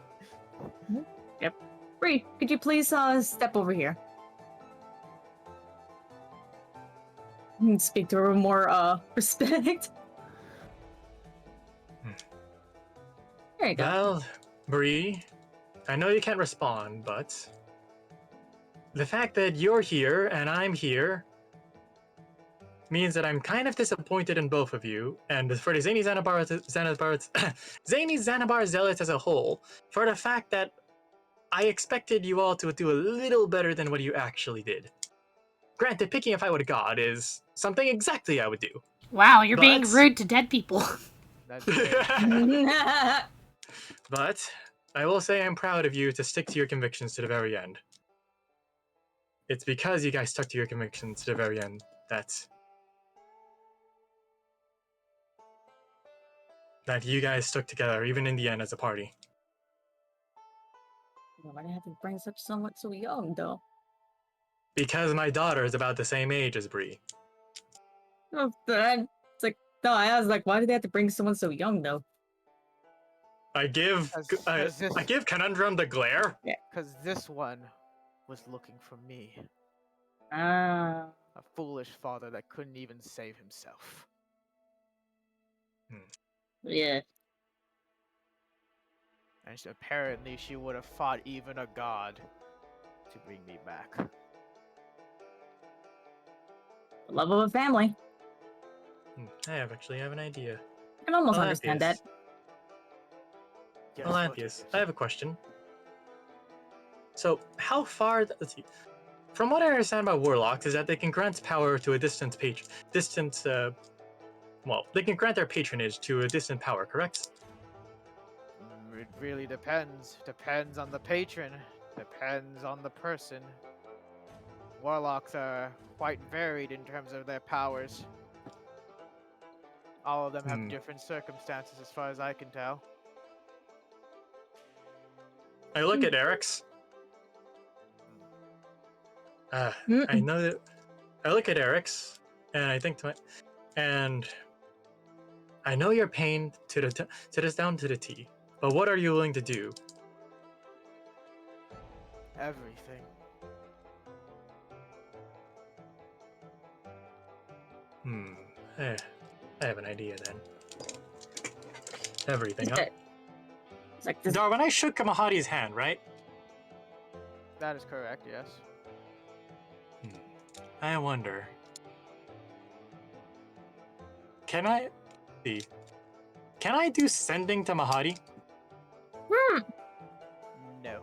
Bree, could you please step over here? Speak to her with more respect. There you go. Well, Bree, I know you can't respond, but the fact that you're here and I'm here means that I'm kind of disappointed in both of you, and for the Zany Xanabar Zealots as a whole, for the fact that I expected you all to do a little better than what you actually did. Granted, picking a fight with a god is something exactly I would do. Wow, you're being But- rude to dead people. That's it. But I will say I'm proud of you to stick to your convictions to the very end. It's because you guys stuck to your convictions to the very end that you guys stuck together, even in the end, as a party. Why do you have to bring such someone so young, though? Because my daughter is about the same age as Bree. Oh, it's like, no, I was like, why did they have to bring someone so young, though? I give Conundrum the glare. Because this one was looking for me. Ah. A foolish father that couldn't even save himself. Yeah. And apparently she would have fought even a god to bring me back. The love of a family. I have an idea. I can almost understand that. Yes, Olanthius, I have a question. So, how far... Let's see. From what I understand about warlocks is that they can grant power to a well, they can grant their patronage to a distant power, correct? It really depends. Depends on the patron. Depends on the person. Warlocks are quite varied in terms of their powers. All of them have different circumstances as far as I can tell. I look at Eric's. I know that. I look at Eric's, and I think to my, and I know you're pain to this down to the T. But what are you willing to do? Everything. I have an idea then. Everything, huh? It's like this. Darwin, I shook Mahadi's hand, right? That is correct, yes. I wonder. Can I see? Can I do sending to Mahadi? No.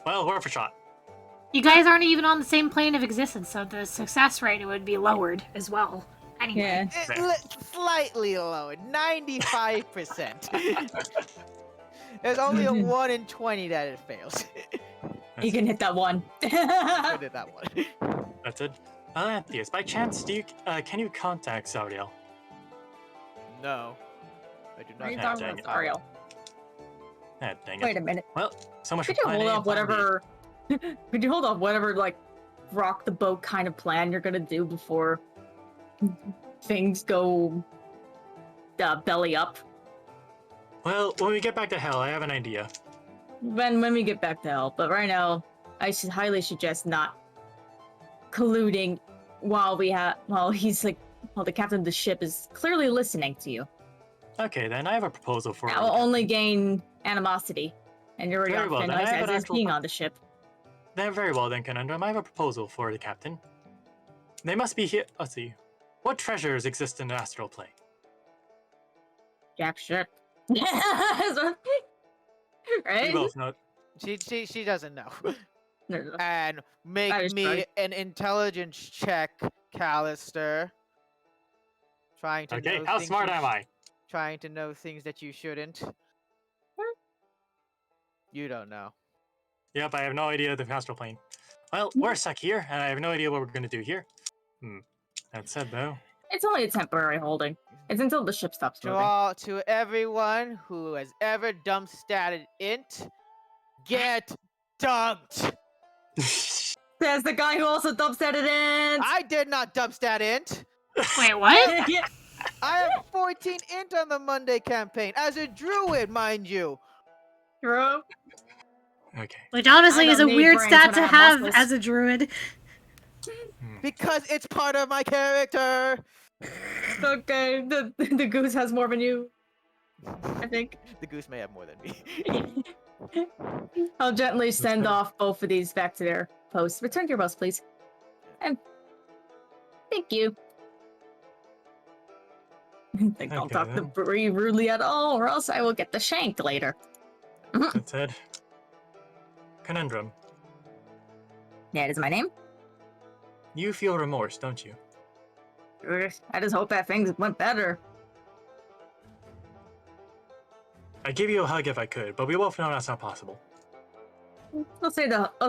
Well, worth a shot. You guys aren't even on the same plane of existence, so the success rate would be lowered as well. Anyway. Yeah. Slightly lower, 95%. There's only a 1 in 20 that it fails. You can hit that one. I did that one. That's it. Yes. By chance, can you contact Zariel? No, I do What are you not talking have about, that power. Ariel? Dang Wait it. a minute. Well, so much Could for you plan hold A off and plan B. whatever? Could you hold off whatever like rock the boat kind of plan you're gonna do before things go belly up? Well, when we get back to hell, I have an idea. When we get back to hell, but right now, I should highly suggest not colluding while the captain of the ship is clearly listening to you. Okay, then I have a proposal for That the will captain. only gain animosity, and you're already Very on well, thin then I ice have as an is actual being on the ship. Then very well then, Conundrum. I have a proposal for the captain. They must be here. Let's see. What treasures exist in the astral plane? Jack ship. We Right? both know. She doesn't know. No. And That make is me right. an intelligence check, Callister. Trying to Okay, know how things smart you am I? Trying to know things that you shouldn't. You don't know. Yep, I have no idea the astral plane. Well, we're stuck here, and I have no idea what we're gonna do here. That said, though, It's only a temporary holding. It's until the ship stops moving. To everyone who has ever dump statted int, get dumped. There's the guy who also dumps at it in. I did not dump stat int. Wait, what? Yeah. I have 14 int on the Monday campaign as a druid, mind you. True. okay. Which honestly I is a don't need weird brains stat when to I have have muscles. as a druid. Because it's part of my character. Okay, the goose has more than you, I think. The goose may have more than me. I'll gently send good. off both of these back to their posts. Return to your post, please. And thank you. Like, don't Okay, talk to then. Bree rudely at all, or else I will get the shanked later. That said, Conundrum, That is my name. you feel remorse, don't you? I just hope that things went better. I'd give you a hug if I could, but we both know that's not possible. I'll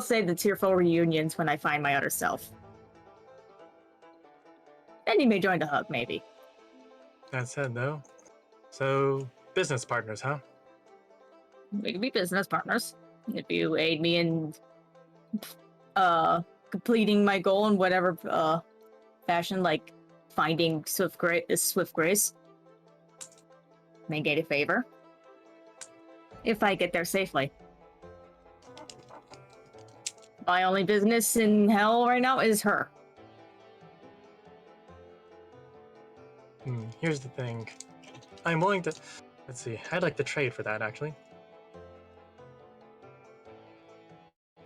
say the tearful reunions when I find my other self. Then you may join the hug, maybe. That said, though, so business partners, huh? We could be business partners if you aid me in completing my goal in whatever fashion, like finding Swift Grace. May get a favor if I get there safely. My only business in hell right now is her. Here's the thing. I'm willing to... Let's see. I'd like to trade for that, actually.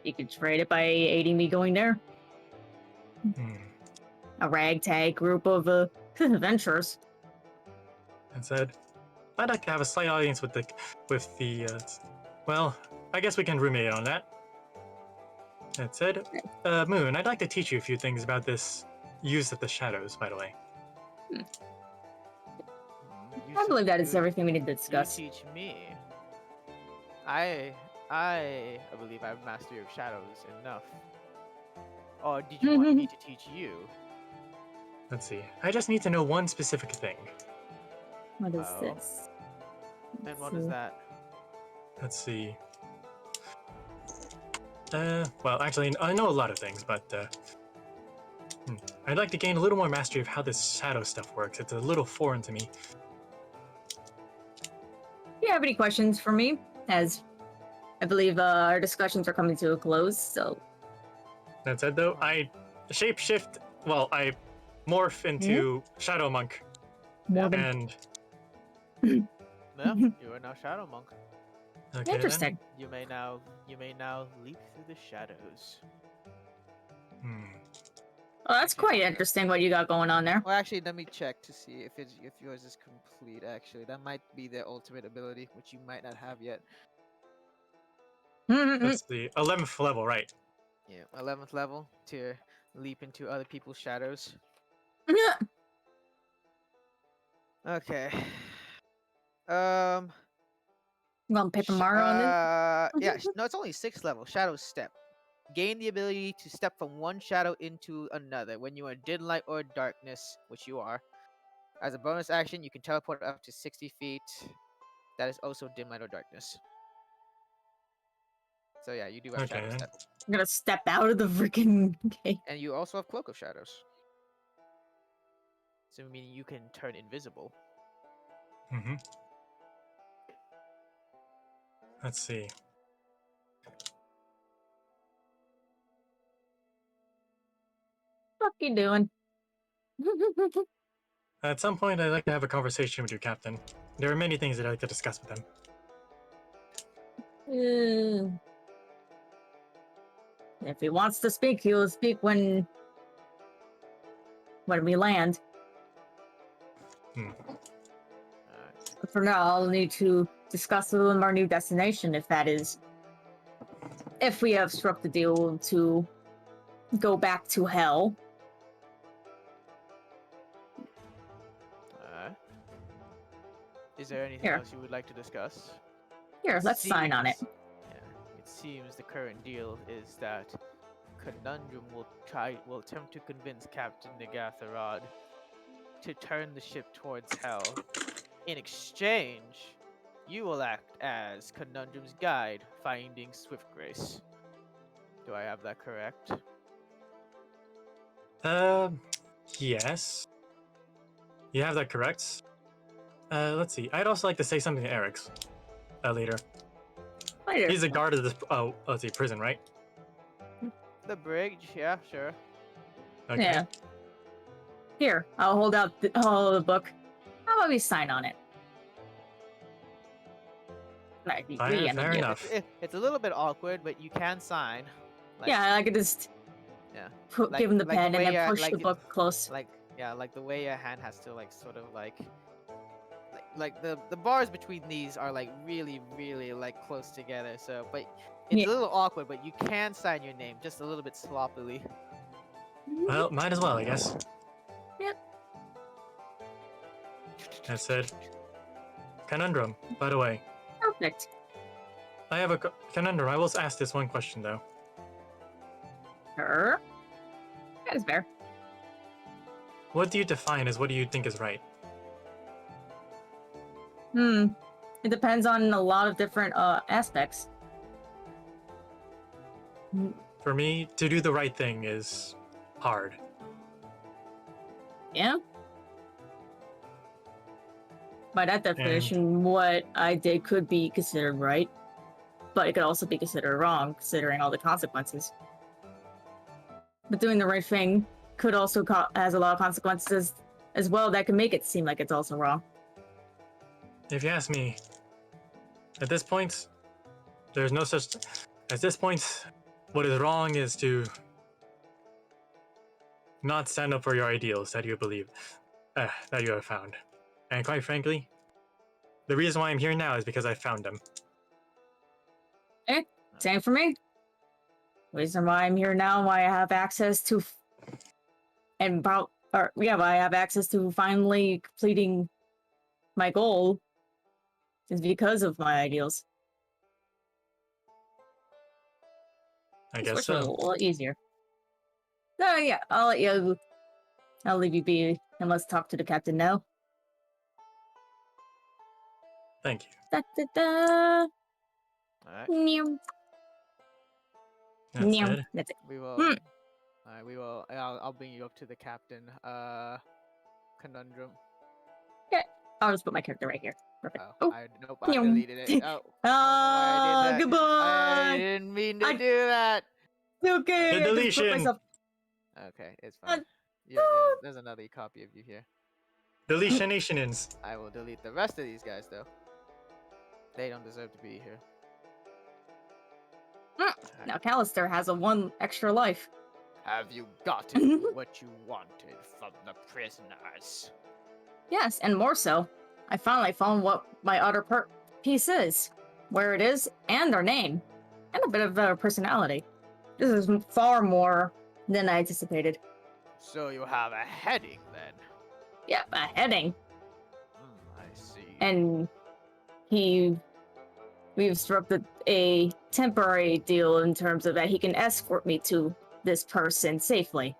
You could trade it by aiding me going there. A ragtag group of adventurers. That said, I'd like to have a slight audience with the well, I guess we can ruminate on that. That said, Moon, I'd like to teach you a few things about this use of the shadows, by the way. I believe that is everything we need to discuss. You teach me. I believe I have mastery of shadows enough. Or did you want me to teach you? Let's see. I just need to know one specific thing. What is Oh. this? And what is that? Let's see. Well, actually, I know a lot of things, but, I'd like to gain a little more mastery of how this shadow stuff works. It's a little foreign to me. Do you have any questions for me? As I believe our discussions are coming to a close, so... That said, though, I shapeshift, well, I morph into Shadow Monk, Morgan. and... Yeah, you are now Shadow Monk. Okay, Interesting. You may now leap through the shadows. Then. Oh, that's quite interesting what you got going on there. Well, actually, let me check to see if yours is complete. Actually, that might be their ultimate ability, which you might not have yet. That's the 11th level, right? Yeah, 11th level to leap into other people's shadows. You Okay. want Paper Mario on this? Yeah, no, it's only 6th level. Shadow Step. Gain the ability to step from one shadow into another when you are in dim light or darkness, which you are. As a bonus action, you can teleport up to 60 feet. That is also dim light or darkness. So yeah, you do have Okay, Shadow then. Step. I'm gonna step out of the freaking gate. And you also have Cloak of Shadows. So meaning you can turn invisible. Mm-hmm. Let's see. What you doing? At some point, I'd like to have a conversation with you, Captain. There are many things that I'd like to discuss with him. If he wants to speak, he will speak when we land. For now, I'll need to discuss with him our new destination, if we have struck the deal to go back to hell. Is there anything Here. else you would like to discuss? Here, let's sign on it. Yeah, it seems the current deal is that Conundrum will attempt to convince Captain Negatharod to turn the ship towards hell. In exchange, you will act as Conundrum's guide, finding Swiftgrace. Do I have that correct? Yes. You have that correct. Let's see. I'd also like to say something to Eric's later. Later. He's a guard of this, let's see, prison, right? The bridge, yeah, sure. Okay. Yeah. Here, I'll hold out the book. How about we sign on it? Right, Fair enough. It's a little bit awkward, but you can sign. Like, yeah, I could just Yeah. give him the pen way and then push like the book close. like the way your hand has to sort of like the bars between these are like really close together. So, but it's a little awkward. But you can sign your name just a little bit sloppily. Well, might as well, I guess. Yep. That said, Conundrum, by the way. Perfect. I have a conundrum. I will ask this one question, though. Sure. That is fair. What do you define as what do you think is right? It depends on a lot of different aspects. For me, to do the right thing is hard. Yeah. By that definition, what I did could be considered right, but it could also be considered wrong, considering all the consequences. But doing the right thing could also has a lot of consequences as well that can make it seem like it's also wrong. If you ask me, at this point, there's no such... At this point, what is wrong is to not stand up for your ideals that you believe, that you have found. And quite frankly, the reason why I'm here now is because I found them. Same for me. reason why I'm here now, why I have access to, why I have access to finally completing my goal, is because of my ideals. I This guess was a so. lot easier. So yeah, I'll leave you be and let's talk to the captain now. Thank you. Da, da, da. Alright. Meow. That's Meow. it. That's it. We will. Hmm. Alright, we will. I'll bring you up to the captain. Conundrum. I'll just put my character right here. Perfect. Oh, Nope. I meow. deleted it. Oh. I did that. I Goodbye. didn't mean to I- do that. Okay, The I just put deletion. myself. Okay, it's Uh, fine. There's another copy of you here. Deletion Nationins. I will delete the rest of these guys though. They don't deserve to be here. Now Callister has a one extra life. Have you gotten what you wanted from the prisoners? Yes, and more so. I finally found what my other piece is, where it is, and their name, and a bit of their personality. This is far more than I anticipated. So you have a heading then? Yeah, a heading. I see. And we've struck a temporary deal in terms of that he can escort me to this person safely.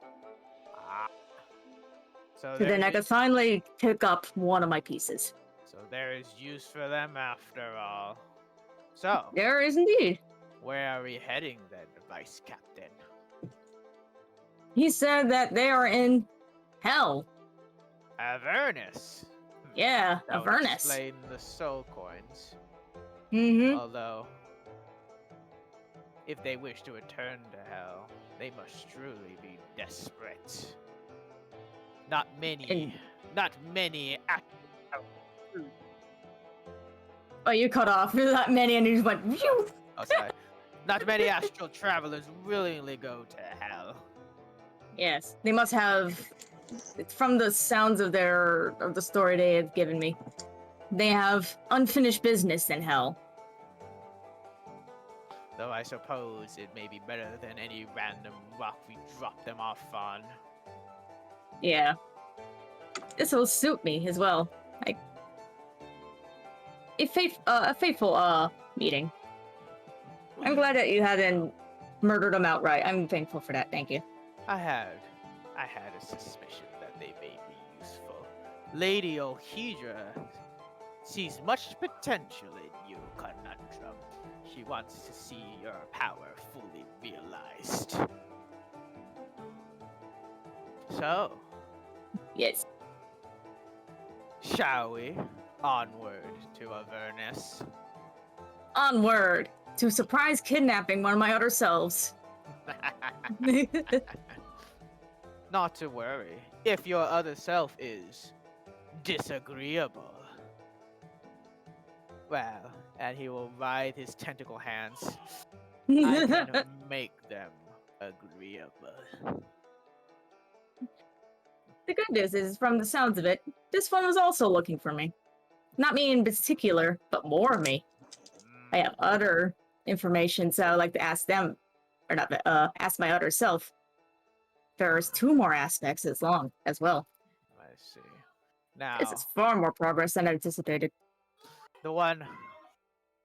So So then I could finally pick up one of my pieces. So there is use for them after all. So, There is indeed. where are we heading then, Vice Captain? He said that they are in hell. Avernus. Yeah, That would Avernus. explain the soul coins. Mm-hmm. Although, if they wish to return to hell, they must truly be desperate. Not many. Not many. Oh, you cut off that many and you just went, phew. Oh, sorry. Not many astral travelers willingly go to hell. Yes, they must have, from the sounds of the story they have given me, they have unfinished business in hell. Though I suppose it may be better than any random rock we drop them off on. Yeah. This will suit me as well. Like a faithful meeting. I'm glad that you hadn't murdered them outright. I'm thankful for that. Thank you. I had a suspicion that they may be useful. Lady Ohedra sees much potential in you, Conundrum. She wants to see your power fully realized. So, Yes. shall we? Onward to Avernus. Onward to surprise kidnapping one of my other selves. Not to worry, if your other self is disagreeable. Well, and he will writhe his tentacle hands. I can make them agreeable. The good news is, from the sounds of it, this one was also looking for me. Not me in particular, but more of me. I have other information, so I'd like to ask them, or not, ask my other self. There's 2 more aspects as well. I see. Now, This is far more progress than I anticipated. the one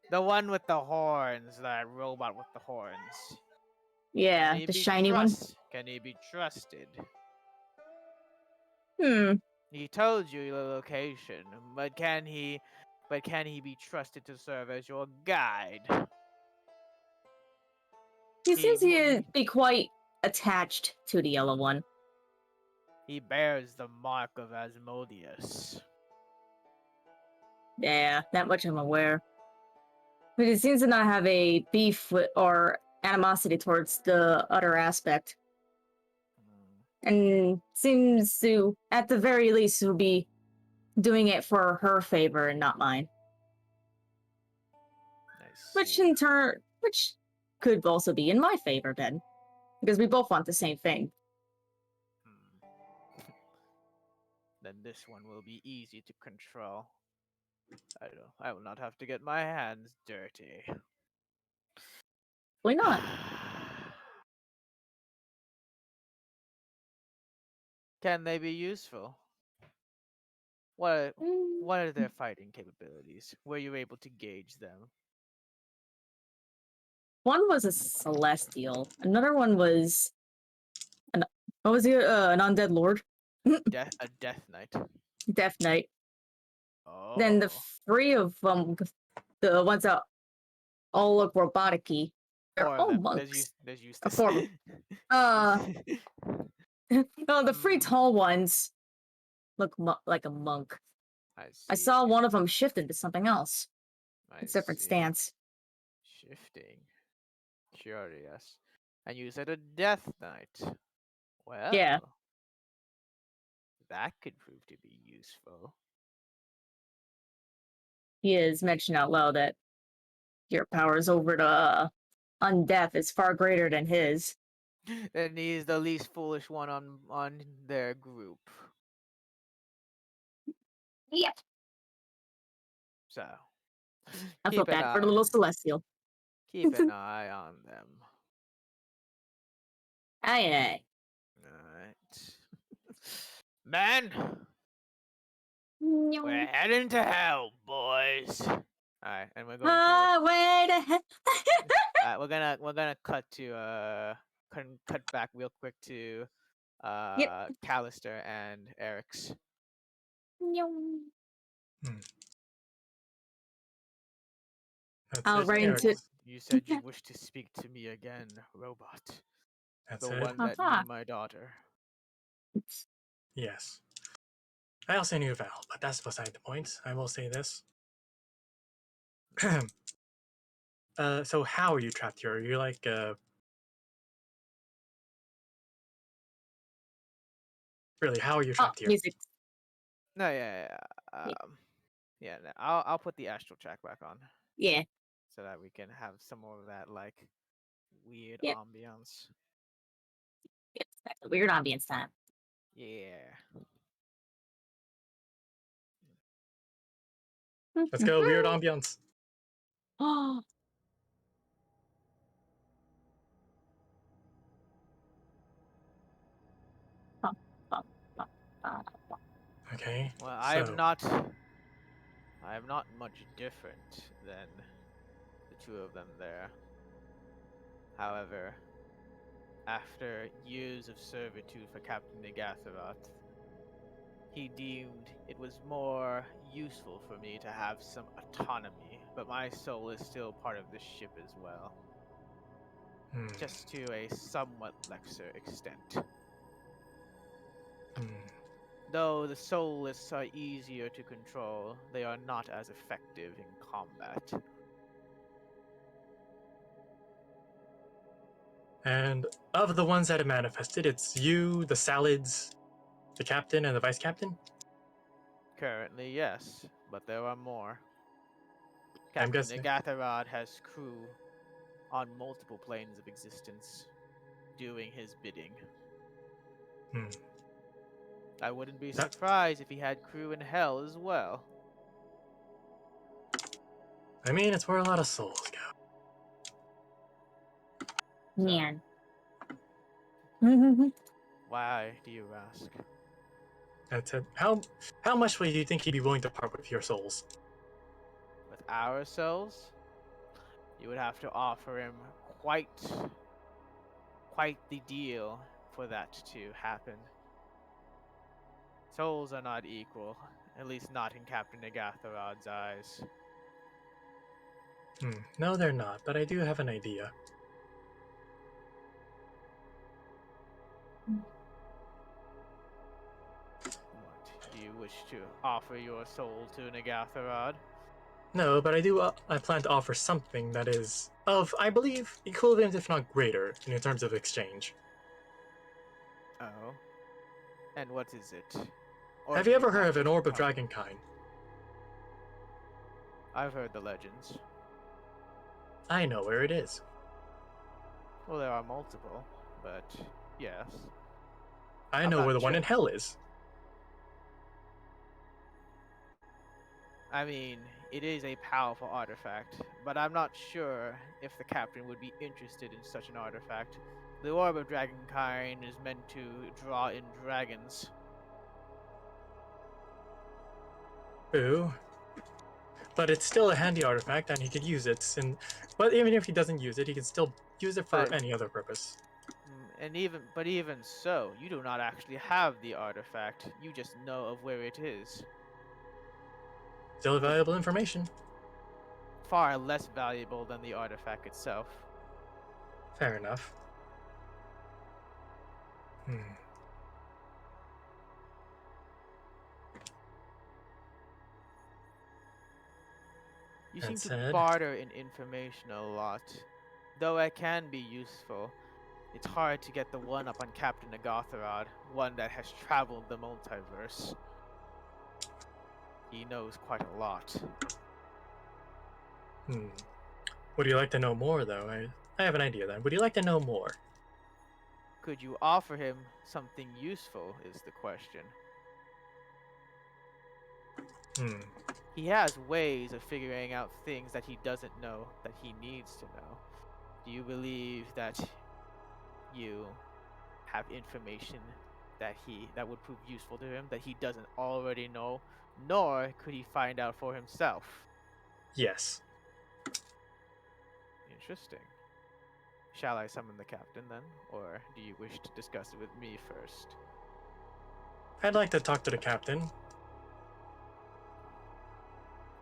with the horns, that robot with the horns. Yeah, Can he the be shiny one. Can he be trusted? He He told you the location, but can he be trusted to serve as your guide? seems to be quite attached to the yellow one. He bears the mark of Asmodeus. Yeah, that much I'm aware. But he seems to not have a beef or animosity towards the other aspect. And seems to, at the very least, will be doing it for her favor and not mine. Which could also be in my favor then. Because we both want the same thing. Then this one will be easy to control. I will not have to get my hands dirty. Why not? Can they be useful? What Mm. what are their fighting capabilities? Were you able to gauge them? One was a celestial. Another one was an what was he? An undead lord, A death knight. death knight. Then the Oh. three of them, the ones that all look robotic-y, they're Four of all them. monks. There's Eustace. Four of 'em. Uh, no, the three Mm, tall ones look like a monk. I I see. saw one of them shift into something else. I It's a different see. stance. Shifting. Sure, yes. And you said a death knight. Well, Yeah, that could prove to be useful. he is mentioned out loud that your powers over to undeath is far greater than his. And he's the least foolish one on their group. Yep. So I feel keep an bad for the eye little celestial. keep an eye on them. Aye, Alright. Man, we're aye. heading to hell, boys. Alright, and we're going to Highway to hell. we're gonna cut to cut back real quick to Yep. Callister and Eric's. That's I'll it, run Eric. into. You said you wish to speak to me again, robot. That's The it. one that Haha. knew my daughter. Yes. I also knew Val, but that's beside the point. I will say this. So how are you trapped here? Are you like really, how are you Oh, trapped here? music. No, yeah. No, I'll put the astral track back on Yeah. so that we can have some more of that like weird Yep. ambiance. Yep. That's a weird ambience time. Yeah. Let's go, weird ambiance. Oh. Okay, Well, so I am not much different than the two of them there. However, after years of servitude for Captain Negatharoth, he deemed it was more useful for me to have some autonomy, but my soul is still part of the ship as well, hmm, just to a somewhat lesser extent. hmm. Though the soulless are easier to control, they are not as effective in combat. And of the ones that have manifested, it's you, the salads, the captain, and the vice captain? Currently, yes, but there are more. I'm Captain guessing. Negatharad has crew on multiple planes of existence, doing his bidding. Hmm. I wouldn't be That, surprised if he had crew in hell as well. I mean, it's where a lot of souls go. Man. Why do you ask? That's it. How much do you think he'd be willing to part with your souls? With our souls, you would have to offer him quite the deal for that to happen. Souls are not equal, at least not in Captain Negatharod's eyes. No, they're not, but I do have an idea. What, do you wish to offer your soul to Negatharod? No, but I plan to offer something that is of, I believe, equivalent if not greater in terms of exchange. Oh. And what is it? Or Have do you you ever heard not of an wish to orb of tell me? dragonkind? I've heard the legends. I know where it is. Well, there are multiple, but yes. I I'm know not where the one sure. in hell is. I mean, it is a powerful artifact, but I'm not sure if the captain would be interested in such an artifact, The orb of dragonkind is meant to draw in dragons. True. But it's still a handy artifact, and he could use it. But even if he doesn't use it, he can still use it for But- any other purpose. And even so, you do not actually have the artifact. You just know of where it is. Still valuable information. Far less valuable than the artifact itself. Fair enough. Hmm. You That seem to said- barter in information a lot. Though it can be useful, it's hard to get the one up on Captain Agatharod, one that has traveled the multiverse. He knows quite a lot. Would you like to know more, though? I have an idea then. Would you like to know more? Could you offer him something useful, is the question. He has ways of figuring out things that he doesn't know that he needs to know. Do you believe that you have information that would prove useful to him that he doesn't already know, nor could he find out for himself? Yes. Interesting. Shall I summon the captain then, or do you wish to discuss it with me first? I'd like to talk to the captain.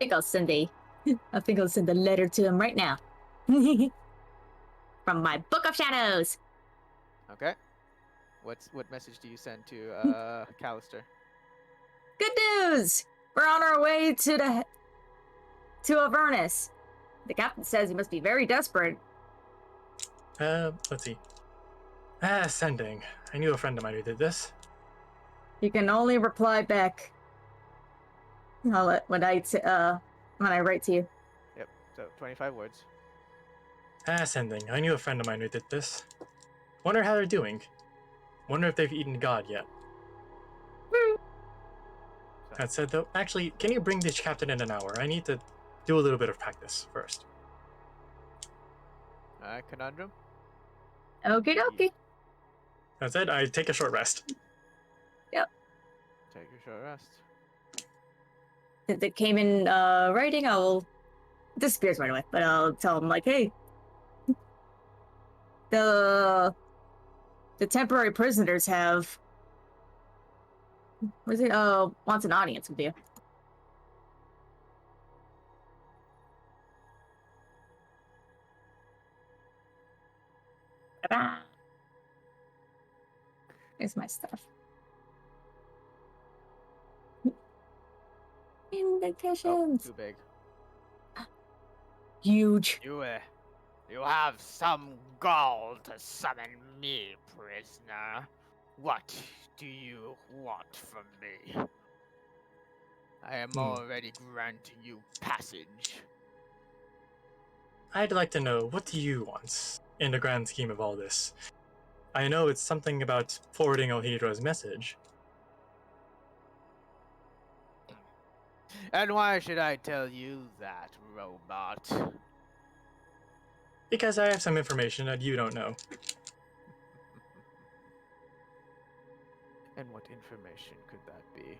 I think I'll send a letter to him right now. From my Book of Shadows. Okay. What message do you send to Callister? Good news! We're on our way to Avernus. The captain says he must be very desperate. Let's see. Sending. I knew a friend of mine who did this. You can only reply back. When I write to you. Yep. So 25 words. Sending. I knew a friend of mine who did this. Wonder how they're doing. Wonder if they've eaten God yet. So, That said, though, actually, can you bring this captain in an hour? I need to do a little bit of practice first. conundrum. Okie dokie. That said, I take a short rest. Take your short rest. If it came in writing, I will disappears right away. But I'll tell him like, hey, the temporary prisoners have wants an audience with you. Ta-da! Here's my stuff. Oh, Invitations. too big. Huge. You have some gall to summon me, prisoner. What do you want from me? I am already granting you passage. I'd like to know, what do you want in the grand scheme of all this? I know it's something about forwarding Ohidra's message. And why should I tell you that, robot? Because I have some information that you don't know. And what information could that be?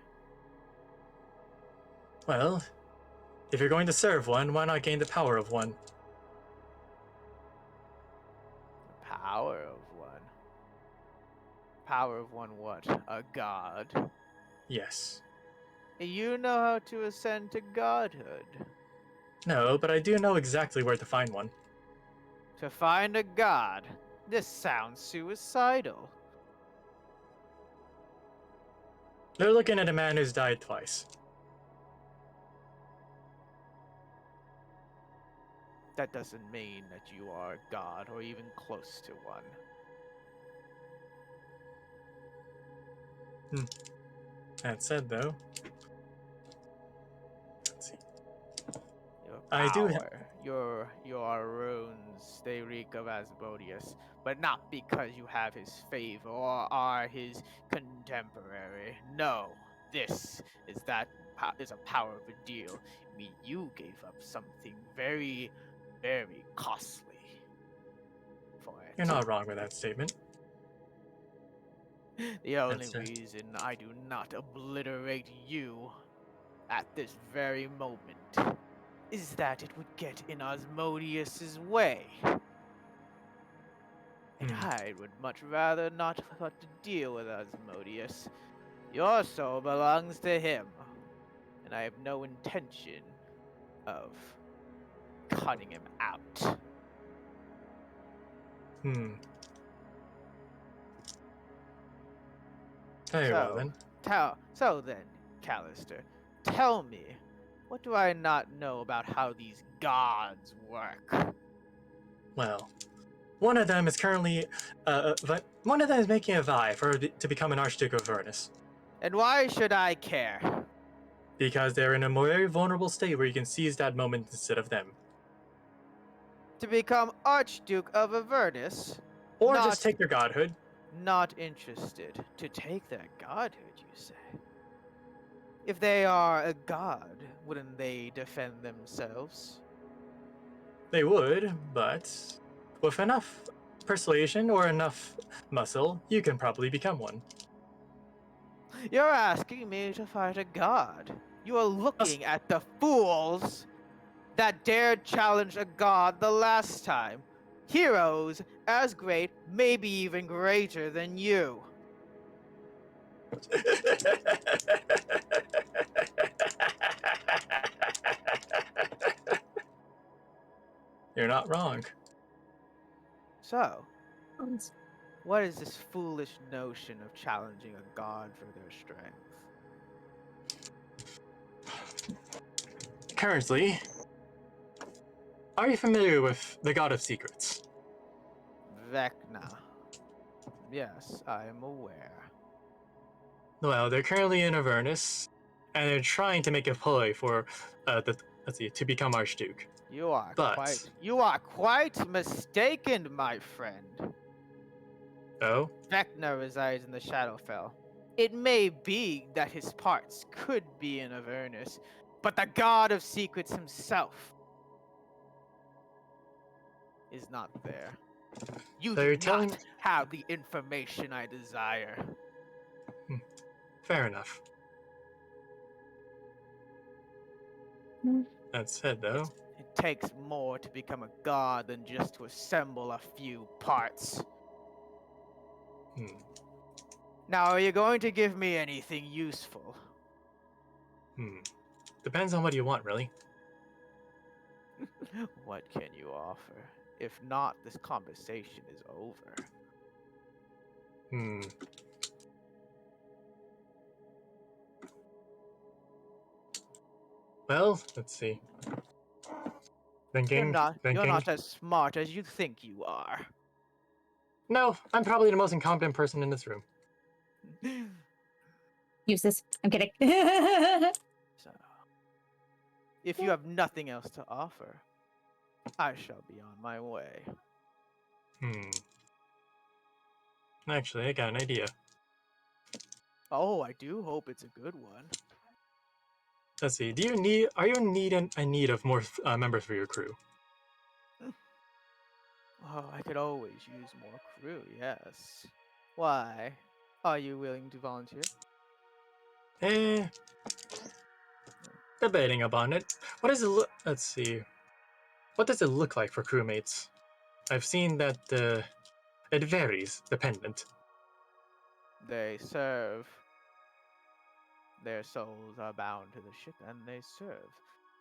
Well, if you're going to serve one, why not gain the power of one? The power of one. Power of one what? A god? Yes. You know how to ascend to godhood. No, but I do know exactly where to find one. To find a god? This sounds suicidal. They're looking at a man who's died twice. That doesn't mean that you are a god or even close to one. That said, though, let's see. Your I do ha- power, your runes, they reek of Asmodeus, but not because you have his favor or are his contemporary. No, this is a power of a deal. I mean, you gave up something very, very costly for You're not wrong with that statement. The only That's it. reason I do not obliterate you at this very moment is that it would get in Asmodeus's way. And Hmm. I would much rather not have to deal with Asmodeus. Your soul belongs to him, and I have no intention of cutting him out. Hmm. Very well then. So then, Callister, tell me, what do I not know about how these gods work? Well, one of them is currently, one of them is making a vie to become an Archduke of Avernus. And why should I care? Because they're in a very vulnerable state where you can seize that moment instead of them. To become Archduke of Avernus? Or Not, just take their godhood. not interested. To take their godhood, you say? If they are a god, wouldn't they defend themselves? They would, but with enough persuasion or enough muscle, you can probably become one. You're asking me to fight a god. You are looking at the fools that dared challenge a god the last time. Heroes as great, maybe even greater than you. You're not wrong. So, what is this foolish notion of challenging a god for their strength? Currently, are you familiar with the God of Secrets? Vecna. Yes, I am aware. Well, they're currently in Avernus, and they're trying to make a play for to become Archduke. You are But quite mistaken, my friend. oh, Vecna resides in the Shadowfell. It may be that his parts could be in Avernus, but the God of Secrets himself is not there. You so do you're telling not have the information I desire. fair enough. That said, though, It takes more to become a god than just to assemble a few parts. hmm. Now, are you going to give me anything useful? Depends on what you want, really. What can you offer? If not, this conversation is over. Well, let's see. Thinking. You're not as smart as you think you are. No, I'm probably the most incompetent person in this room. Use this. I'm kidding. So, if you have nothing else to offer, I shall be on my way. Actually, I got an idea. Oh, I do hope it's a good one. Let's see. Are you in need of more members for your crew? Oh, I could always use more crew, yes. Why? Are you willing to volunteer? Debating upon it. What does it look? Let's see. What does it look like for crewmates? I've seen that it varies, dependent. They serve. Their souls are bound to the ship, and they serve.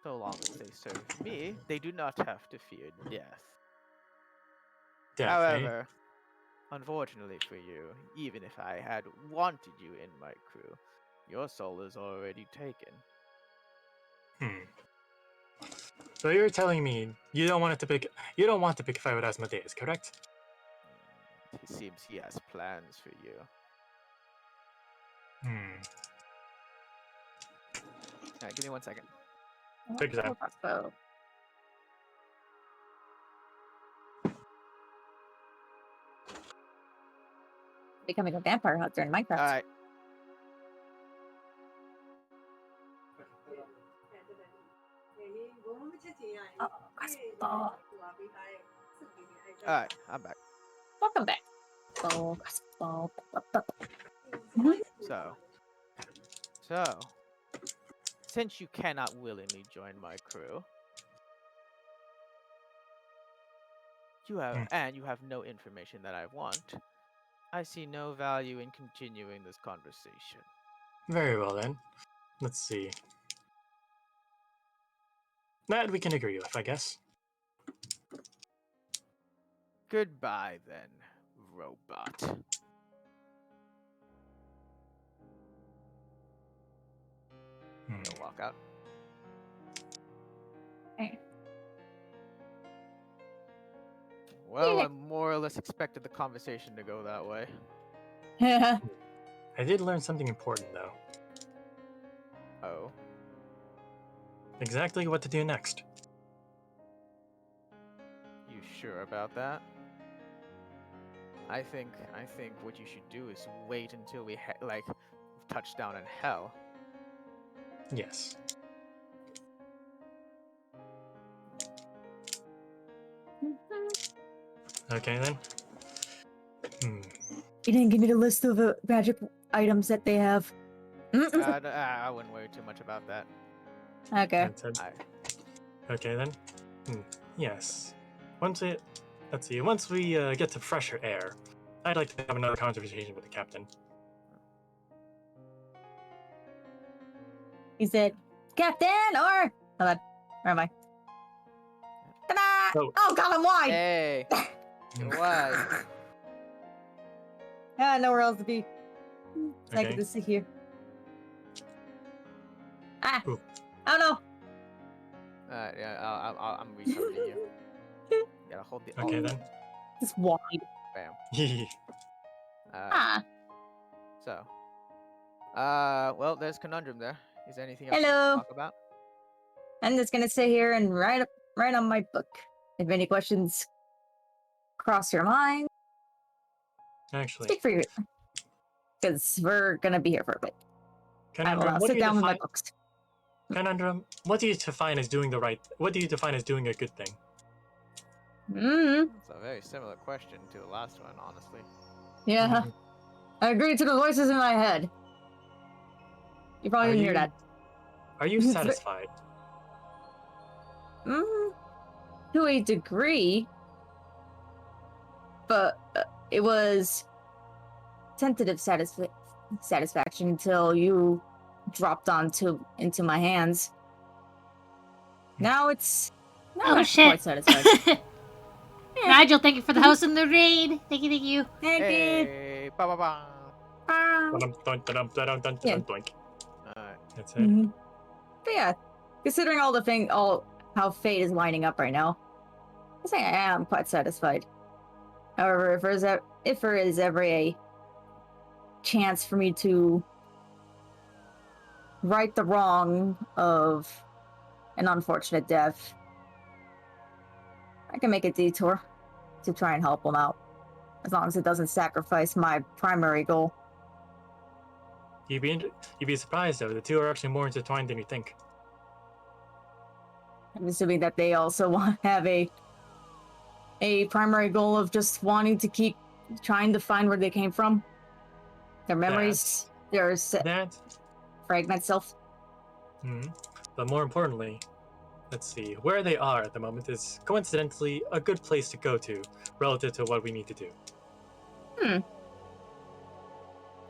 So long as they serve me, they do not have to fear death. Definitely. However, unfortunately for you, even if I had wanted you in my crew, your soul is already taken. So you're telling me you don't want to pick a fight with Asmodeus, correct? He seems he has plans for you. Alright, give me 1 second. Take your time. Crossbow. Becoming a vampire hunter in Minecraft. Alright. Oh, crossbow. Alright, I'm back. Welcome back. Oh, So, since you cannot willingly join my crew, you have no information that I want, I see no value in continuing this conversation. Very well then. Let's see. That we can agree with, I guess. Goodbye then, robot. He'll walk out. Hey. Well, I more or less expected the conversation to go that way. Yeah. I did learn something important, though. Oh. Exactly what to do next. You sure about that? I think what you should do is wait until we touch down in hell. Yes. Okay then. You didn't give me the list of magic items that they have. I wouldn't worry too much about that. Okay. That's it. Okay then. Yes. Once we get to fresher air, I'd like to have another conversation with the captain. He said, Captain, or... Hold on. Where am I? Ta-da! Oh, God, I'm wide! Hey! You're wide. Nowhere else to be. I Okay. get to sit here. Ah! Ooh. Oh, no! Yeah, I'm restarting you. Gotta hold the Okay alt. then. It's wide. Bam. Ah. So. Well, there's conundrum there. Is there anything else Hello. to talk about? I'm just gonna sit here and write on my book. If any questions cross your mind, Actually, speak for you. Because we're gonna be here for a bit. I will what do sit you down with my define? books. Conundrum. What do you define as doing the right? What do you define as doing a good thing? It's a very similar question to the last one, honestly. Yeah. I agree to the voices in my head. You probably didn't hear that. Are you satisfied? To a degree. But it was tentative satisfaction until you dropped into my hands. Now it's Oh, I'm shit. quite satisfied. Nigel, thank you for the host and the raid. Thank you. Thank you. Hey, ba ba ba. Yeah. Alright. That's it. But yeah, considering all how fate is lining up right now, I say I am quite satisfied. However, if there is ever a chance for me to right the wrong of an unfortunate death, I can make a detour to try and help them out, as long as it doesn't sacrifice my primary goal. You'd be surprised though. The two are actually more intertwined than you think. I'm assuming that they also have a primary goal of just wanting to keep trying to find where they came from. Their memories, their fragment self. But more importantly, let's see, where they are at the moment is coincidentally a good place to go to relative to what we need to do.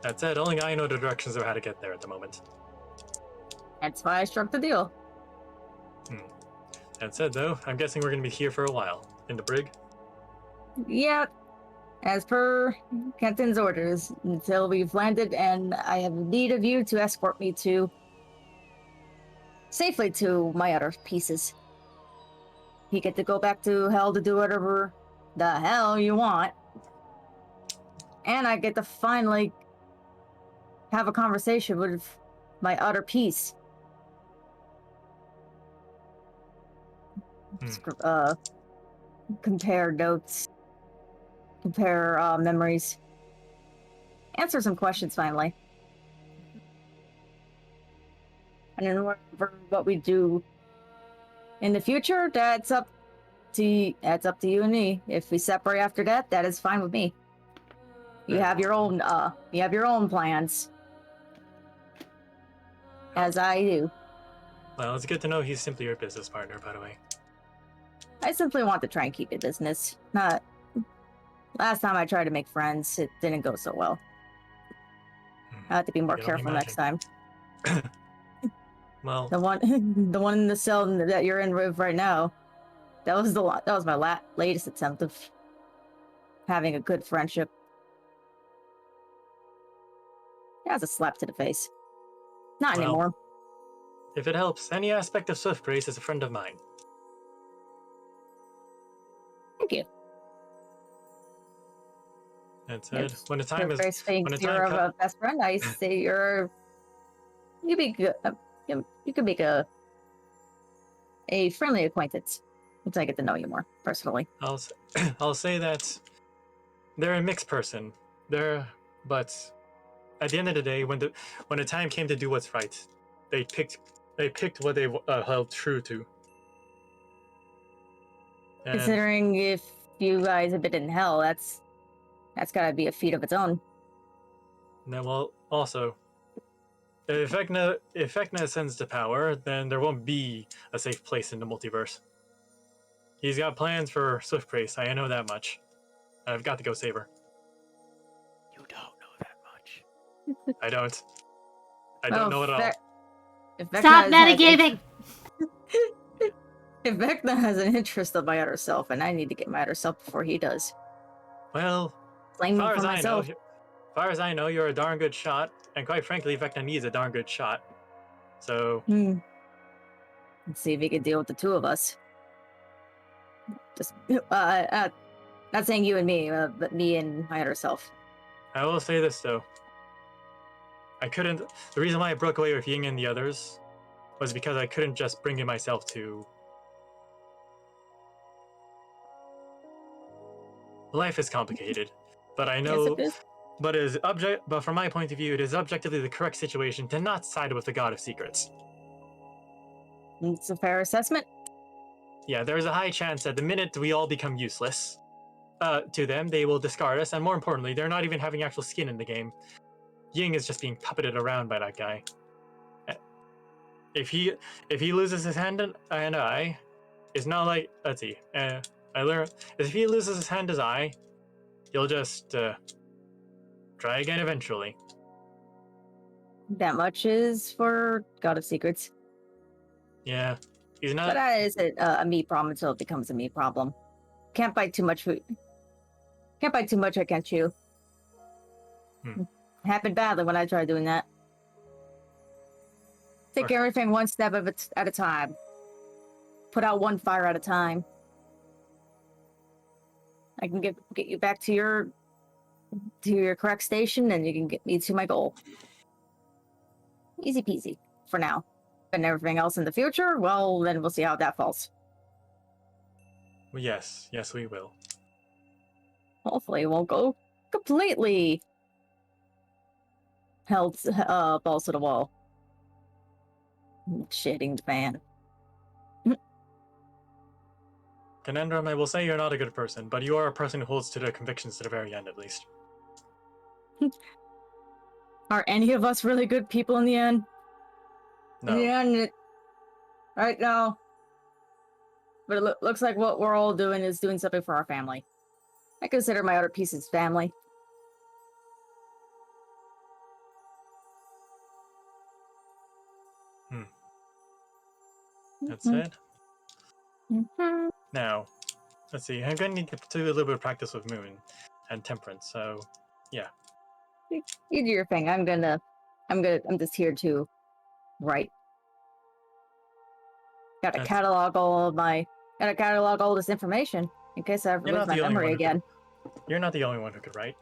That said, only I know the directions of how to get there at the moment. That's why I struck the deal. That said, though, I'm guessing we're going to be here for a while. In the brig? Yep. As per Captain's orders, until we've landed, and I have need of you to escort me safely to my other pieces. You get to go back to hell to do whatever the hell you want. And I get to finally have a conversation with my other piece. Compare notes. Compare memories. Answer some questions finally. And then what we do in the future, that's up That's up to you and me. If we separate after that is fine with me. You Very have your well. own you have your own plans. As I do. Well, it's good to know he's simply your business partner, by the way. I simply want to try and keep it business. Not last time I tried to make friends, it didn't go so well. I have to be more can only careful next time. Well, The one the one in the cell that you're in with right now. That was my latest attempt of having a good friendship. That was a slap to the face. Not Well, anymore. if it helps, any aspect of Swift Grace is a friend of mine. Thank you. That said, If when the time Swift Grace thinks when the you're time a best friend, I say you be good. You could make a friendly acquaintance once I get to know you more personally. I'll say that they're a mixed person. But at the end of the day, when the time came to do what's right, they picked what they held true to. And Considering if you guys have been in hell, that's gotta be a feat of its own. then, well, also, if Vecna ascends to power, then there won't be a safe place in the multiverse. He's got plans for Swift Grace. I know that much. I've got to go save her. You don't know that much. I don't. I don't know at all. If Vecna Stop has- metagaming! If Vecna has an interest of my other self, and I need to get my other self before he does. Well, Blame me for myself. as far as I know, you're a darn good shot, and quite frankly, Vecna needs a darn good shot. So, Let's see if he can deal with the two of us. Just not saying you and me, but me and my other self. I will say this though. The reason why I broke away with Ying and the others was because I couldn't just bring in myself to. Life is complicated, but I know. Yes, it is. But from my point of view, it is objectively the correct situation to not side with the God of Secrets. It's a fair assessment. Yeah, there is a high chance that the minute we all become useless to them, they will discard us, and more importantly, they're not even having actual skin in the game. Ying is just being puppeted around by that guy. If he loses his hand and eye, it's not like let's see. I learned if he loses his hand as eye, he'll just try again eventually. That much is for God of Secrets. Yeah, he's not. But that isn't a me problem until it becomes a me problem. Can't bite too much food. Can't bite too much, I can't chew. Happened badly when I tried doing that. Take everything one step at a time. Put out one fire at a time. I can get you back to your correct station, and you can get me to my goal. Easy peasy for now. And everything else in the future, well, then we'll see how that falls. Well, yes, we will. Hopefully, it won't go completely held balls to the wall. Shitting the fan. Conundrum, I will say you're not a good person, but you are a person who holds to their convictions to the very end, at least. Are any of us really good people in the end? No. In the end, right now. But it looks like what we're all doing is doing something for our family. I consider my other pieces family. That's it. Now, let's see. I'm going to need to do a little bit of practice with Moon and Temperance. So, yeah. You do your thing. I'm just here to write. Gotta catalog all this information in case I ever lose my memory again. You're not the only one who could write.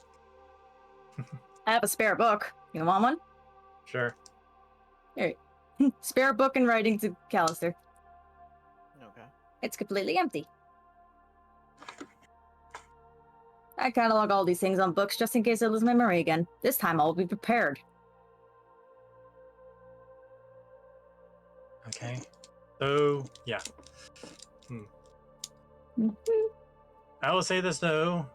I have a spare book. You want one? Sure. Here. Spare book and writing to Callister. Okay. It's completely empty. I catalog all these things on books just in case I lose my memory again. This time I'll be prepared. Okay. So, yeah. I will say this though.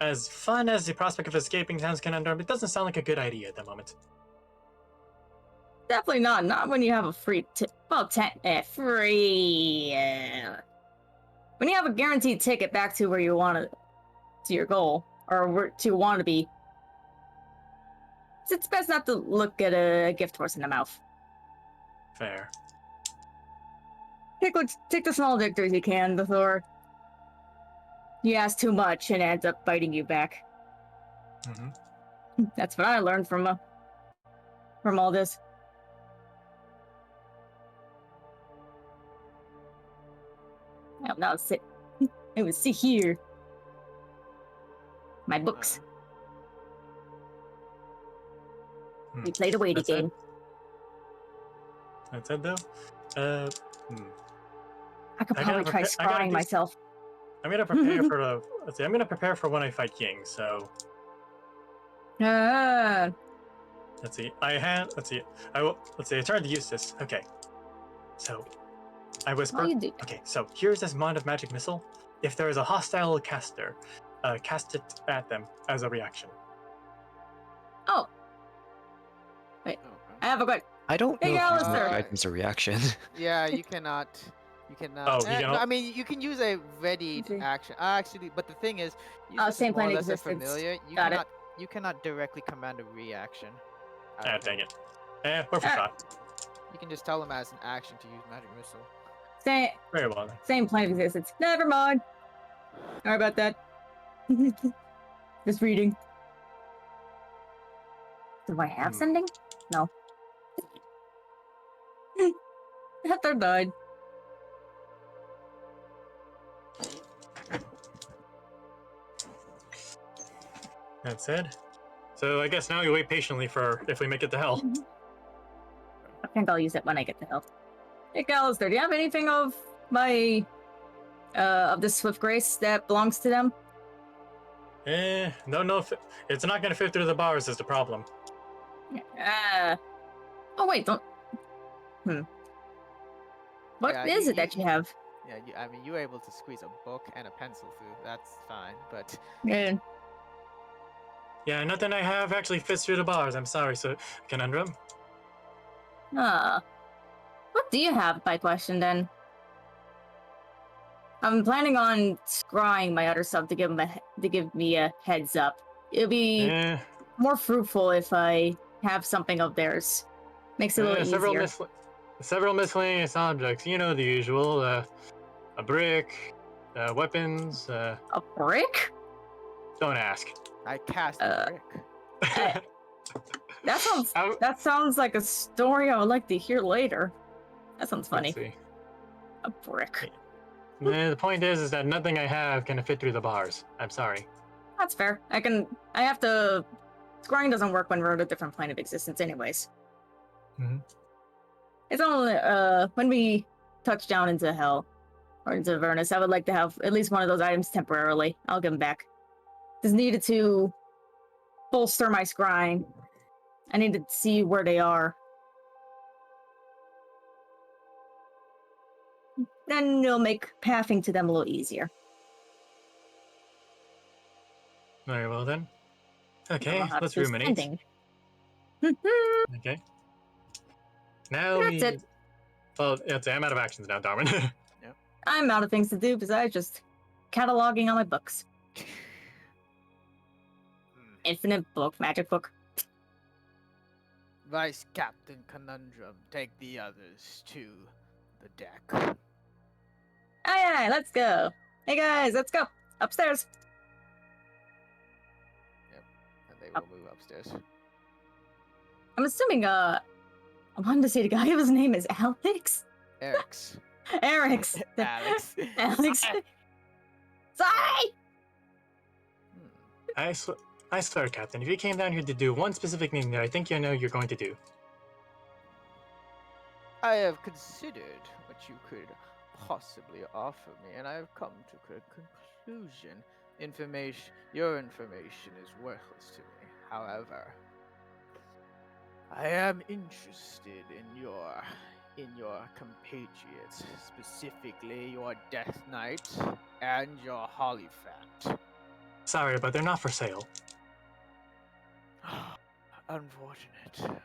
As fun as the prospect of escaping Town's Conundrum, it doesn't sound like a good idea at the moment. Definitely not. Not when you have a free free. When you have a guaranteed ticket back to where you want to your goal, or where to want to be. It's best not to look at a gift horse in the mouth. Fair. Take the small victories you can before you ask too much and it ends up biting you back. Mm-hmm. That's what I learned from all this. Now sit. It was see here. My books. We played a waiting game. That said, though, I could I gotta probably try prepare- I gotta scrying do- myself. I'm gonna prepare for the. Let's see. I'm gonna prepare for when I fight King. So Ah, let's see. I had. Let's see. I will. Let's see. I tried to use this. Okay. So I whisper. how you do? Okay. So here's this Mind of Magic missile. If there is a hostile caster, cast it at them as a reaction. Oh, wait. I have a question. I don't know Hey, if using Alistair. the items a reaction. Yeah, you cannot. You cannot. Oh, you no, cannot? I mean, you can use a readied Okay. action. Actually, but the thing is, use Same more or plane less a existence. familiar. You Got it. cannot. You cannot directly command a reaction. Ah, dang it. Worth a shot. You can just tell them as an action to use magic missile. Very well then. Same plane of existence. Never mind. Sorry about that. Just reading. Do I have sending? No. Heather died. That said, so I guess now you wait patiently for if we make it to hell. I think I'll use it when I get to health. Hey, Alistair, do you have anything of my of the Swift Grace that belongs to them? Don't know if it's not gonna fit through the bars is the problem. Oh wait, don't. What Yeah, is you- it that you have? Yeah, I mean, you were able to squeeze a book and a pencil through. That's fine, but Yeah. Yeah, nothing I have actually fits through the bars. I'm sorry, so Conundrum. What do you have, by question, then? I'm planning on scrying my other stuff to give me a heads up. It'll be more fruitful if I have something of theirs. Makes it a little easier. Several miscellaneous objects. You know the usual. A brick, weapons. A brick? Don't ask. I cast a brick. That sounds like a story I would like to hear later. That sounds funny. Let's see. A brick. The point is that nothing I have can fit through the bars. I'm sorry. That's fair. I have to. Scrying doesn't work when we're in a different plane of existence, anyways. Mhm. It's only when we touch down into hell or into Avernus, I would like to have at least one of those items temporarily. I'll give them back. Just needed to bolster my scrying. I need to see where they are. Then it'll make pathing to them a little easier. Very well then. Okay, I'll have let's to do ruminate. spending. Okay. Now That's it. Well, yeah, I'm out of actions now, Darwin. I'm out of things to do besides just cataloging on my books. Infinite book, magic book. Vice Captain Conundrum, take the others to the deck. Aye, let's go. Hey guys, let's go. Upstairs. And they will move upstairs. I'm assuming, I wanted to say the guy whose name is Alex? Eric's. Eric's. Alex. Alex. Sorry! I swear, Captain, if you came down here to do one specific thing that I think you know you're going to do. I have considered what you could possibly offer me, and I have come to a conclusion. Your information is worthless to me. However, I am interested in your compatriots, specifically your Death Knight and your Hollyphant. Sorry, but they're not for sale. Unfortunate.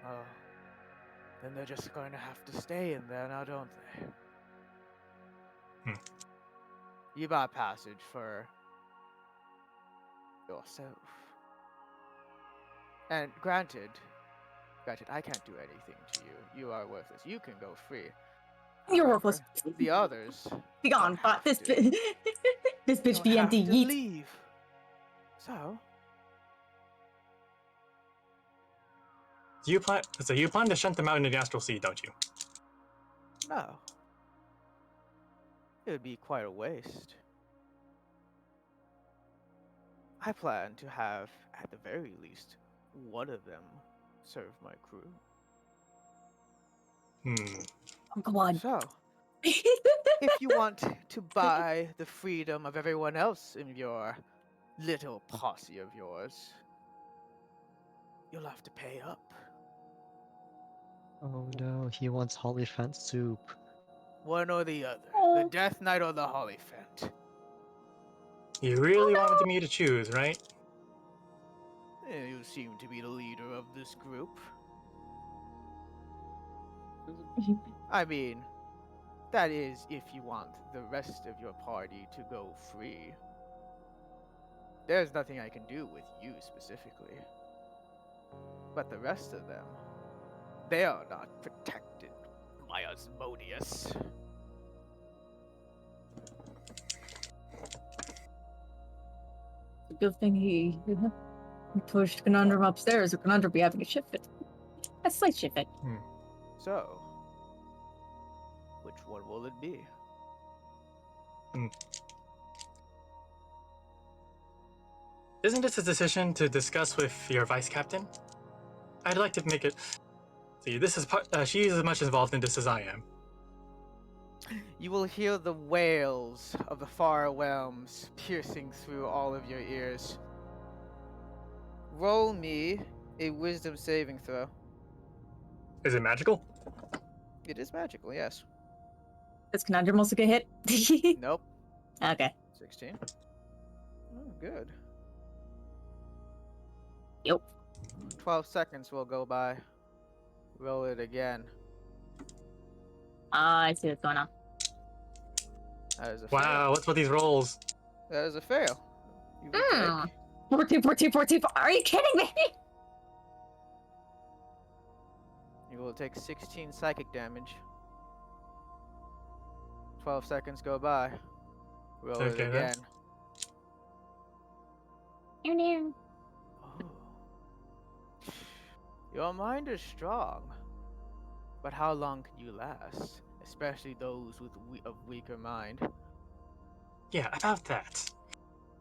Oh, then they're just going to have to stay in there now, don't they? Hmm. You buy passage for yourself. And granted, I can't do anything to you. You are worthless. You can go free. You're However, worthless. the others Be gone. don't But have this to. this bitch Don't be have empty. to Yeet. leave. So, You plan to shunt them out into the astral sea, don't you? no. It would be quite a waste. I plan to have, at the very least, one of them serve my crew. Oh, come on. So, if you want to buy the freedom of everyone else in your little posse of yours, you'll have to pay up. Oh no, he wants Hollyphant soup. One or the other. The Oh. Death Knight or the Hollyphant. You really wanted me to choose, right? You seem to be the leader of this group. I mean, that is if you want the rest of your party to go free. There's nothing I can do with you specifically. But the rest of them, they are not protected by Asmodeus. Good thing he pushed Conundrum upstairs, or Conundrum be having a shift fit. A slight shift fit. So, which one will it be? Isn't this a decision to discuss with your vice captain? I'd like to make it. See, this is part. She's as much involved in this as I am. You will hear the wails of the far realms piercing through all of your ears. Roll me a wisdom saving throw. Is it magical? It is magical, yes. Does Conundrum also get hit? Nope. Okay. 16. Oh, good. Yep. 12 seconds will go by. Roll it again. I see what's going on. That is a Wow, fail. what's with these rolls? That is a fail. You will take 14, 14, 14. Are you kidding me? You will take 16 psychic damage. 12 seconds go by. Roll it Okay, again. that's- Oh. Your mind is strong. But how long can you last? Especially those with of weaker mind. Yeah, about that.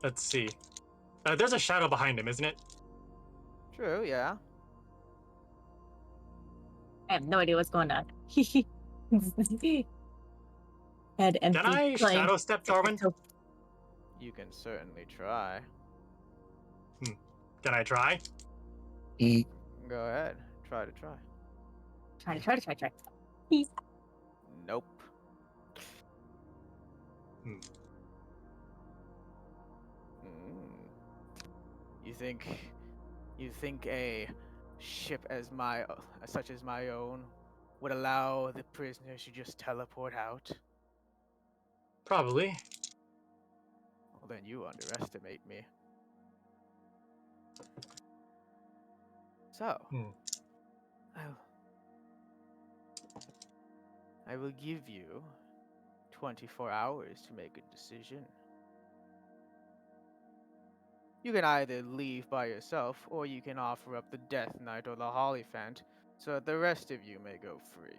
Let's see. There's a shadow behind him, isn't it? True, yeah. I have no idea what's going on. Head empty. Can I playing. shadow step Darwin? You can certainly try. Can I try? Go ahead. Try. Try. Nope. Hmm. You think a ship as such as my own would allow the prisoners to just teleport out? Probably. Well, then you underestimate me. So, I will give you 24 hours to make a decision. You can either leave by yourself, or you can offer up the Death Knight or the Hollyphant, so that the rest of you may go free.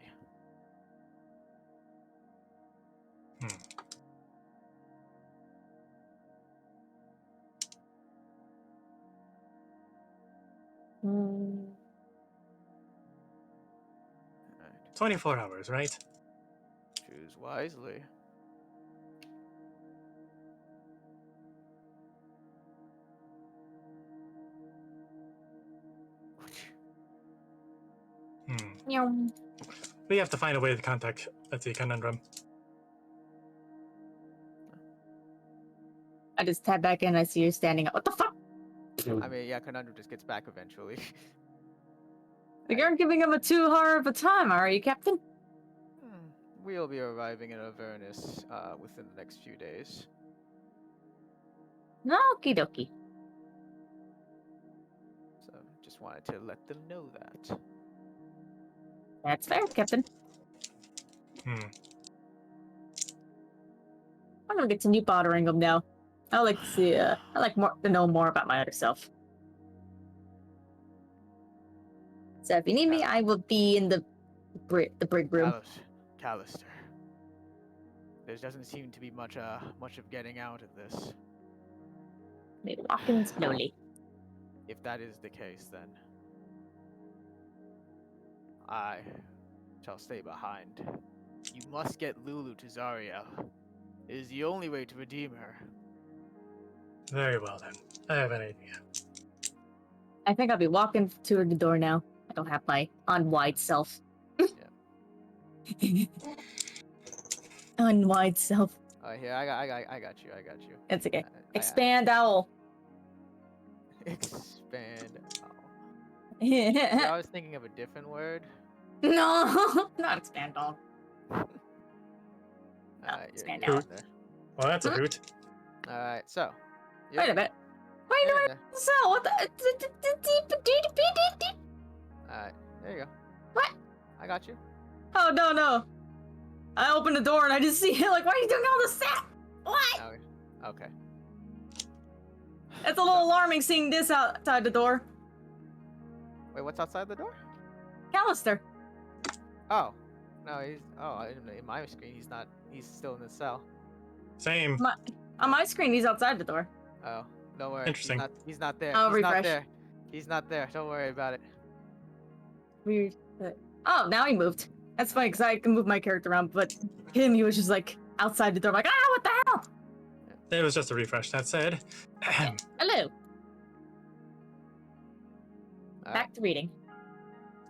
Alright. 24 hours, right? Choose wisely. We have to find a way to contact the Conundrum. I just tap back in and I see you standing up. What the fuck? I mean, yeah, Conundrum just gets back eventually. You aren't giving him a too hard of a time, are you, Captain? We'll be arriving in Avernus within the next few days. Okie dokie. So just wanted to let them know that. That's fair, Captain. Hmm. I'm gonna continue bothering him now. I like to see. I like more to know more about my other self. So if you need me, I will be in the brig room. Callister. There doesn't seem to be much of getting out of this. Maybe walking slowly. If that is the case, then I shall stay behind. You must get Lulu to Zariel. It is the only way to redeem her. Very well then. I have an idea. I think I'll be walking to the door now. I don't have my unwide self. Unwide self. Here, I got you. It's okay. Expand owl. Expand. Oh. No, Yeah, I was thinking of a different word. not expand owl. Expand You're owl. in there. Well, that's a hoot. All right, so. Wait a minute. Wait, You're in no, there. so what the? All right, there you go. What? I got you. Oh no! I opened the door and I just see it. Like, why are you doing all this stuff? What? Okay. It's a little alarming seeing this outside the door. Wait, what's outside the door? Callister. Oh, no, in my screen he's not. He's still in the cell. Same. On my screen, he's outside the door. Oh, don't worry. Interesting. He's not there. I'll He's not refresh. there. He's not there. Don't worry about it. Weird. Oh, now he moved. That's funny because I can move my character around, but he was just like outside the door, like, what the hell? It was just a refresh. That said, Hello. Back to reading.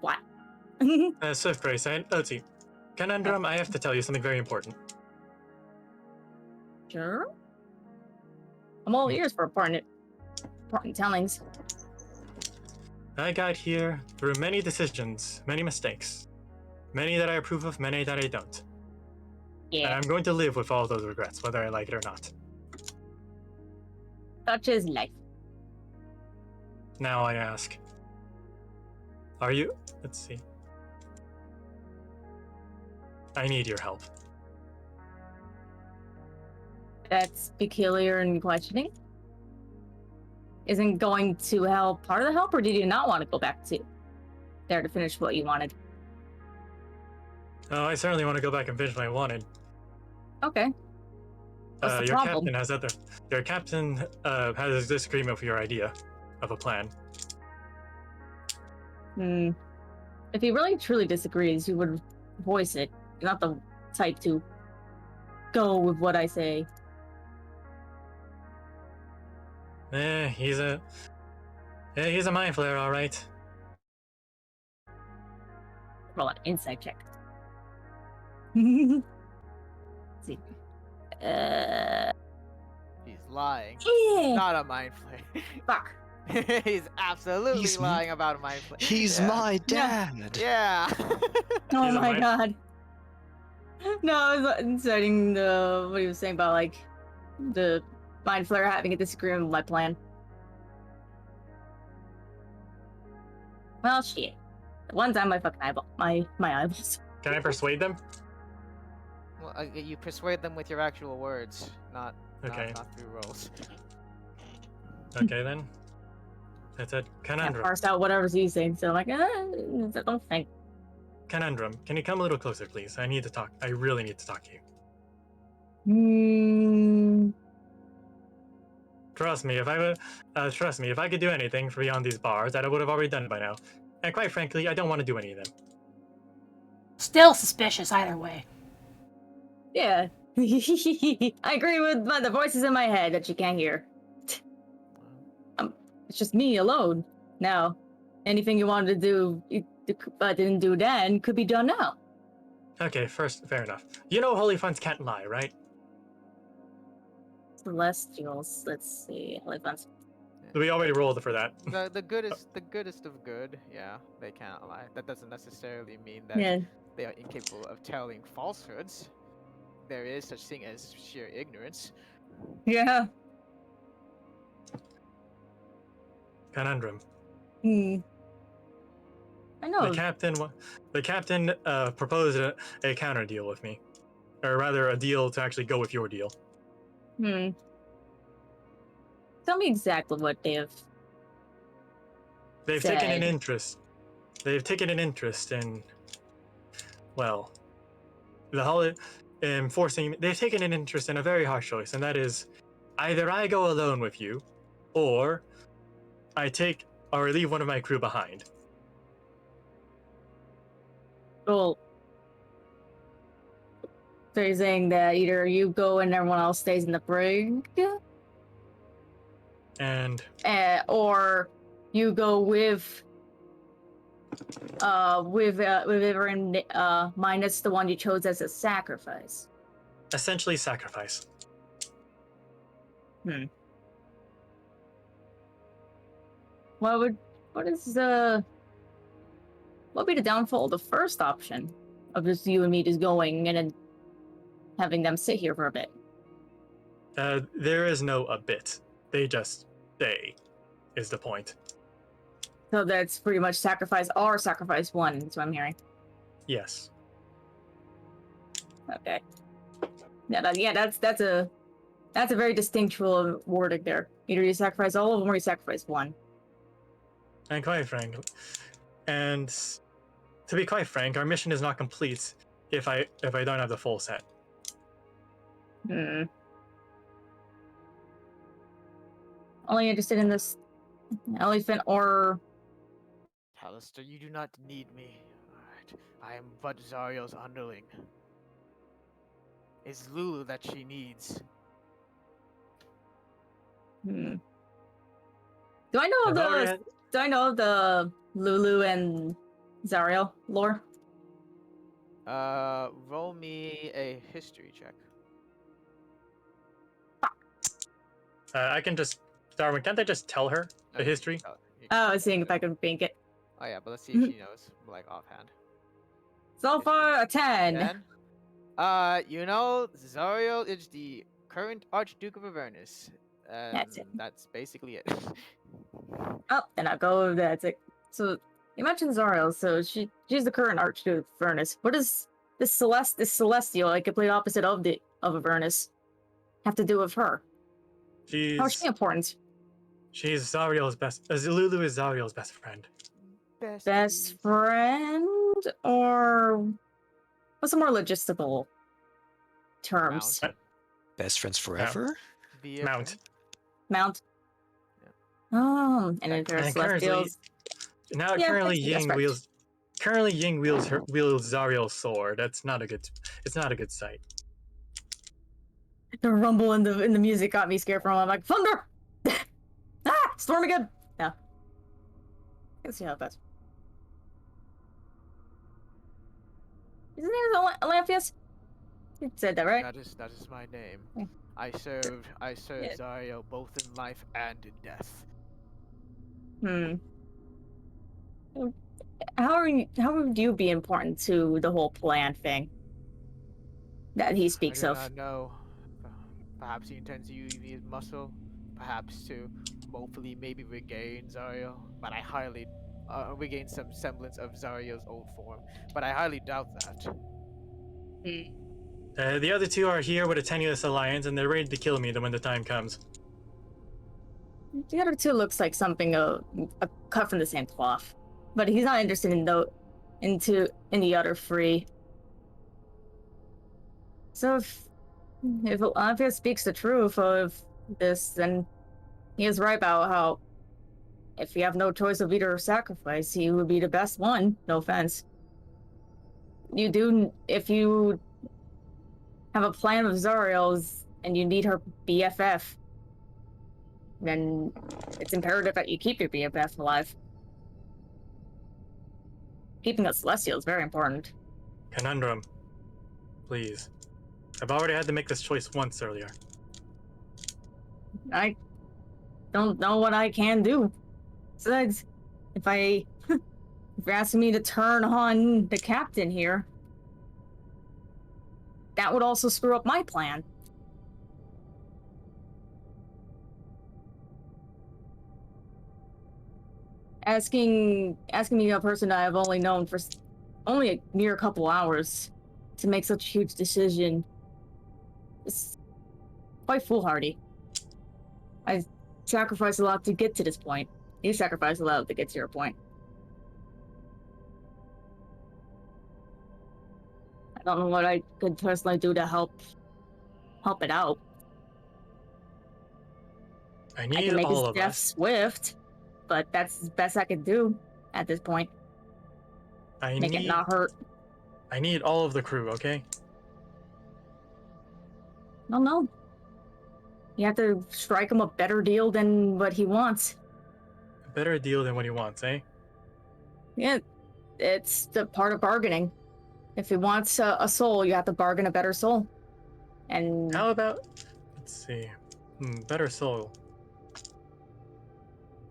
What? Swift Grace, let's see. Conundrum, I have to tell you something very important. Sure. I'm all ears for important tellings. I got here through many decisions, many mistakes. Many that I approve of, many that I don't. Yeah. And I'm going to live with all those regrets, whether I like it or not. Such is life. Now I ask, are you... Let's see. I need your help. That's peculiar and questioning. Isn't going to help part of the help, or did you not want to go back to there to finish what you wanted? Oh, I certainly want to go back and finish what I wanted. Okay. What's the Your problem? captain has a disagreement with your idea of a plan. If he really truly disagrees, you would voice it. You're not the type to go with what I say. He's a mind flayer, all right. Roll an insight check. Let's see. He's lying. Yeah. Not a mind flare. Fuck. He's absolutely He's lying about a mind flare. He's Yeah. my dad. Yeah. Oh He's a my mind- god. No, I was inciting what he was saying about like the mind flare having a disagreement with my plan. Well, shit. One time my fucking eyeball, my eyeballs. Can I persuade them? Well, you persuade them with your actual words, not Okay. not through rolls. Okay then. That's it. Can't Conundrum. parse out whatever's he's saying, so I'm like, I don't think. Conundrum. Can you come a little closer, please? I need to talk. I really need to talk to you. Trust me, if I could do anything for beyond these bars, that I would have already done by now. And quite frankly, I don't want to do any of them. Still suspicious either way. Yeah. I agree with the voices in my head that you can't hear. It's just me alone. Now, anything you wanted to do, but didn't do then, could be done now. Okay, first, fair enough. You know holy funds can't lie, right? Celestials. Let's see. Holy Fence. We already rolled for that. The goodest of good. Yeah, they can't lie. That doesn't necessarily mean that Yeah. they are incapable of telling falsehoods. There is such thing as sheer ignorance. Yeah. Conundrum. Hmm. I know. The captain proposed a counter deal with me, or rather, a deal to actually go with your deal. Hmm. Tell me exactly what they've They've taken an said. interest. They've taken an interest in, well, the whole enforcing. They've taken an interest in a very hard choice, and that is, either I go alone with you, or I take or leave one of my crew behind. Well, so you're saying that either you go and everyone else stays in the brig, And or you go with everyone minus the one you chose as a sacrifice. essentially sacrifice. What would be the downfall of the first option of just you and me just going and then having them sit here for a bit? There is no a bit. They just stay, is the point. So that's pretty much sacrifice or sacrifice one, is what I'm hearing. Yes. Okay. Yeah, that's a very distinctual wording there. Either you sacrifice all of them or you sacrifice one. And quite frank, and to be quite frank, our mission is not complete if I don't have the full set. Only interested in this elephant or Alistair, you do not need me. Alright. I am but Zario's underling. It's Lulu that she needs. Do I know of the Lulu and Zariel lore? Roll me a history check. I can just, Darwin, can't I just tell her the Okay, history? I was seeing if I could bank it. Oh yeah, but let's see if she knows, like, offhand. So far, a 10. 10? You know, Zariel is the current Archduke of Avernus. That's it. That's basically it. Oh, then I'll go with that. So you mentioned Zariel, so she's the current Archduke of Avernus. What does this Celestial, like complete opposite of Avernus, have to do with her? How is she important? She's Zariel's best. Lulu is Zariel's best friend. Best friend, or what's some more logistical terms? Mount. Best friends forever? Mount. Mount. Yeah. Oh, and then there's And currently, Celestials. now Yeah, currently that's Ying right. wields Zariel's sword. It's not a good sight. The rumble in the music got me scared for a moment. I'm like, thunder! Ah! Storm again! No. Let's see how it goes. His name is Olympius? You said that, right? That is my name. Yeah. I served Yeah. Zariel both in life and in death. How would you be important to the whole plan thing that he speaks I do of? not know. Perhaps he intends to use me as muscle. Perhaps to hopefully maybe regain Zariel. But I highly regain some semblance of Zariel's old form. But I highly doubt that. The other two are here with a tenuous alliance, and they're ready to kill me when the time comes. The other two looks like something a cut from the same cloth, but he's not interested in the other three. So if Olympius speaks the truth of this, then he is right about how if you have no choice of either sacrifice, he would be the best one. No offense. If you have a plan with Zariel's and you need her BFF, then it's imperative that you keep your BFF alive. Keeping a Celestial is very important. Conundrum. Please. I've already had to make this choice once earlier. I don't know what I can do. Besides, if you're asking me to turn on the captain here, that would also screw up my plan. Asking me, a person that I've only known for only a mere couple hours, to make such a huge decision is quite foolhardy. I sacrificed a lot to get to this point. You sacrificed a lot to get to your point. I don't know what I could personally do to help it out. I I need can make his all of death us. swift, but that's the best I could do at this point. Make it not hurt. I need all of the crew, okay? No. You have to strike him a better deal than what he wants. A better deal than what he wants, eh? Yeah, it's the part of bargaining. If he wants a soul, you have to bargain a better soul. And How about, let's see, better soul.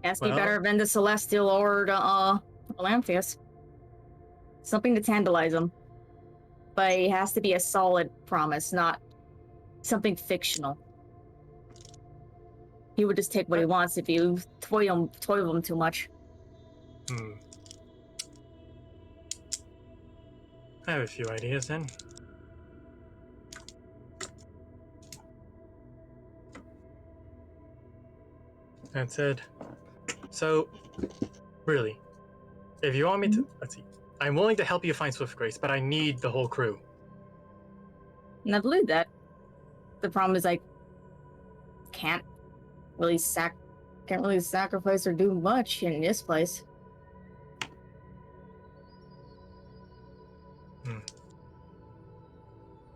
it has to be Well- better than the Celestial or the Lampius. Something to tantalize him. But it has to be a solid promise, not something fictional. He would just take what he wants if you toy with him too much. I have a few ideas then. That said, so, really, if you want me to, let's see, I'm willing to help you find Swift Grace, but I need the whole crew. And I believe that. The problem is I can't really sacrifice or do much in this place.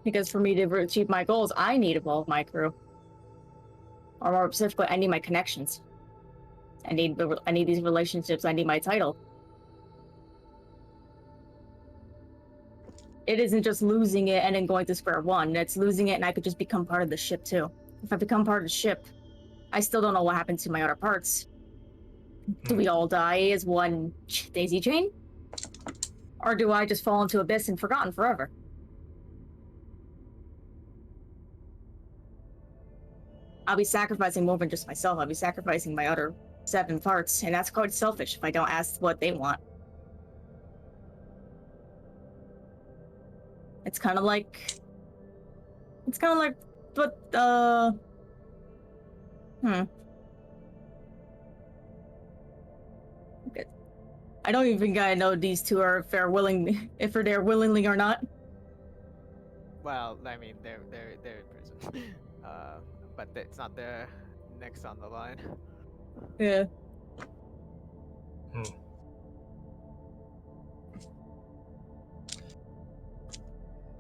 Because for me to achieve my goals, I need all of my crew. Or more specifically, I need my connections. I need these relationships. I need my title. It isn't just losing it and then going to square one. It's losing it and I could just become part of the ship too. If I become part of the ship, I still don't know what happened to my other parts. Do we all die as one daisy chain? Or do I just fall into abyss and forgotten forever? I'll be sacrificing more than just myself. I'll be sacrificing my other 7 parts, and that's quite selfish if I don't ask what they want. It's kind of like what Okay. I don't even think I know these two are if they're willingly or not. Well, I mean, they're in prison, but it's not their next on the line. Yeah.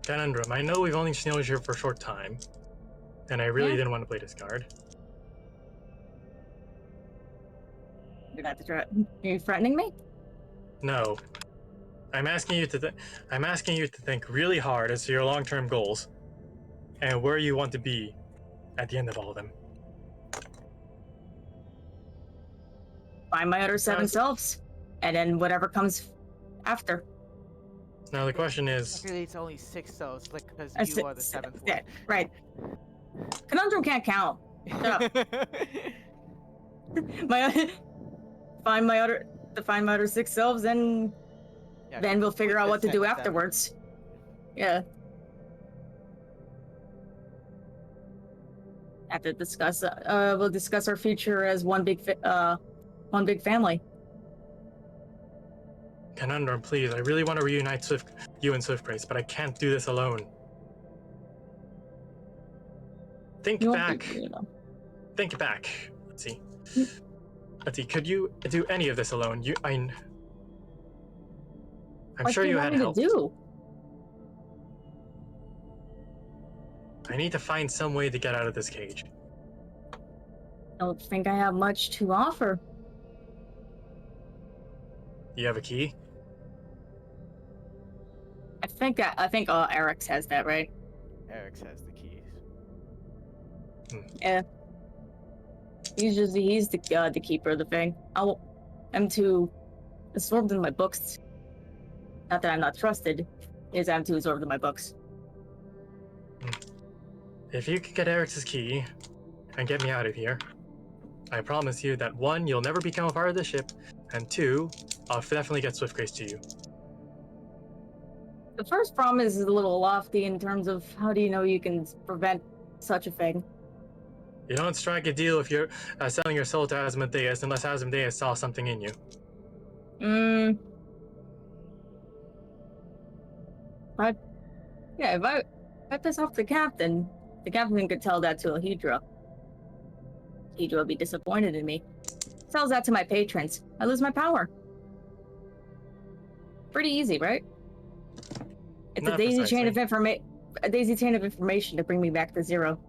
Conundrum, I know we've only known you for a short time, and I really didn't want to play this card. You're not are you threatening me? No. I'm asking you to think really hard as to your long-term goals and where you want to be at the end of all of them. Find my other 7 selves, and then whatever comes after. Now the question is, Actually, it's only 6 cells, like, because you are the 7th Yeah, one. right. Conundrum can't count. Shut up. Find my other 6 selves, and Yeah, then we'll figure complete out the what to do 7th. afterwards. Yeah. After we'll discuss our future as one big family. Conundrum, please, I really want to reunite you and Swift Grace, but I can't do this alone. Think back. Let's see. Could you do any of this alone? I'm sure you had help. I need to find some way to get out of this cage. I don't think I have much to offer. Do you have a key? I think Eric's has that, right? Eric's has the keys. Yeah. He's the keeper of the thing. I'm too absorbed in my books. Not that I'm not trusted, is I'm too absorbed in my books. If you could get Eric's key and get me out of here, I promise you that 1, you'll never become a part of the ship, and 2, I'll definitely get Swiftgrace to you. The first promise is a little lofty in terms of how do you know you can prevent such a thing? You don't strike a deal if you're selling your soul to Asmodeus unless Asmodeus saw something in you. If I piss off the captain could tell that to a Hydra. Hydra would be disappointed in me. Tells that to my patrons. I lose my power. Pretty easy, right? It's Not a daisy chain precisely. of a daisy chain of information to bring me back to 0.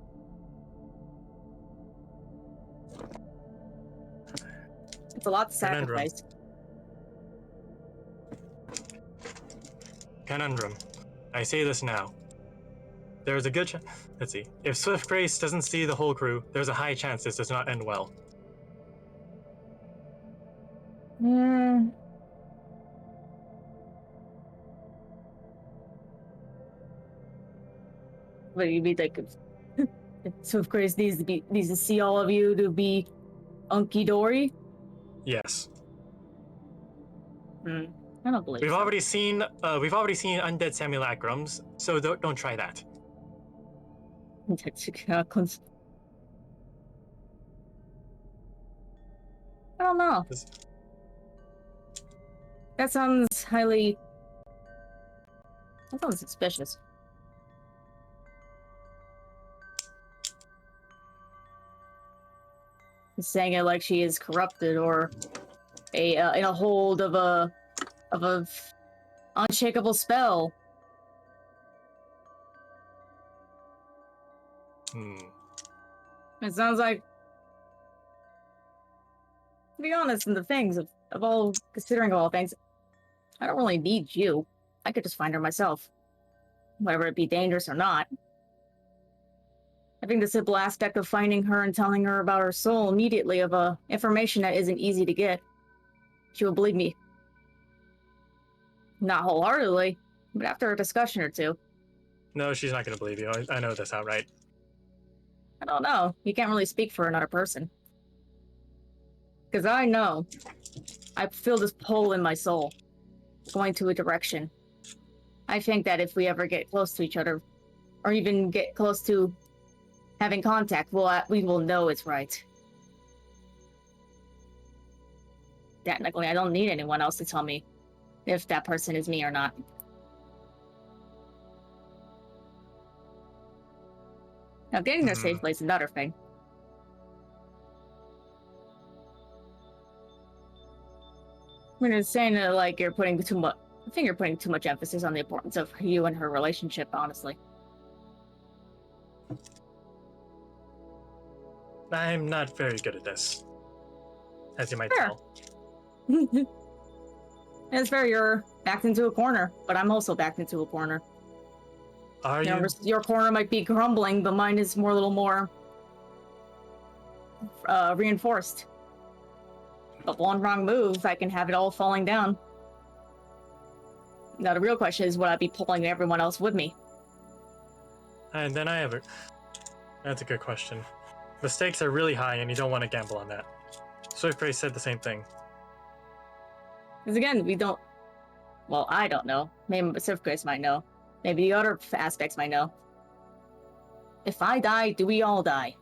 It's a lot to Conundrum. sacrifice. Conundrum. I say this now. There's a good chance. Let's see. If Swiftgrace doesn't see the whole crew, there's a high chance this does not end well. But you'd be like, Swiftgrace needs to see all of you to be Unky Dory? Yes. I don't believe We've so. already seen undead simulacrums, so don't try that. I don't know. That sounds suspicious. Saying it like she is corrupted or in a hold of a unshakable spell. It sounds like, to be honest, in the things of all, considering all things, I don't really need you. I could just find her myself. Whether it be dangerous or not. I think the simple aspect of finding her and telling her about her soul immediately of information that isn't easy to get, she will believe me. Not wholeheartedly, but after a discussion or two. No, she's not going to believe you. I know this outright. I don't know. You can't really speak for another person. Because I know. I feel this pull in my soul. Going to a direction. I think that if we ever get close to each other, or even get close to having contact, we will know it's right. Technically, I don't need anyone else to tell me if that person is me or not. Now, getting their safe place is another thing. I mean, it's saying that, like, you're putting too much... I think you're putting too much emphasis on the importance of you and her relationship, honestly. I'm not very good at this, as you might Fair. tell. It's fair, you're backed into a corner, but I'm also backed into a corner. Are you? Your corner might be crumbling, but mine is a little more reinforced. But one wrong move, I can have it all falling down. Now the real question is, would I be pulling everyone else with me? And then That's a good question. The stakes are really high, and you don't want to gamble on that. Swiftgrace said the same thing. Because again, we don't... Well, I don't know. Maybe Swiftgrace might know. Maybe the other aspects might know. If I die, do we all die?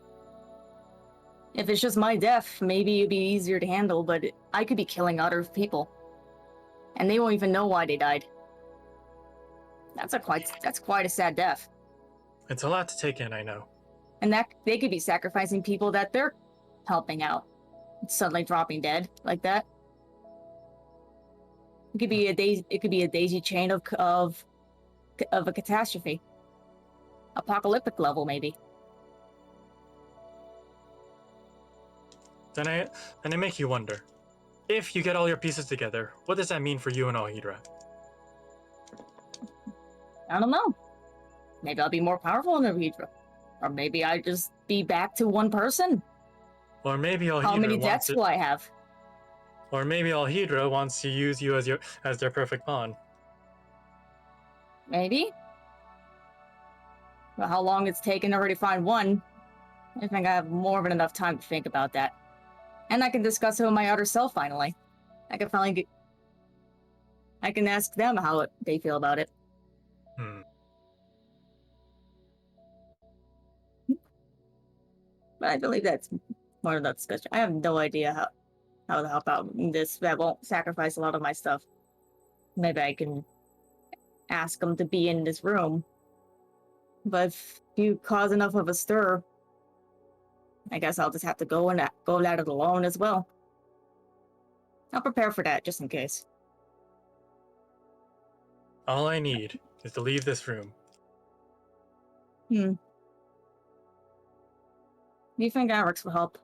If it's just my death, maybe it'd be easier to handle, but I could be killing other people. And they won't even know why they died. That's quite a sad death. It's a lot to take in, I know. And that they could be sacrificing people that they're helping out. Suddenly dropping dead like that. It could be a daisy chain of a catastrophe. Apocalyptic level, maybe. Then I make you wonder. If you get all your pieces together, what does that mean for you and Alhydra? I don't know. Maybe I'll be more powerful in Alhydra. Or maybe I just be back to one person. Or maybe all How Hydra many wants deaths it. will I have? Or maybe all Hydra wants to use you as their perfect pawn. Maybe. But how long it's taken to already find one, I think I have more than enough time to think about that. And I can discuss it with my outer self finally. I can finally get... I can ask them how they feel about it. Hmm. But I believe that's more of that discussion. I have no idea how to help out in this. That won't sacrifice a lot of my stuff. Maybe I can ask them to be in this room. But if you cause enough of a stir, I guess I'll just have to go at it alone as well. I'll prepare for that, just in case. All I need is to leave this room. Do you think Alex will help?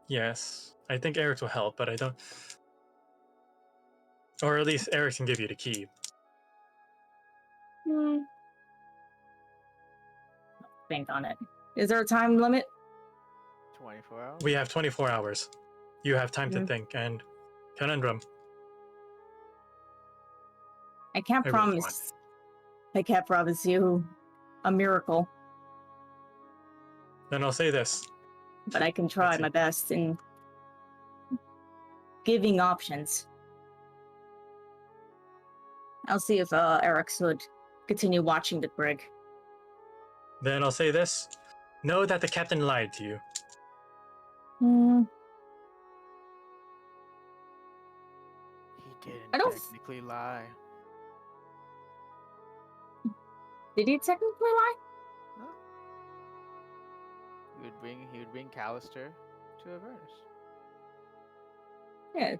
Yes, I think Eric's will help, but I don't... Or at least Eric can give you the key. Think on it. Is there a time limit? 24 hours? We have 24 hours. You have time to think, and... Conundrum. I can't I really promise. I can't promise you a miracle, Then I'll say this. but I can try That's it. my best in giving options. I'll see if Eric would continue watching the brig. Then I'll say this. Know that the captain lied to you. He I didn't don't technically lie. Did he technically lie? No. He would bring Callister to Avernus. Yeah.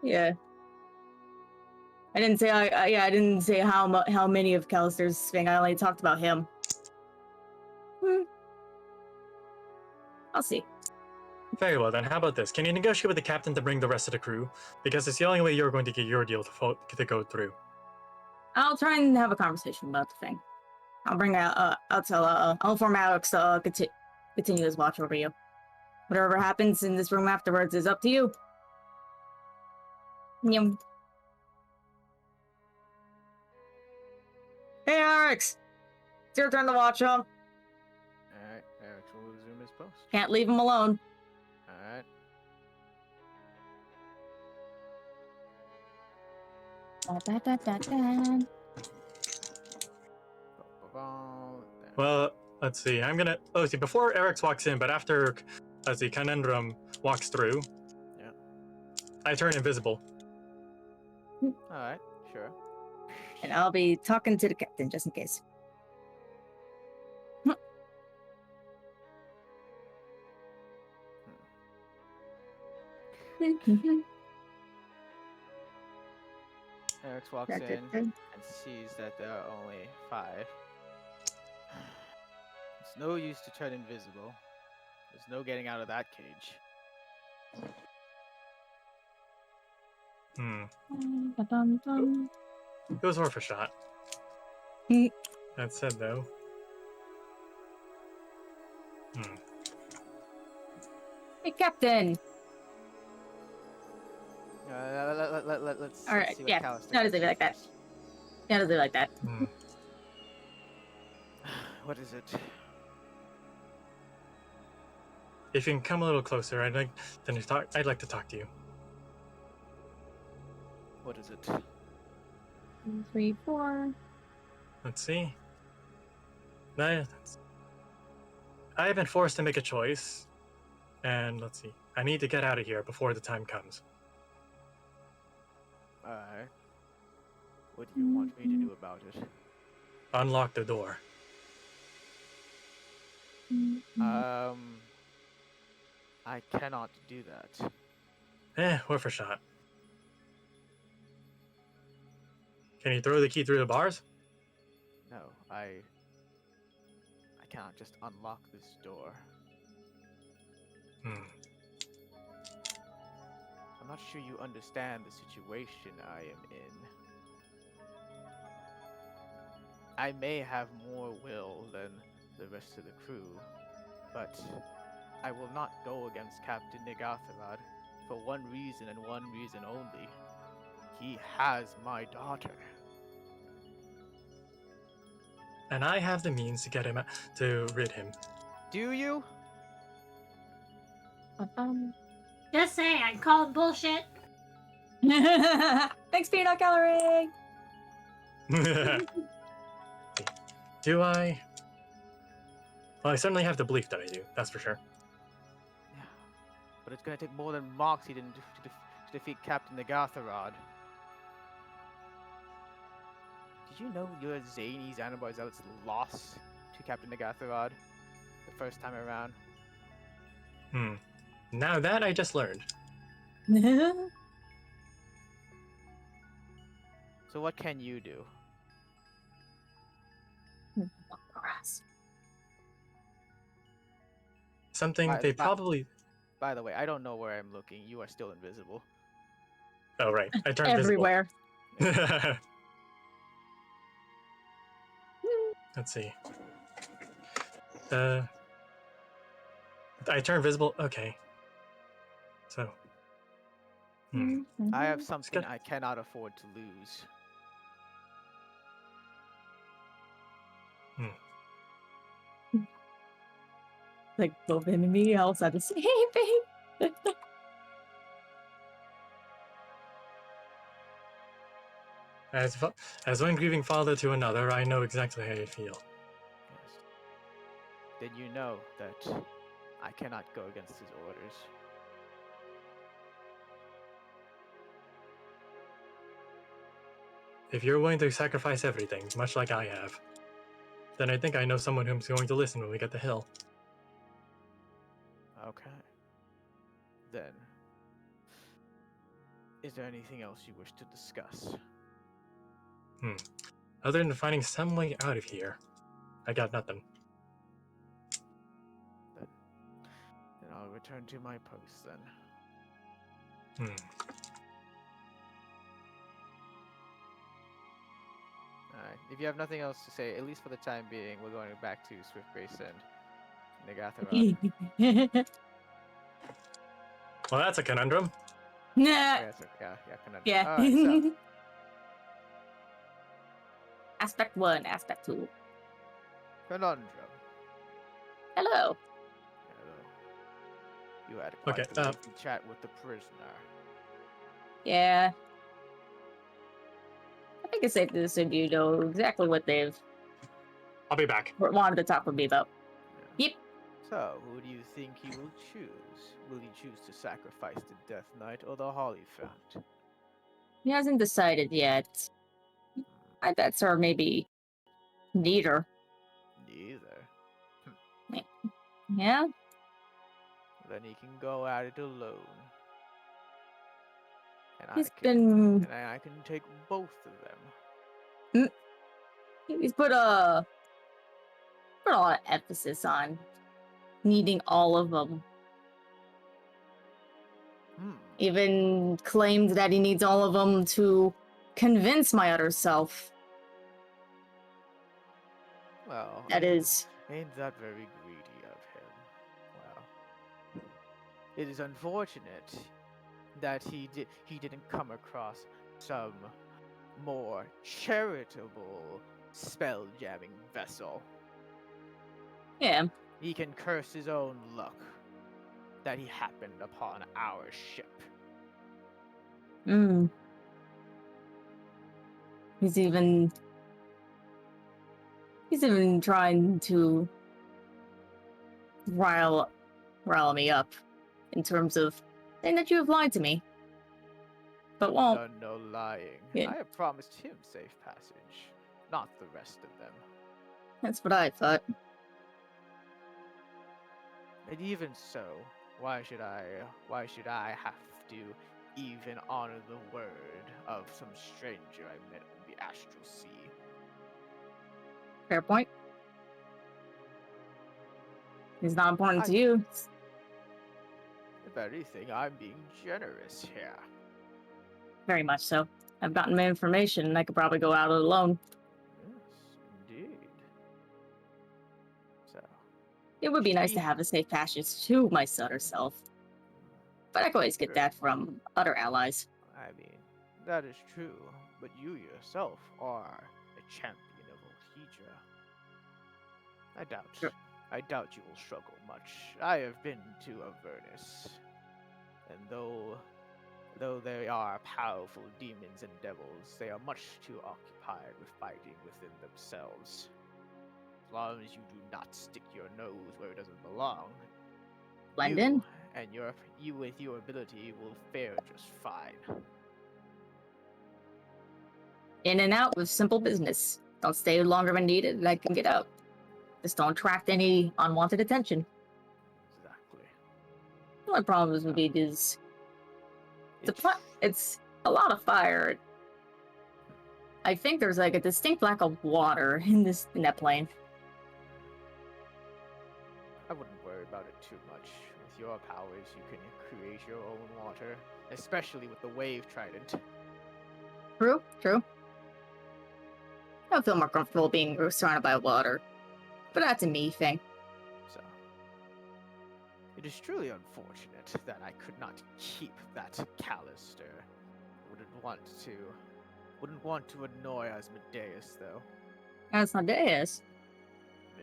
Yeah. I didn't say I didn't say how many of Callister's thing. I only talked about him. I'll see. Very well then, how about this? Can you negotiate with the captain to bring the rest of the crew? Because it's the only way you're going to get your deal to go through. I'll try and have a conversation about the thing. I'll bring out. I'll inform Alex to continue his watch over you. Whatever happens in this room afterwards is up to you. Yum. Hey, Alex! It's your turn to watch him. Alright, Eric will resume his post. Can't leave him alone. Alright. Well, let's see. I'm gonna... Oh, see, before Eric walks in, but after, let's see, Conundrum walks through, Yeah. I turn invisible. Alright, sure. And I'll be talking to the captain just in case. Eric walks in and sees that there are only 5. It's no use to turn invisible. There's no getting out of that cage. It was worth a shot. Hmm. That said, though... Hey, Captain! Let's Alright, see what yeah. Callister Not has as like that. first. Yeah, does it like that. What is it? If you can come a little closer, I'd like to talk to you. What is it? 1, 3, 4. Let's see. I have been forced to make a choice, and let's see. I need to get out of here before the time comes. Alright. What do you want me to do about it? Unlock the door. I cannot do that. Worth a shot. Can you throw the key through the bars? No, I cannot just unlock this door. I'm not sure you understand the situation I am in. I may have more will than the rest of the crew, but I will not go against Captain Nigatharad for one reason and one reason only. He has my daughter. And I have the means to get him to rid him. Do you? Just saying, I call it bullshit. Thanks, peanut gallery. Do I? Well, I certainly have the belief that I do. That's for sure. Yeah. But it's gonna take more than Moxie to defeat Captain Nigatharad. Did you know your zany Xanabar Zealots lost to Captain Nigatharad the first time around? Now that I just learned. So what can you do? Something By- they by- probably. By the way, I don't know where I'm looking. You are still invisible. Oh right, I turned Everywhere. visible. Let's see. I turned visible. Okay. So. I have something good. I cannot afford to lose. Like both him and me else are the same thing. As one grieving father to another, I know exactly how you feel. Yes. Then you know that I cannot go against his orders. If you're willing to sacrifice everything, much like I have, then I think I know someone who's going to listen when we get the hill. Okay. Then, is there anything else you wish to discuss? Other than finding some way out of here, I got nothing. Then I'll return to my post then. Alright, if you have nothing else to say, at least for the time being, we're going back to Swift Grace and Nigatharad. Well, that's a conundrum. Nah. Yeah, conundrum. Yeah. Alright, so, Aspect 1, Aspect 2. conundrum. Hello. Hello. You had quite Okay, a lengthy chat with the prisoner. Yeah. I think it's safe to assume you know exactly what they've I'll be back. wanted to talk with me about. Yeah. Yep. So, who do you think he will choose? Will he choose to sacrifice the Death Knight or the Hollyphant? He hasn't decided yet. My bets are maybe neither. Neither. Yeah? Then he can go at it alone. And I can take both of them. He's put a lot of emphasis on needing all of them. Even claimed that he needs all of them to convince my other self. Well, That is. ain't that very greedy of him? Well, it is unfortunate that he didn't come across some more charitable spell jamming vessel. Yeah. He can curse his own luck that he happened upon our ship. He's even trying to rile me up in terms of saying that you have lied to me. But won't. Done no lying. Yeah. I have promised him safe passage, not the rest of them. That's what I thought. And even so, why should I have to even honor the word of some stranger I met in the astral sea? Fair point. It's not important to you. If anything, I'm being generous here. Very much so. I've gotten my information and I could probably go out alone. Yes, indeed. So, It would be nice to She- have a safe passage to my Sutter self. But I can always get Sure. that from other allies. I mean, that is true, but you yourself are a champion of Ohidra. Sure. I doubt you will struggle much. I have been to Avernus, and though they are powerful demons and devils, they are much too occupied with fighting within themselves. As long as you do not stick your nose where it doesn't belong, Blend you in. and you with your ability will fare just fine. In and out with simple business. Don't stay longer than needed, and I can get out. Just don't attract any unwanted attention. Exactly. The only problem with it is it's a lot of fire. I think there's like a distinct lack of water in that plane. I wouldn't worry about it too much. With your powers, you can create your own water, especially with the wave trident. True. I feel more comfortable being surrounded by water. But that's a me thing. So, it is truly unfortunate that I could not keep that calister. Wouldn't want to annoy Asmodeus, though. Asmodeus.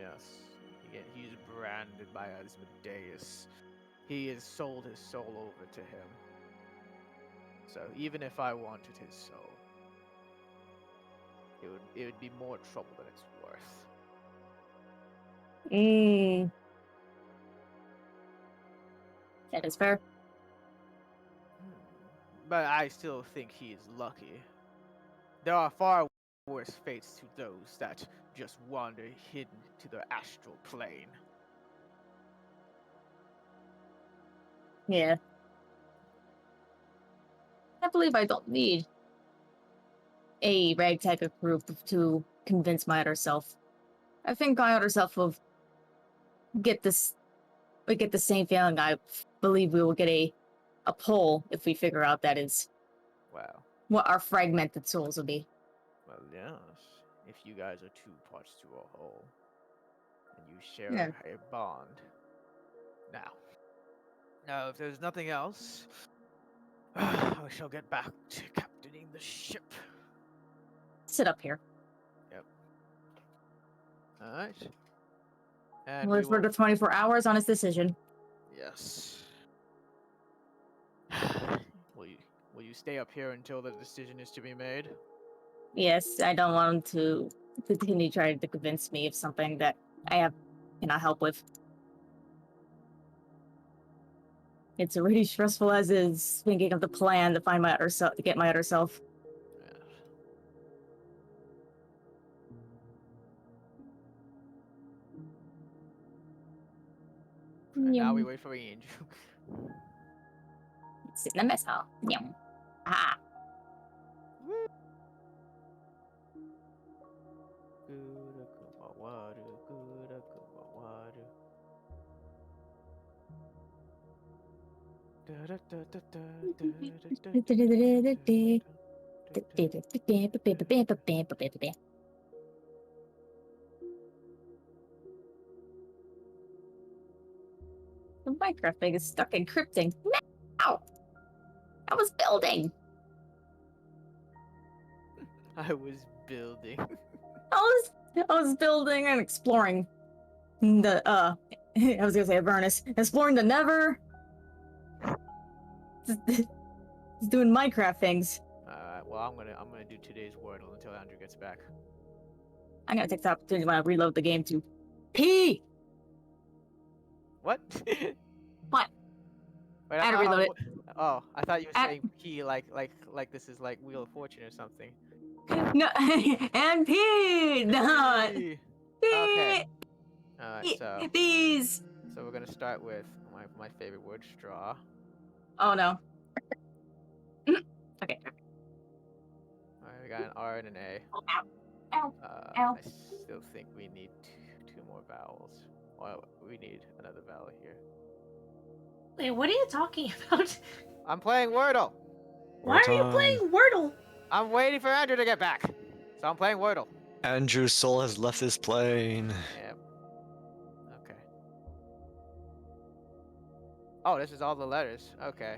Yes, he's branded by Asmodeus. He has sold his soul over to him. So even if I wanted his soul, it would be more trouble than it's worth. That is fair. But I still think he is lucky. There are far worse fates to those that just wander hidden to the astral plane. Yeah. I believe I don't need a ragtag group to convince my other self. I think my other self will get this. We get the same feeling. I believe we will get a pull if we figure out that is Wow. what our fragmented souls will be. Well, yes. If you guys are two parts to a whole, and you share Yeah. a bond. Now, if there's nothing else, I shall get back to captaining the ship. Sit up here. All right. And Live for the 24 hours on his decision. Yes. Will you stay up here until the decision is to be made? Yes, I don't want him to continue trying to convince me of something that I cannot help with. It's already stressful as is thinking of the plan to find my other self, to get my other self. Yes. And now we wait for Angel. Sit in the mess hall. Yum. Ah. The Minecraft thing is stuck encrypting. Now! I was building! I was building. I was building and exploring the I was gonna say Avernus. Exploring the Never. Just doing Minecraft things. Well, I'm gonna do today's Wordle until Andrew gets back. I'm gonna take the opportunity when I reload the game to pee! What? What? Wait, I had to reload it. Oh, I thought you were At- saying P like this is like Wheel of Fortune or something. No, and pee! No. P. Pee! Okay. Alright, so Bees! we're gonna start with my favorite word, straw. Oh no. Okay. Alright, we got an R and an A. Ow. Ow. Ow. I still think we need two more vowels. Well, we need another vowel here. Wait, what are you talking about? I'm playing Wordle. Why are you Time. playing Wordle? I'm waiting for Andrew to get back. So I'm playing Wordle. Andrew's soul has left his plane. Yep. Oh, this is all the letters. Okay.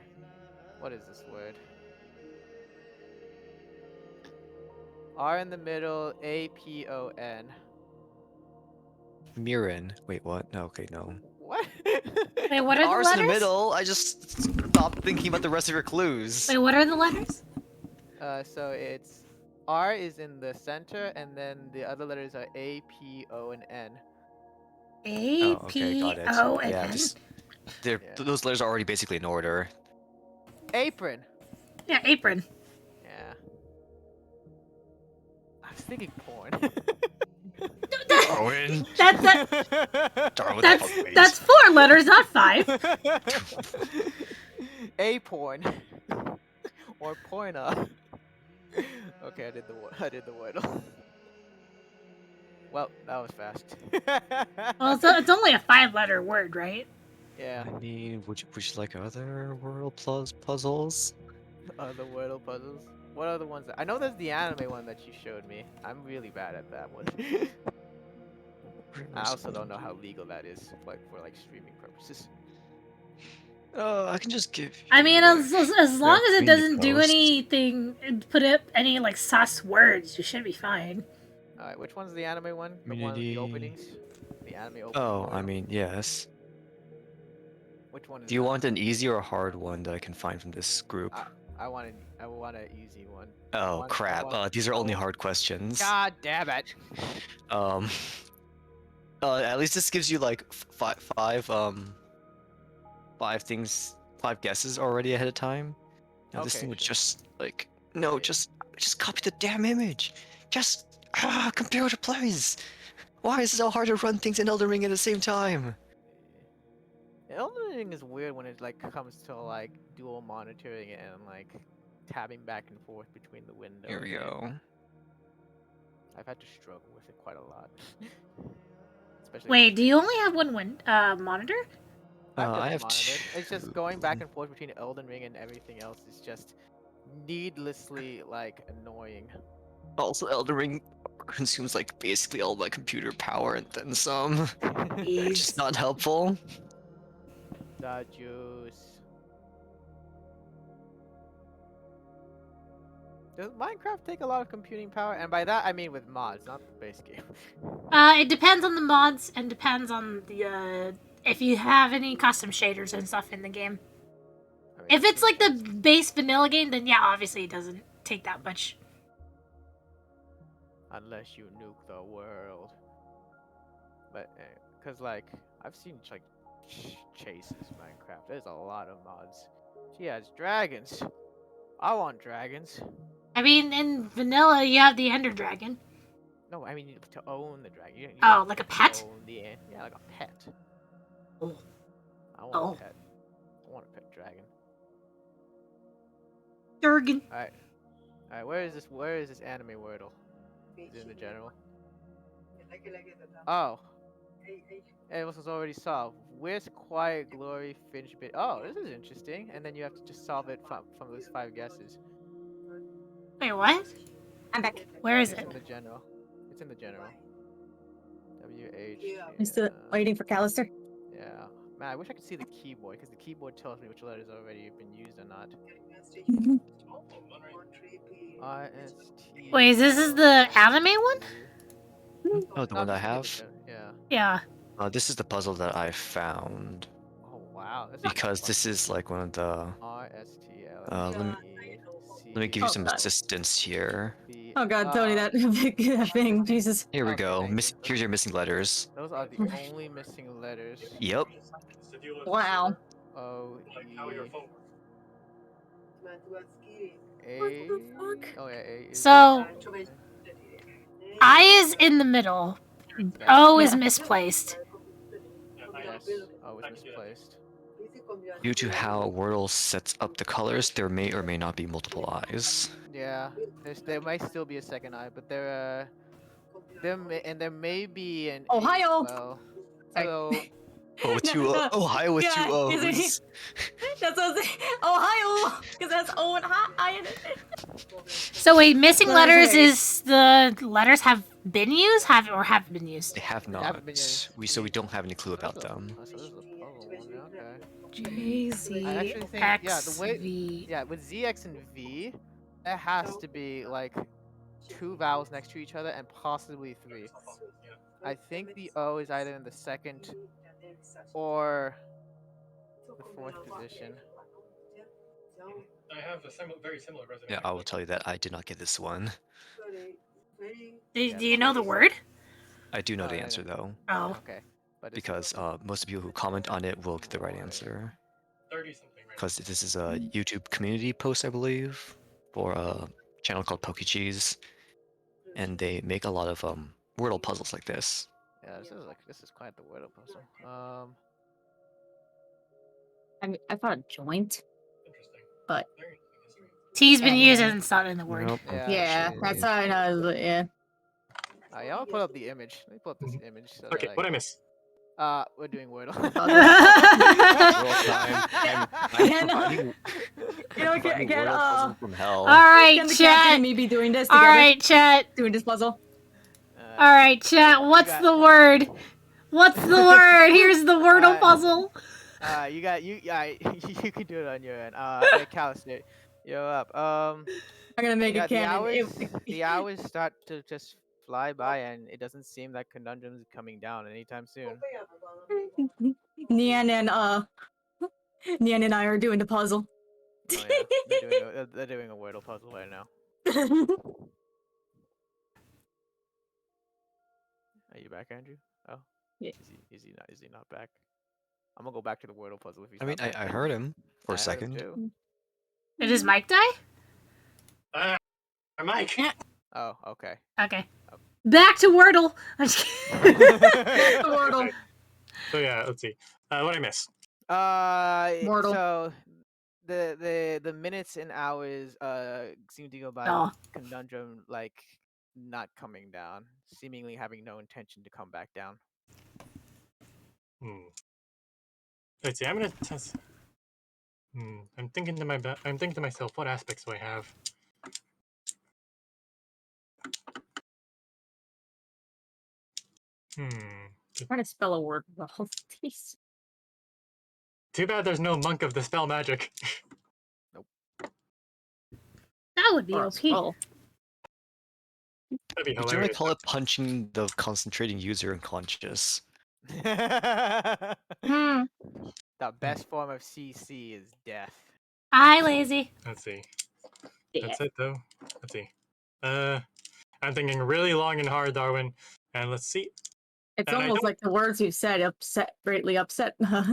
What is this word? R in the middle, A-P-O-N. Mirren. Wait, what? No, okay, no. What? Wait, what are the R's in the letters? middle. I just stopped thinking about the rest of your clues. Wait, what are the letters? So it's R is in the center, and then the other letters are A, P, O, and N. A Oh, okay, P got it. O N Yeah, N. just Yeah. those letters are already basically in order. Apron. Yeah, apron. Yeah. I was thinking porn. Darwin. Darwin, That's fuck face. that's 4 letters, not 5. A porn. Or porna. Okay, I did the wordle. Well, that was fast. Well, it's only a 5-letter word, right? Yeah. I mean, would you like other world puzzles? The wordle puzzles. What are the ones that I know? There's the anime one that you showed me. I'm really bad at that one. I also don't know how legal that is, like for streaming purposes. I can just give. I mean, as long as it community doesn't do post. anything, put up any like sus words, you should be fine. All right, which one's the anime one? The one with Community. the openings. The anime opening. Oh, I wordle? mean, yes. Which one is Do you that? want an easy or a hard one that I can find from this group? I want an easy one. Oh crap! These are only hard questions. God damn it! At least this gives you like five guesses already ahead of time. Now this Okay, thing would sure. just like no, Yeah. just copy the damn image. Just computer please. Why is it so hard to run things in Elden Ring at the same time? Elden Ring is weird when it comes to dual monitoring and tabbing back and forth between the windows. Here we go. I've had to struggle with it quite a lot. Especially Wait, do you only have one monitor? I've I just have monitored. It's just two. going back and forth between Elden Ring and everything else is just needlessly annoying. Also, Elden Ring consumes like basically all my computer power and then some, which is not helpful. The juice. Does Minecraft take a lot of computing power? And by that I mean with mods, not the base game. It depends on the mods and depends on the if you have any custom shaders and stuff in the game. I mean, If it it's like makes the sense. base vanilla game, then yeah, obviously it doesn't take that much. Unless you nuke the world. But cause I've seen chases Minecraft. There's a lot of mods. She has dragons. I want dragons. I mean, in vanilla, you have the Ender Dragon. No, I mean to own the dragon. You Oh, don't like a have to pet? own yeah, like a pet. Oh. I want Oh. a pet. I want a pet dragon. Durgan. All right. Where is this anime wordle? Is it in the general? Oh. It was already solved. Where's Quiet Glory Finch Bit? Oh, this is interesting. And then you have to just solve it from those 5 guesses. Wait, what? I'm back. Where is It's it? in the general. It's in the general. I'm still waiting for Callister. Yeah. Man, I wish I could see the keyboard, because the keyboard tells me which letters already have been used or not. R-S-T. Wait, this is the anime one? Oh, the one I have. Yeah. Yeah. This is the puzzle that I found Oh wow. This is because fun. this is like one of the. R-S-T-L. Let me give you Oh, some God. assistance here. Oh god, Tony, that big thing, Jesus. Here we Okay, go. thank you. Here's your missing letters. Those are the only missing letters. Yep. Wow. O, E, A. What the fuck? Oh yeah, A. Is So, I is in the middle. O is misplaced. Yes. O is misplaced. Due to how Wordle sets up the colors, there may or may not be multiple eyes. Yeah. There might still be a second eye, but there may be an A Ohio! as well. Sorry. So Oh, Ohio with Yeah, two is it- O's. That's what I'm saying. Ohio! Because that's O and I in it. So wait, missing What letters is it? is the letters have been used, haven't been used. They have not. haven't been used. So we don't have any clue about them. Oh, so this is a puzzle one, okay. I actually think, yeah, the way, JZXV. yeah, with ZX and V, it has to be like 2 vowels next to each other and possibly 3. I think the O is either in the second or the 4th position. I have a very similar resume. Yeah, I will tell you that I did not get this one. Do Yeah, you this know one the is- word? I do know Oh, the yeah, answer though, Oh. Okay, but it's because most of you who comment on it will get the right answer. 30 something right Because this is a YouTube community post, I believe, for a channel called Pokecheese, and they make a lot of Wordle puzzles like this. yeah, this is quite the Wordle puzzle. I thought a joint, Interesting. but Very interesting history. T's been used Anyway. and it's not in the word. Nope, Yeah, yeah, unfortunately. that's how I know. Yeah. yeah, I'll put up the image. Let me pull up this image so Okay, that what I miss? we're doing Wordle. Wordle time. I'm Yeah, no. providing, You know, providing get Wordle puzzles from hell. Alright, can the captain chat. and me be doing this together? Alright, chat. Doing this puzzle. Alright, chat. What's the word? What's the word? Here's the Wordle puzzle. You can do it on your end. Callister, you're up. I'm gonna make Yeah, a cannon. the hours start to just fly by, and it doesn't seem that conundrums are coming down anytime soon. Nian and Nian and I are doing the puzzle. Oh yeah, they're doing a Wordle puzzle right now. Are you back, Andrew? Oh, Yeah. Is he not back? I'm gonna go back to the Wordle puzzle if he's I mean, not back. I heard him for I a heard him second. too. Did his mic die? Mike! Oh, okay. Okay. Back to Wordle. I'm just kidding. Wordle. So yeah, let's see. What I miss? Mortal. So the minutes and hours seem to go by Oh. with conundrum like not coming down, seemingly having no intention to come back down. Let's see. I'm gonna test. I'm thinking to myself, what aspects do I have? Trying to spell a word well. Jeez. Too bad there's no monk of dispel magic. That would be Or a OP. spell. That'd be We generally hilarious. call it punching the concentrating user unconscious. Hmm. The best form of CC is death. Hi, lazy. Let's see. Yeah. That's it though. Let's see. I'm thinking really long and hard, Darwin. And let's see. It's And I almost don't- like the words you said greatly upset. Well,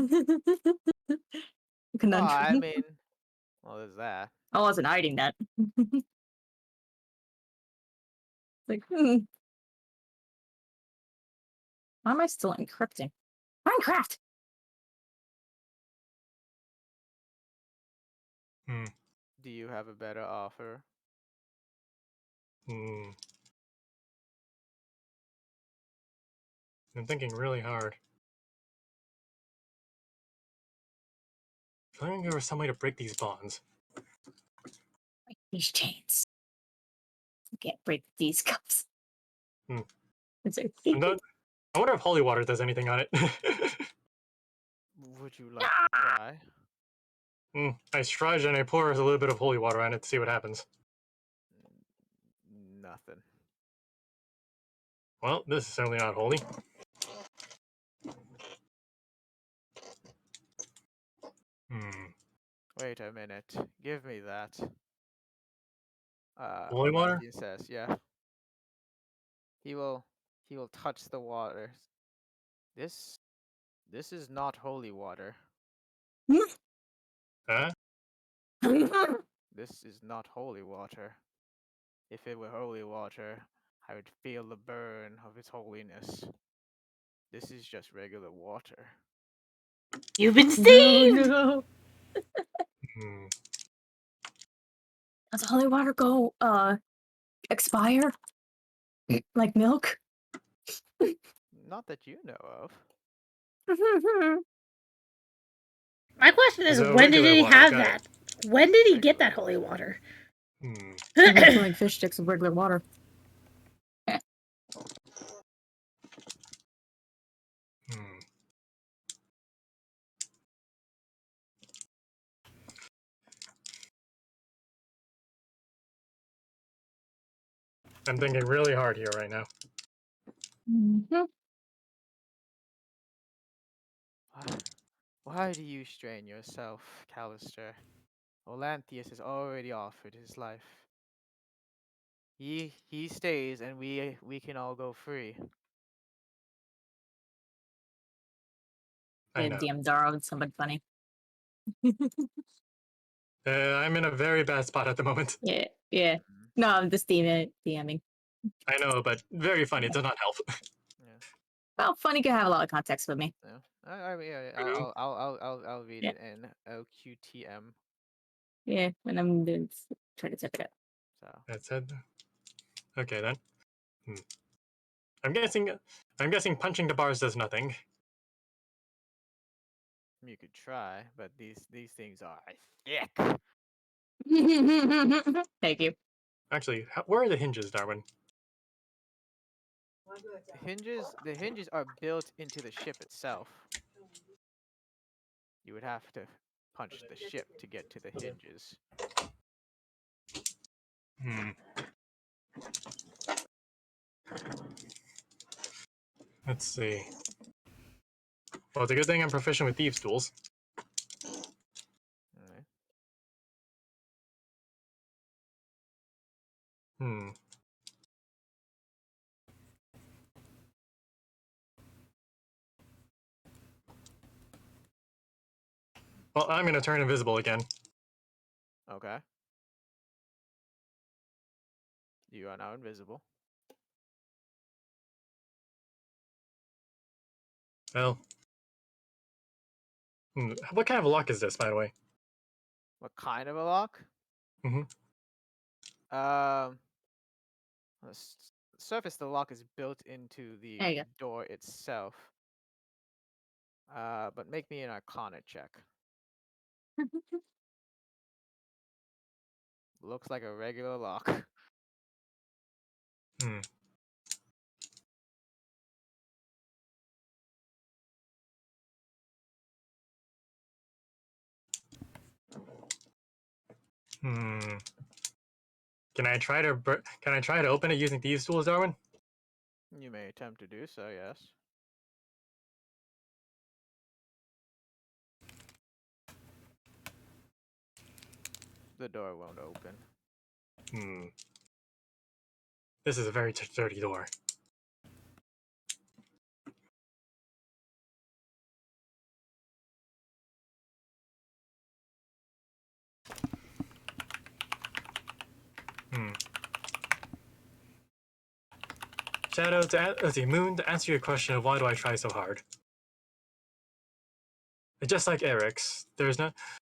I Conundrum. mean, well, there's that. I wasn't hiding that. Like, why am I still encrypting? Minecraft! Do you have a better offer? I'm thinking really hard. I'm trying to give some way to break these bonds. Break these chains. You can't break these cups. It's like, I wonder if holy water does anything on it. Would you like to try? I strudge and I pour a little bit of holy water on it to see what happens. Nothing. Well, this is certainly not holy. Wait a minute. Give me that. Holy water? He says, yeah. He will touch the water. This is not holy water. Huh? This is not holy water. If it were holy water, I would feel the burn of its holiness. This is just regular water. You've been saved! no. Does holy water go expire? Like milk? Not that you know of. My question is, So when did regular he water, have got that? When did he get Regular that holy water? I'm filling fish sticks with regular water. I'm thinking really hard here right now. Mhm. Why do you strain yourself, Callister? Olanthius has already offered his life. He stays, and we can all go free. I know. DM Zara with something funny. I'm in a very bad spot at the moment. Yeah, yeah. Mhm. No, I'm just DMing. I know, but very funny. It does not help. Yeah, Well, funny can have a lot of context with me. yeah. Yeah. True. I'll read Yeah. it in OQTM. Yeah, when I'm trying to type it out. So That said, okay then. I'm guessing punching the bars does nothing. you could try, but these things are thick. Thank you. Actually, where are the hinges, Darwin? The hinges are built into the ship itself. You would have to punch the ship to get to the hinges. Hmm. Let's see. Well, it's a good thing I'm proficient with thieves' tools. Alright. Hmm. Well, I'm gonna turn invisible again. Okay. You are now invisible. Well. What kind of lock is this, by the way? What kind of a lock? Mm-hmm. Um, the surface of the lock is built into the There you door itself. But make me an Arcana check. go. Looks like a regular lock. Hmm. Hmm. Can I try to open it using thieves' tools, Darwin? You may attempt to do so, yes. The door won't open. Hmm. This is a very dirty door. Hmm. Shadow, let's see, Moon, to answer your question of why do I try so hard. Just like Eric's, there's no.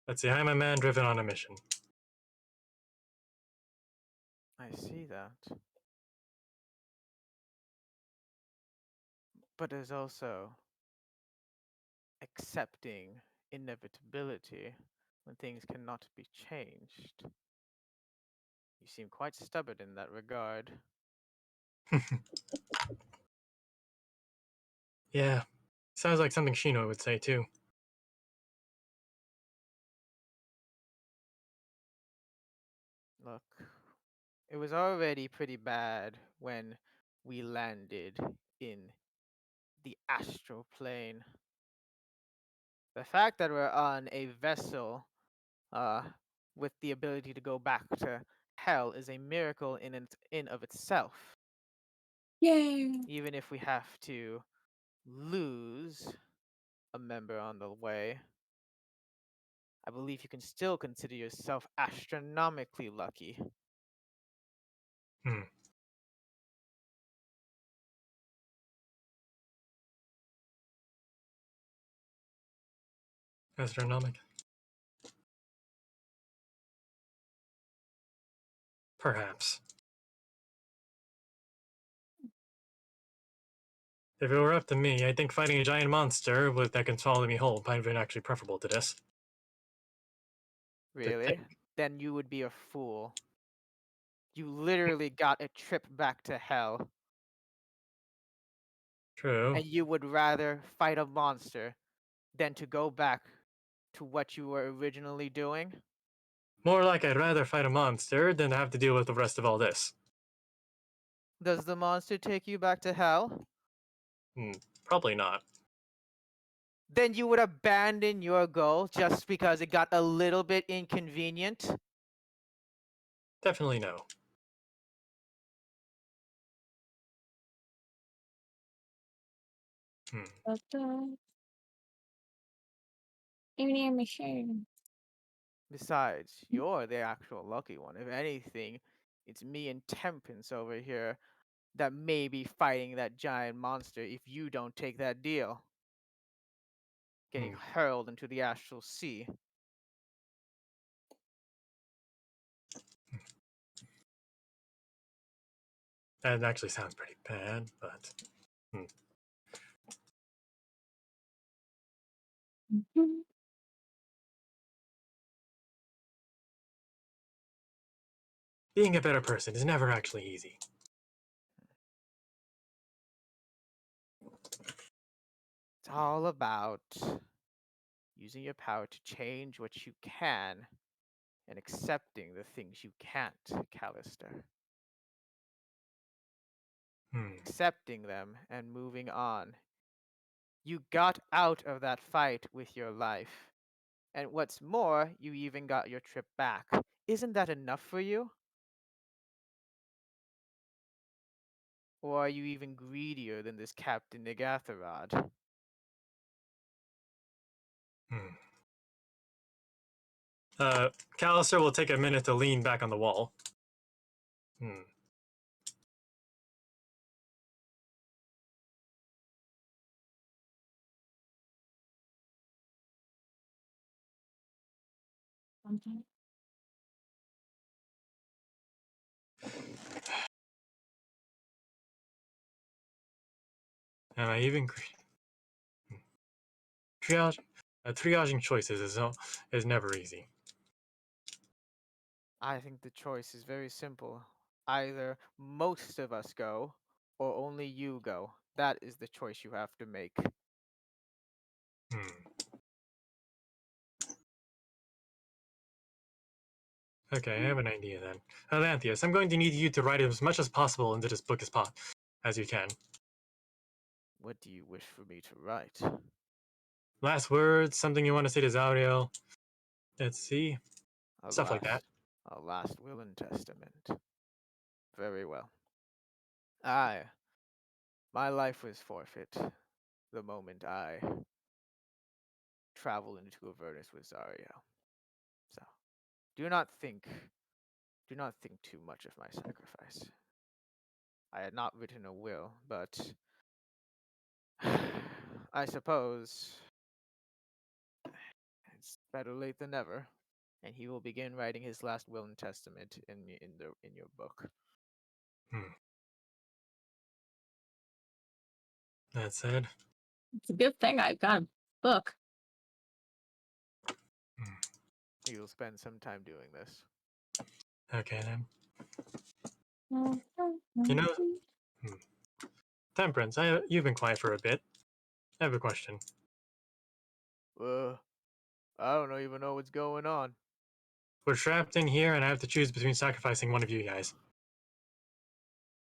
Let's see, I'm a man driven on a mission. I see that. But there's also accepting inevitability when things cannot be changed. You seem quite stubborn in that regard. Yeah, sounds like something Shino would say too. Look, it was already pretty bad when we landed in the astral plane. The fact that we're on a vessel uh, with the ability to go back to hell is a miracle in of itself. Yay! Even if we have to lose a member on the way, I believe you can still consider yourself astronomically lucky. Hmm. Astronomic. Perhaps. If it were up to me, I think fighting a giant monster that can swallow me whole might have been actually preferable to this. Really? Then you would be a fool. You literally got a trip back to hell, True. and you would rather fight a monster than to go back to what you were originally doing? More like I'd rather fight a monster than have to deal with the rest of all this. Does the monster take you back to hell? Probably not. Then you would abandon your goal just because it got a little bit inconvenient? Definitely no. Besides, you're the actual lucky one. If anything, it's me and Temperance over here that may be fighting that giant monster if you don't take that deal. Getting hurled into the astral sea. That actually sounds pretty bad, but being a better person is never actually easy. It's all about using your power to change what you can and accepting the things you can't, Callister. Accepting them and moving on. You got out of that fight with your life. And what's more, you even got your trip back. Isn't that enough for you? Or are you even greedier than this Captain Negatharod? Callister will take a minute to lean back on the wall. Am I even triaging choices is never easy. I think the choice is very simple. Either most of us go, or only you go. That is the choice you have to make. Okay, I have an idea then. Alanthius, I'm going to need you to write as much as possible into this book as you can. What do you wish for me to write? Last words, something you want to say to Zariel. Let's see. Stuff like that. A last will and testament. Very well. My life was forfeit the moment I traveled into Avernus with Zariel. So, do not think too much of my sacrifice. I had not written a will, but I suppose it's better late than never. And he will begin writing his last will and testament in your book. That said, It's a good thing I've got a book. He will spend some time doing this. Okay then. You know, Temperance, you've been quiet for a bit. I have a question. I don't even know what's going on. We're trapped in here, and I have to choose between sacrificing one of you guys.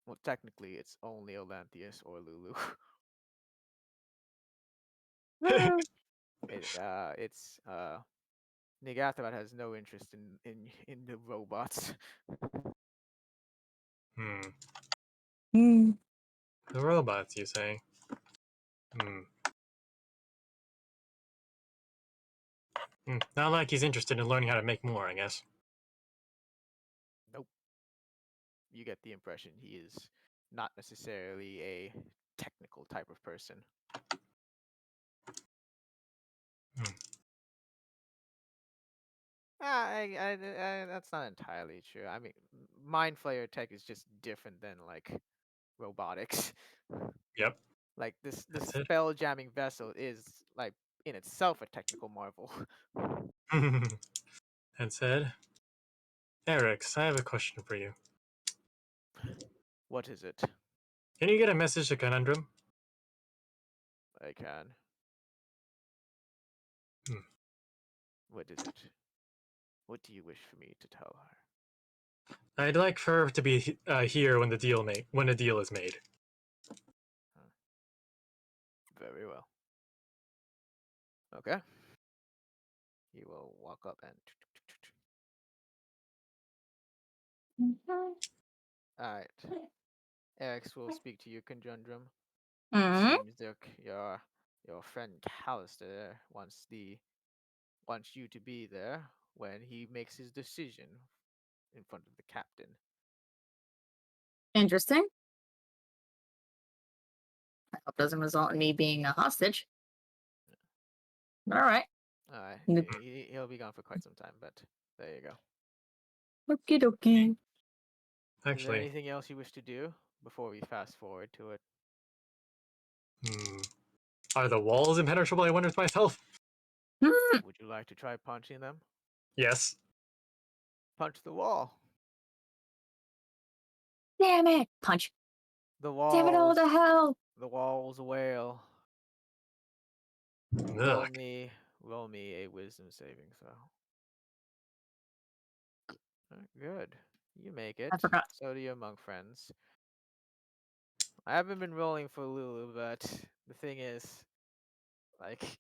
Well, technically, it's only Olanthius or Lulu. It's Nigathrod has no interest in the robots. The robots, you say? Not like he's interested in learning how to make more, I guess. Nope. You get the impression he is not necessarily a technical type of person. That's not entirely true. I mean, Mind Flayer tech is just different than like robotics. Yep. Like this That's it. spell jamming vessel is like in itself a technical marvel. That said, Eric's, I have a question for you. What is it? Can you get a message to Conundrum? I can. What is it? What do you wish for me to tell her? I'd like her to be here when the deal is made. Very well. Okay. He will walk up and. Alright. X will speak to you, Conundrum. Mm-hmm. Seems like your friend Callister wants you to be there when he makes his decision in front of the captain. Interesting. I hope doesn't result in me being a hostage. All right. Alright. Yep. He'll be gone for quite some time, but there you go. Okie dokie. Is there Actually, anything else you wish to do before we fast forward to it? are the walls impenetrable? I wonder to myself. Would you like to try punching them? Yes. Punch the wall. Damn it! Punch. The Damn it all walls. to hell! The walls wail. Ugh. Roll me a wisdom saving throw. Good. You make it. I forgot. So do your monk friends. I haven't been rolling for Lulu, but the thing is, like,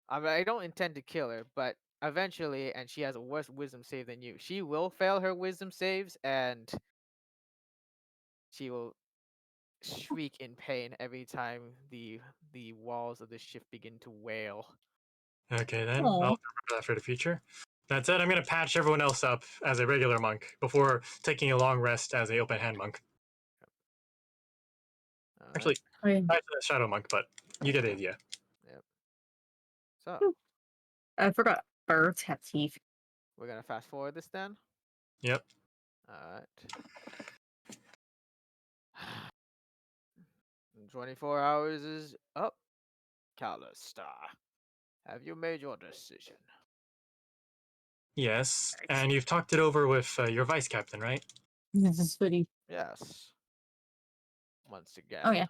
I don't intend to kill her, but eventually, and she has a worse wisdom save than you, she will fail her wisdom saves, and she will shriek in pain every time the walls of the ship begin to wail. Okay, then Aw. I'll remember that for the future. That said, I'm gonna patch everyone else up as a regular monk before taking a long rest as a open hand monk. Actually, Alright. I said shadow monk, but you get the idea. Yep. So I forgot. Birds have teeth. we're gonna fast forward this then. Yep. Alright. 24 hours is up. Callister, have you made your decision? Yes, and you've talked it over with your vice captain, right? This is pretty. Yes. Once again. Oh yeah.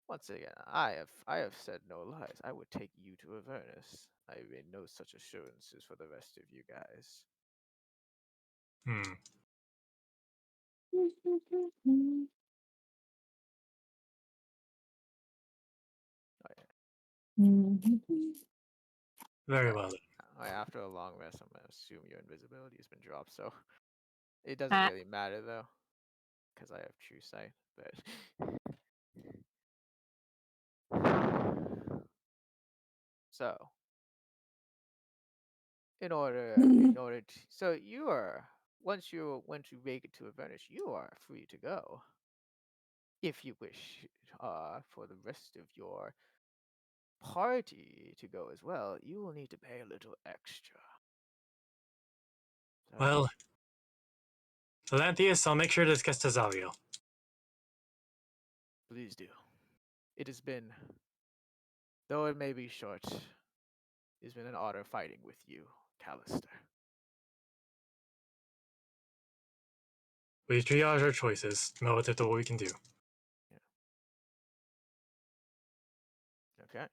Once again, I have said no lies. I would take you to Avernus. I made no such assurances for the rest of you guys. Hmm. Very well. After a long rest, I'm gonna assume your invisibility has been dropped, so it doesn't really matter though, because I have true sight. But so, so you are once you make it to Avernus, you are free to go if you wish. For the rest of your party to go as well, you will need to pay a little extra. So, Well, Atlantheus, I'll make sure to discuss to Zaliel. please do. It has been, though it may be short, it's been an honor fighting with you, Callister. We triage our choices relative to what we can do. Okay.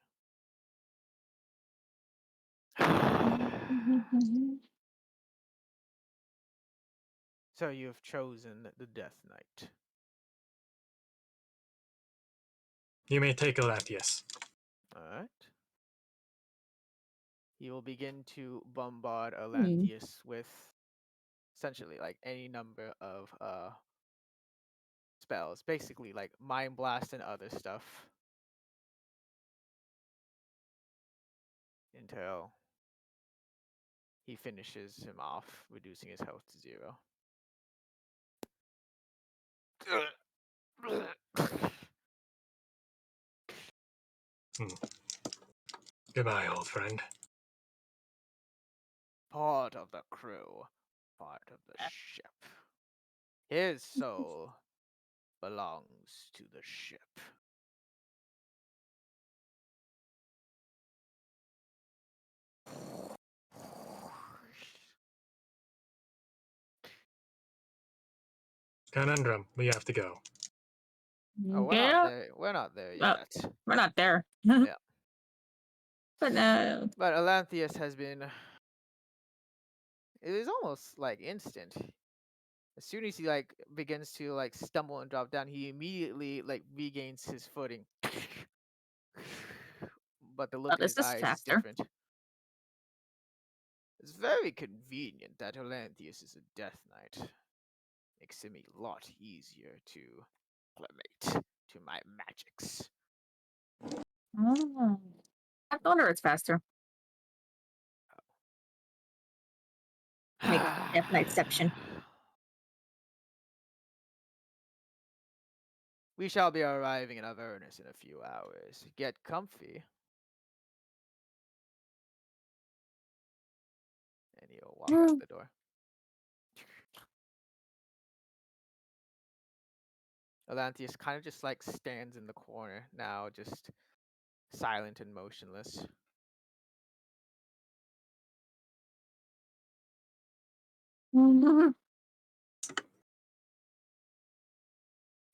So you have chosen the Death Knight. You may take Atlantheus. Alright. He will begin to bombard Atlantheus with essentially like any number of spells. Basically like Mind Blast and other stuff. Until he finishes him off, reducing his health to 0. Goodbye, old friend. Part of the crew, part of the ship. His soul belongs to the ship. Conundrum, we have to go. Oh, we're not there. We're not there yet. We're not there. Yeah. But no. But Atlantheus has been. It is almost like instant. As soon as he like begins to like stumble and drop down, he immediately like regains his footing. But the Oh, look in this his is eyes is faster. different. It's very convenient that Olanthius is a Death Knight. Makes him a lot easier to acclimate to my magics. Oh. I wonder it's faster. Make Death Knight exception. We shall be arriving in Avernus in a few hours. Get comfy. And he'll walk out the door. Atlanteus kind of just like stands in the corner now, just silent and motionless.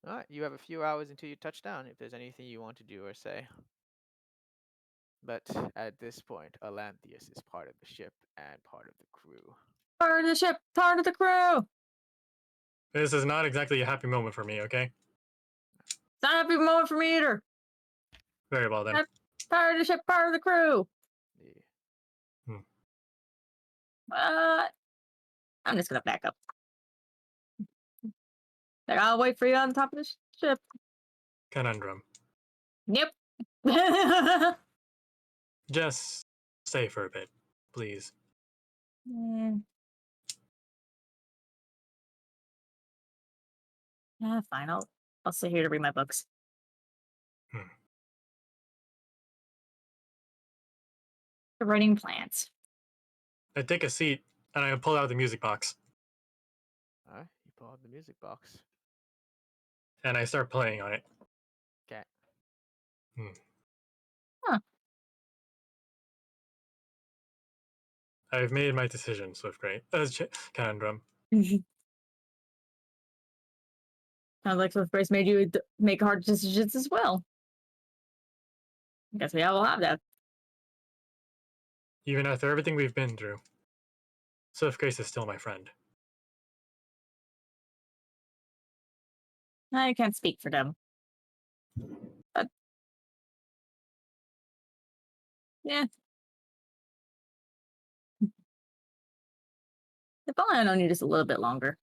Alright, you have a few hours until you touch down if there's anything you want to do or say. But at this point, Atlantheus is part of the ship and part of the crew. Part of the ship, part of the crew. This is not exactly a happy moment for me, okay? It's not a happy moment for me either. Very well then. Part of the ship, part of the crew. Yeah. I'm just gonna back up. Like, I'll wait for you on top of the ship. Conundrum. Yep. Just stay for a bit, please. Yeah, fine. I'll sit here to read my books. Hmm. Writing plans. I take a seat and I pull out the music box Alright, you pull out the music box. and I start playing on it. Okay. I've made my decision, Swiftgrave. Conundrum. Sounds like Swiftbrace made you make hard decisions as well. I guess we all have that. Even after everything we've been through, Swiftgrace is still my friend. I can't speak for them. But yeah. They've only known you just a little bit longer.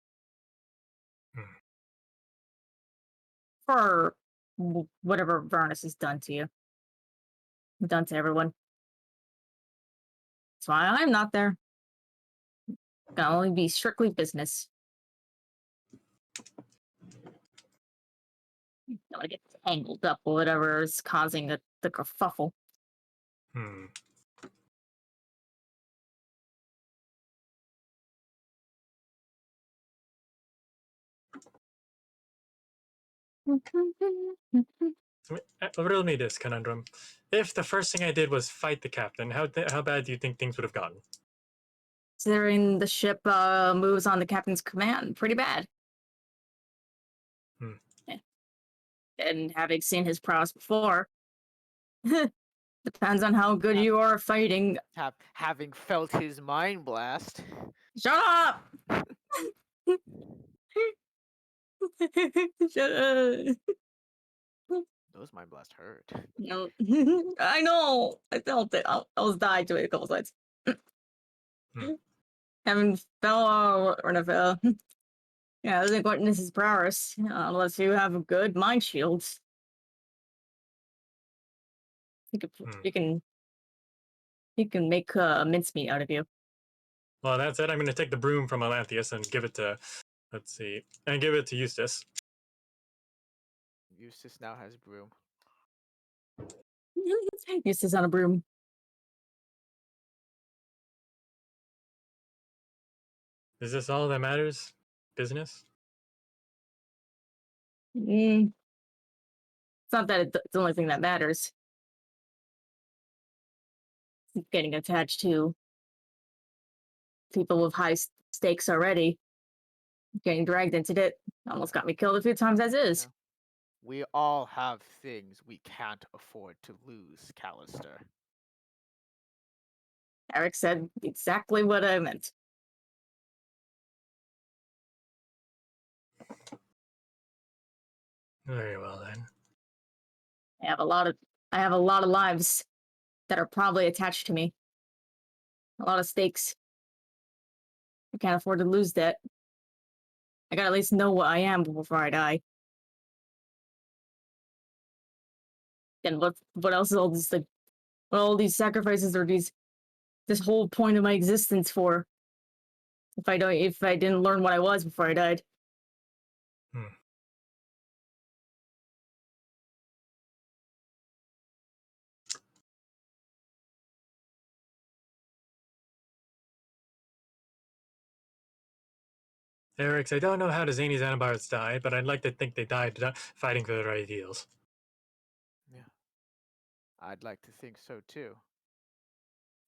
For whatever Avernus has done to you. Done to everyone. That's why I'm not there. Can only be strictly business. Don't want to get tangled up with whatever is causing the kerfuffle. Riddle me this, Conundrum. If the first thing I did was fight the captain, how bad do you think things would have gotten? Considering the ship moves on the captain's command, pretty bad. Yeah. And having seen his prowess before, depends on how good you are fighting. Having felt his mind blast. Shut up! Shut up. Those mind blasts hurt. No, I know. I felt it. I almost died to it a couple times. Having fell or never. Yeah, doesn't witness his prowess unless you have a good mind shield. You can make mincemeat out of you. Well, that's it. I'm going to take the broom from Atlantheus and give it to, give it to Eustace. Eustace now has broom. Eustace on a broom. Is this all that matters? Business? It's not that it's the only thing that matters. Getting attached to people with high stakes already. Getting dragged into it almost got me killed a few times as is. Yeah. We all have things we can't afford to lose, Callister. Eric said exactly what I meant. Very well then. I have a lot of lives that are probably attached to me. A lot of stakes. I can't afford to lose that. I gotta at least know what I am before I die. Then what else is all this like what all these sacrifices or this whole point of my existence for? If I didn't learn what I was before I died. Hmm. Eric's, I don't know how the Zanies Anabards died, but I'd like to think they died fighting for their ideals. Yeah. I'd like to think so too.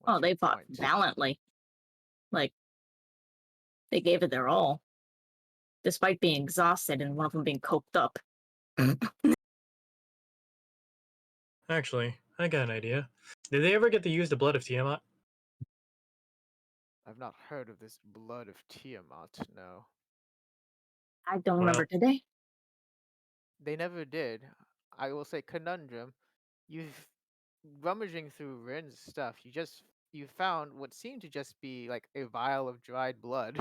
Oh, What's your they fought point? valiantly. Like, they gave it their all. Despite being exhausted and one of them being coked up. Actually, I got an idea. Did they ever get to use the blood of Tiamat? I've not heard of this blood of Tiamat, no. I don't Well, remember, did they? They never did. I will say conundrum. You've rummaging through Rin's stuff, you found what seemed to just be like a vial of dried blood.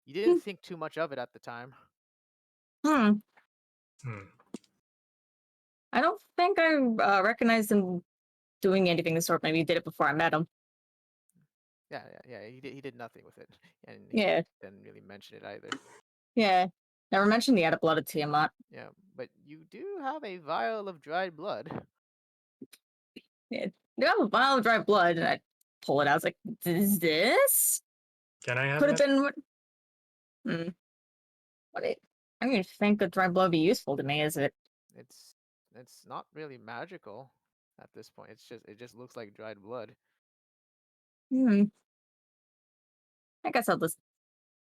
You didn't think too much of it at the time. Hmm. hmm. I don't think I recognized him doing anything of the sort. Maybe he did it before I met him. Yeah. He did nothing with it, and he Yeah. didn't really mention it either. Yeah. Never mentioned he had a blood of Tiamat. Yeah, but you do have a vial of dried blood. Yeah. You have a vial of dry blood, and I pull it out. I was like, is this? Can I have Could have that? been what? Hmm. I don't even think the dry blood would be useful to me, is it? It's not really magical at this point. It just looks like dried blood. Hmm. I guess I'll just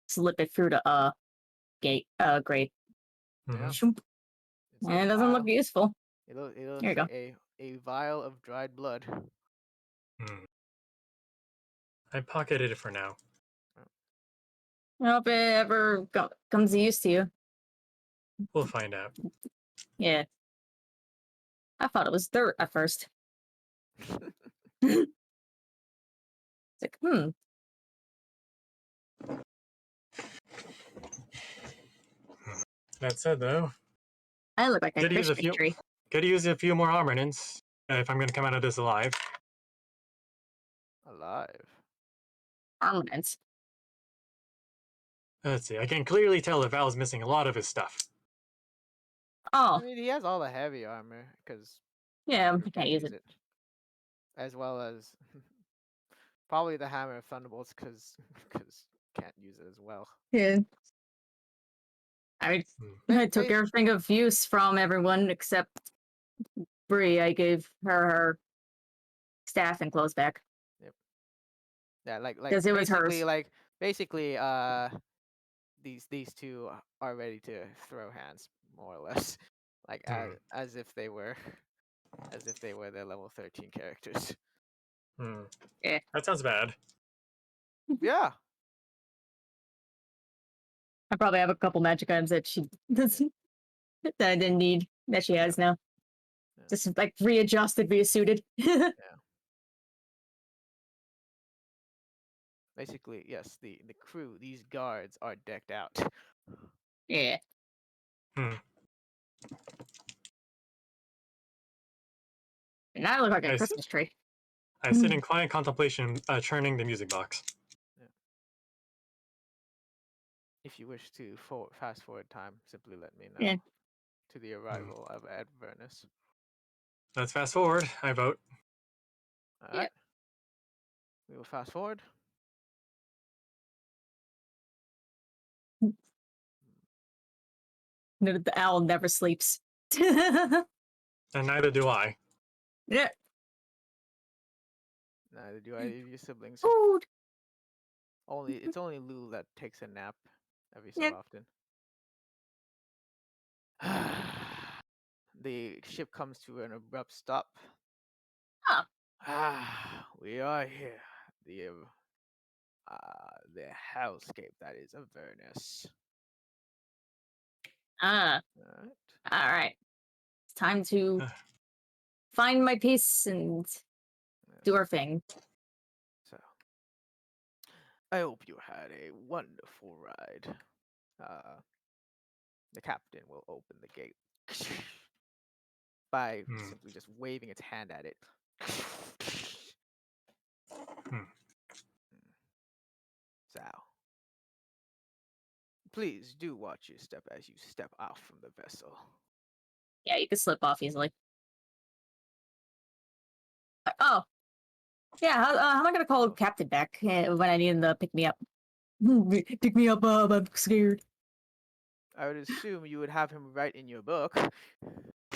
slip it through the grate. Mhm. Yeah, Shoop. it's And a it doesn't look vial. useful. It There looks you like go. a vial of dried blood. Hmm. I pocketed it for now. I hope it ever comes to use to you. We'll find out. Yeah. I thought it was dirt at first. It's like, That said, though, I look like a could use a Christmas few. tree. Could use a few more armaments if I'm going to come out of this alive. Alive. Armaments. Let's see. I can clearly tell that Val's missing a lot of his stuff. Oh, I mean, he has all the heavy armor because yeah, you I can't can't use use it. it, as well as probably the hammer of thunderbolts because can't use it as well. Yeah. I Hmm. took everything of use from everyone except Bree. I gave her staff and clothes back. Yeah, like 'Cause it was basically hers. basically these two are ready to throw hands more or less, like Hmm. as if they were their level 13 characters. Hmm. Yeah. That sounds bad. Yeah. I probably have a couple magic items that she doesn't that I didn't need that she has now. Yeah. Just like readjusted, resuited. Basically, yes, the crew, these guards are decked out. Yeah. Hmm. And I look like a I, Christmas tree. I sit in quiet contemplation, churning the music box. Yeah. If you wish to fast forward time, simply let me know Yeah. to the arrival of Avernus. Let's fast forward. I vote. All Yeah. right. We will fast forward. The owl never sleeps. Yeah. And neither do I. Neither do either of your siblings. Food. It's only Lou that takes a nap every so Yeah. often. The ship comes to an abrupt stop. Oh. We are here. The hellscape that is Avernus. Ah, Alright. all right. It's time to find my peace and do our Yes. thing. So, I hope you had a wonderful ride. The captain will open the gate by Hmm. simply just waving its hand at it. Hmm. So, please do watch your step as you step out from the vessel. Yeah, you can slip off easily. Oh, yeah. How am I gonna call Oh. Captain back when I need him to pick me up? Pick me up, I'm scared. I would assume you would have him write in your book. Hold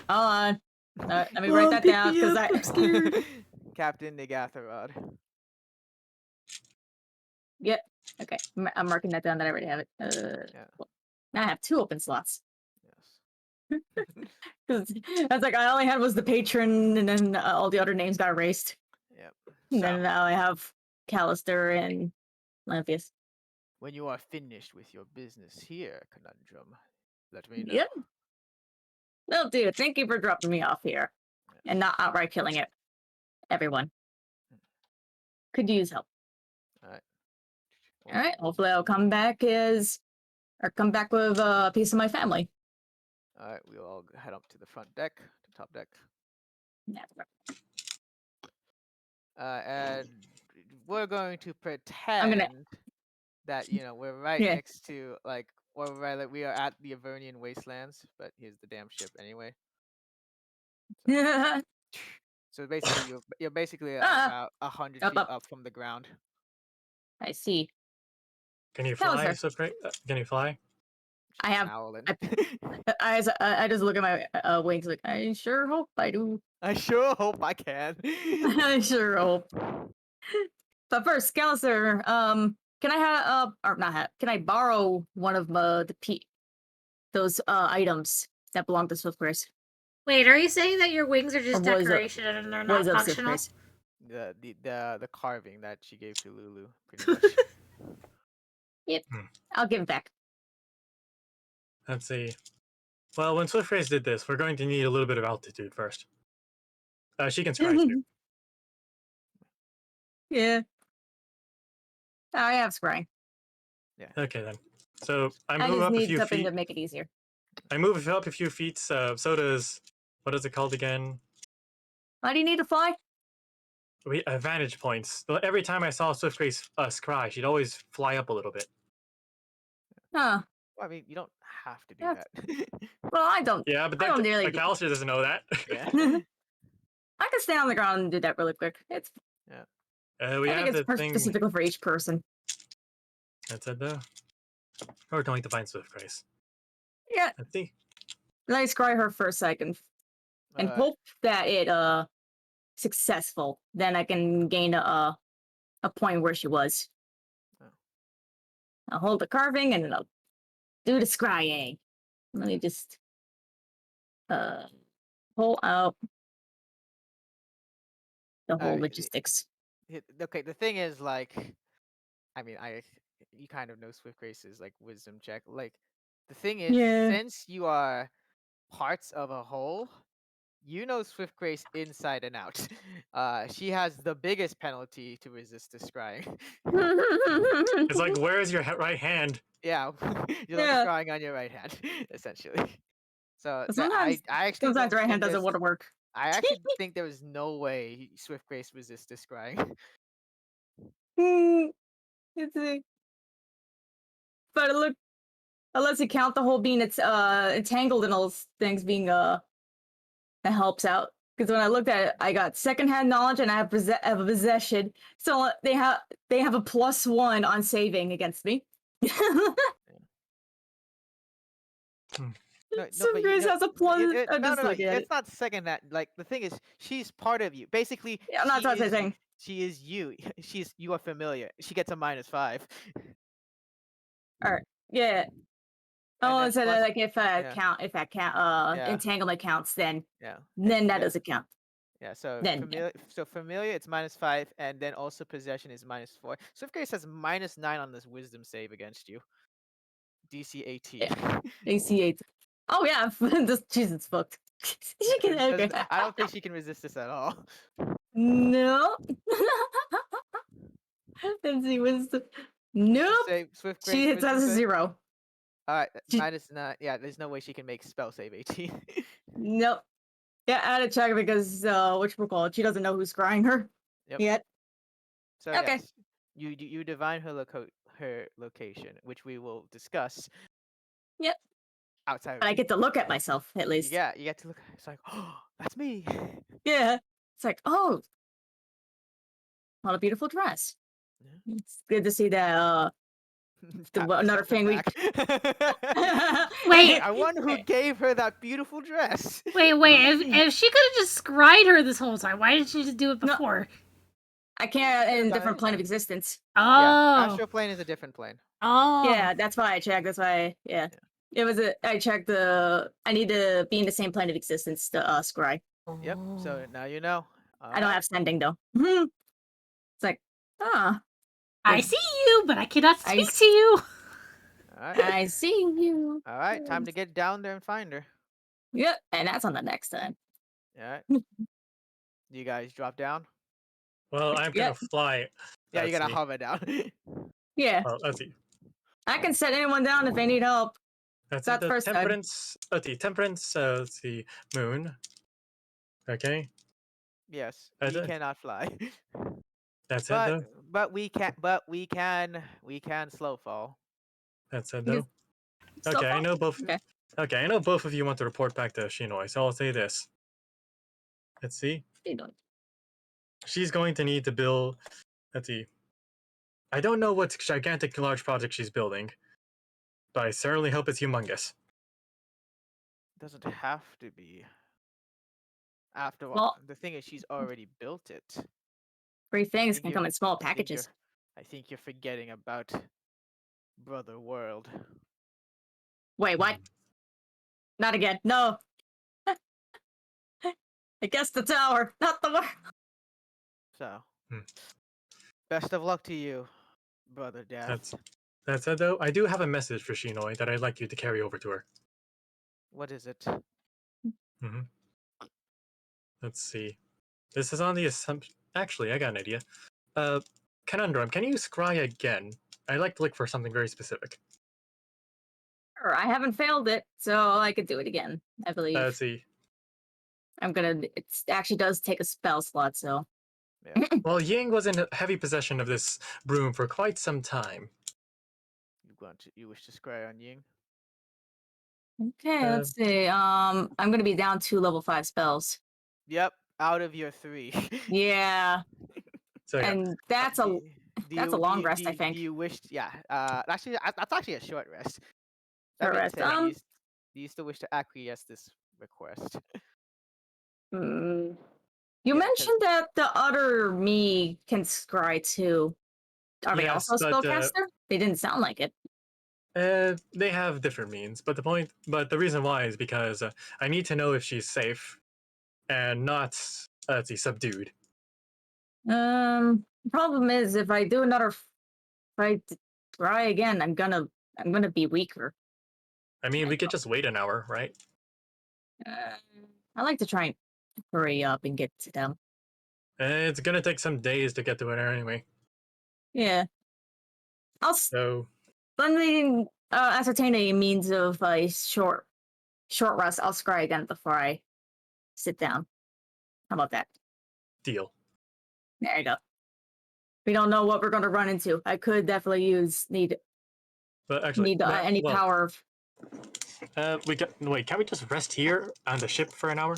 on. Let me write that pick down me because up, I'm scared. Captain Negatharod. Yep. Okay, I'm marking that down. That I already have it. Yeah. Now I have 2 open slots. Yes. 'Cause I was like, I only had was the patron, and then all the other names got erased. Yep. And So, then now I have Callister and Lampheus. when you are finished with your business here, Conundrum, let me know. Yep. No, dude, thank you for dropping me off here and not outright killing it. Everyone could use help. All right. All right. Hopefully, I'll come back come back with a piece of my family. All right. We'll all head up to the front deck, to top deck, Yeah. and we're going to I'm gonna. pretend that we're right Yeah. next to or rather we are at the Avernian wastelands, but here's the damn ship anyway. So basically, you're basically about 100 Up, feet up. up from the ground. I see. Can you That was fly? her. So great. Can you fly? I have. Snowling. I just look at my wings like I sure hope I do. I sure hope I can. I sure hope. But first, Scaliser, can I have or not have? Can I borrow one of those items that belong to Swiftgrace? Wait, are you saying that your wings are Or just was it decoration and they're was not of functional? Swiftgrace? The carving that she gave to Lulu, pretty much. Yep, Hmm. I'll give it back. Let's see. Well, when Swift Race did this, we're going to need a little bit of altitude first. She can scry too. Yeah, I have scrying. Okay then. So I I move just up a need few something feet. to make it easier. I move up a few feet. So does what is it called again? Why do you need to fly? Vantage points. Well, every time I saw Swift Race scry, she'd always fly up a little bit. Huh. Well, I mean, you don't have to do That's- that. Well, I don't. Yeah, but I don't nearly. McAllister doesn't know that. Yeah. I can stay on the ground and do that really quick. It's. We I think have it's the thing. specifically for each person. That's it though. We're going to find Swift Grace. Yeah. Let's see. Let me scry her for a second and hope that it successful. Then I can gain a point where she was. Oh. I'll hold the carving and then I'll do the scrying. Let me just pull out the whole logistics. Okay, the thing is, I mean, you kind of know Swift Grace's wisdom check. The thing is, Yeah. since you are parts of a whole, you know Swift Grace inside and out. She has the biggest penalty to resist the scrying. It's like, where is your right hand? Yeah, you're Yeah. scrying on your right hand, essentially. So Sometimes I actually don't right hand think doesn't want to work. I actually think there was no way Swift Grace resists the scrying. Let's see. But look, unless you count the whole being it's entangled in all things being that helps out. Because when I looked at it, I got secondhand knowledge and I have a possession. So they have a +1 on saving against me. No, So but Grace has a plus. I'm no, just no, no. looking at It's it. not second that. The thing is, she's part of you. Basically, Yeah, I'm not she touching is anything. she is you. You are familiar. She gets a -5. All right. Yeah. And Oh, then so plus, like if I yeah, count yeah, entanglement counts, then yeah, that doesn't count. yeah. So Then familiar, it's -5, and then also possession is -4. Swift Grace has -9 on this wisdom save against you. DC 18. yeah. AC8. Oh yeah, Jesus fucked. She can, okay. I don't think she can resist this at all. No. Let's see, what's the... Nope. Save Swift She Grace hits as wisdom a save. 0. All right, She... minus 9. Yeah, there's no way she can make spell save 18. Nope. Yeah, I had to check because whatchamacallit, she doesn't know who's scrying her Yep. yet. So Okay. yes, you divine her location, which we will discuss. Yep. Outside. But I get to look at myself at least. You get to look. It's like, oh, that's me. Yeah. It's like, oh, what a beautiful dress. Yeah. It's good to see that. Pat Another myself in thing we. back. Wait. I wonder who gave her that beautiful dress. Wait. If she could have just scried her this whole time, why didn't she just do it No. before? I can't Could've in a done different plane of anytime. existence. Oh. Yeah, astral plane is a different plane. Oh. Yeah, that's why I checked. That's why, yeah. It was I checked I need to be in the same plane of existence to scry. Yep. So now you know. I don't have sending though. It's like, ah. I see you, but I cannot I speak to you. All right. I see you. All right. Time to get down there and find her. Yep, and that's on the next time. All right. You guys drop down. Well, I'm gonna fly. Yeah, you Let's gotta see. hover down. Yeah, Well, let's see. I can set anyone down if they need help. That's That's the first time. temperance. Let's see, temperance. Let's see, moon. Okay, Yes, That's we it. cannot fly. That's it though. But we can slow fall. That's it You though. Still Okay, I fall? know both. Okay. Okay, I know both of you want to report back to Shinoi, so I'll say this. Let's see. What are you doing? She's going to need to build. Let's see. I don't know what gigantic large project she's building, but I certainly hope it's humongous. Doesn't have to be. After all, Well, the thing is, she's already built it. free things think can you're- come in small I think you're- packages. I think you're forgetting about Brother World. Wait, what? Not again. No. I guess the tower, not the world. So, Hmm. best of luck to you, Brother Death. That said, though, I do have a message for Shinoi that I'd like you to carry over to her. What is it? Mm-hmm. Let's see. This is on the assumption. Actually, I got an idea. Conundrum, can you scry again? I'd like to look for something very specific. Sure, I haven't failed it, so I could do it again. I believe. Let's see. I'm gonna. It actually does take a spell slot, so. Yeah. Well, Ying was in heavy possession of this broom for quite some time. You wish to scry on Ying? Okay, let's see. I'm gonna be down 2 level 5 spells. Yep, out of your 3. Yeah, So yeah, and that's a long rest, I think. Do you wish? Yeah. Actually, that's actually a short rest. Short being rest, said, do you still wish to acquiesce this request? You Yeah, 'cause- mentioned that the other me can scry too. Are they Yes, also a but, spellcaster? They didn't sound like it. they have different means, but the reason why is because I need to know if she's safe and not, let's see, subdued. Problem is, if I do if I try again, I'm gonna be weaker. I mean, we could just wait an hour, right? I like to try and hurry up and get to them. It's gonna take some days to get to it anyway. Yeah. So Let me ascertain a means of a short rest. I'll scry again before I sit down. How about that? deal. There you go. We don't know what we're going to run into. I could definitely need But actually, any power of. wait. Can we just rest here on the ship for an hour?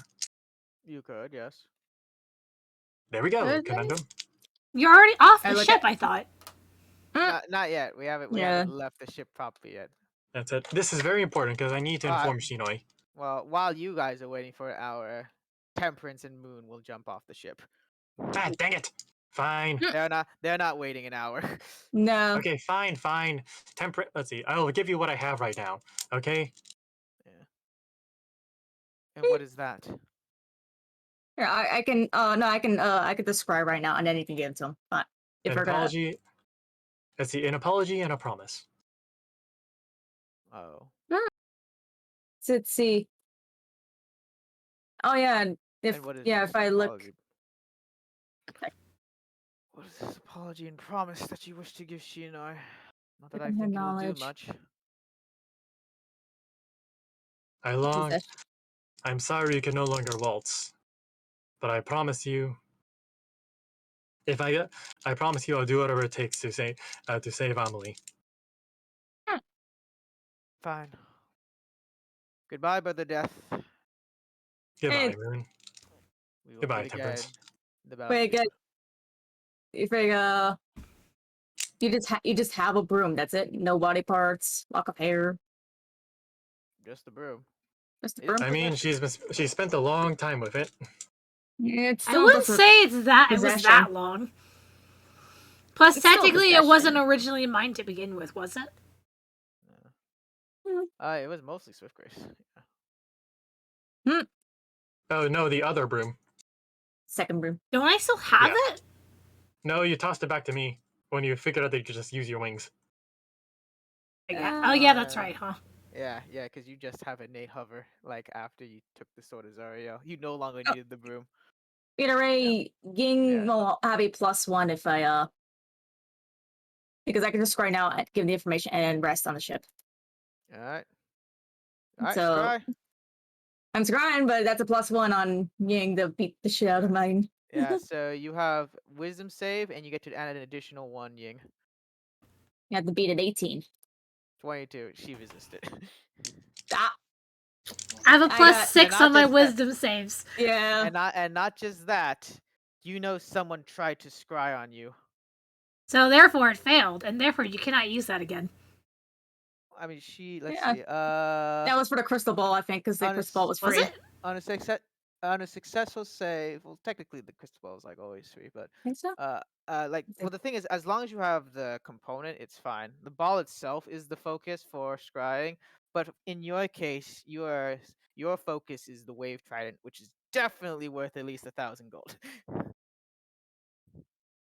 You could, yes. There we go. Good. Conundrum. You're already off I the look ship, at- I thought. Not yet. We haven't left the ship properly yet. That's it. This is very important because I need to inform Shinoi. Well, while you guys are waiting for an hour, Temperance and Moon will jump off the ship. Ah, dang it. Fine. They're not waiting an hour. No. Okay, fine. Temperate. Let's see. I'll give you what I have right now. Okay. Yeah. And what is that? Here, I can. No, I can. I could describe right now, and then you can give it to him. But if An we're gonna. apology. Let's see. An apology and a promise. Oh. Let's see. Oh yeah, and if And what is yeah, this if I look, apology? What is this apology and promise that you wish to give Shinar? Not that I Secondhand think it will do knowledge. much. Jesus. I'm sorry you can no longer waltz, but I promise you, if I get, I promise you, I'll do whatever it takes to save Amelie. Fine. Goodbye, Brother Death. Goodbye, Hey, Moon. We will Goodbye, meet again Temperance. in the wait, battlefield. if you just have a broom. That's it. No body parts, lock of hair, Just the broom. just a Is broom. I mean, possession. she spent a long time with it. Yeah, it's I still wouldn't for say it was possession. that long. Plus, It's still technically, it wasn't possession. originally mine to begin with, was it? It was mostly Swiftgrace. Oh no, the other broom. Second broom. Don't I still have Yeah. it? No, you tossed it back to me when you figured out that you could just use your wings. Oh yeah, that's right, huh? Yeah, because you just have innate hover. Like after you took the sword of Zariel, you no longer Oh. needed the broom. Either way, Ying Yeah. will have a +1 if I because I can just scry now and give the information and rest on the ship. All right. All right. So Scry. I'm scrying, but that's a +1 on Ying to beat the shit out of mine. Yeah. So you have wisdom save, and you get to add an additional 1 Ying. You have to beat at 18. 22. She resisted. Ah, I have a I plus got 6 not on my just that. wisdom saves. yeah. and not just that. You know someone tried to scry on you. So therefore it failed, and therefore you cannot use that again. I mean, let's Yeah. see. That was for the crystal ball, I think, because the on a crystal ball was Was free. it? on a successful save, well, technically the crystal ball is like always free, but Think so? the thing is, as long as you have the component, it's fine. The ball itself is the focus for scrying, but in your case, your focus is the wave trident, which is definitely worth at least 1,000 gold.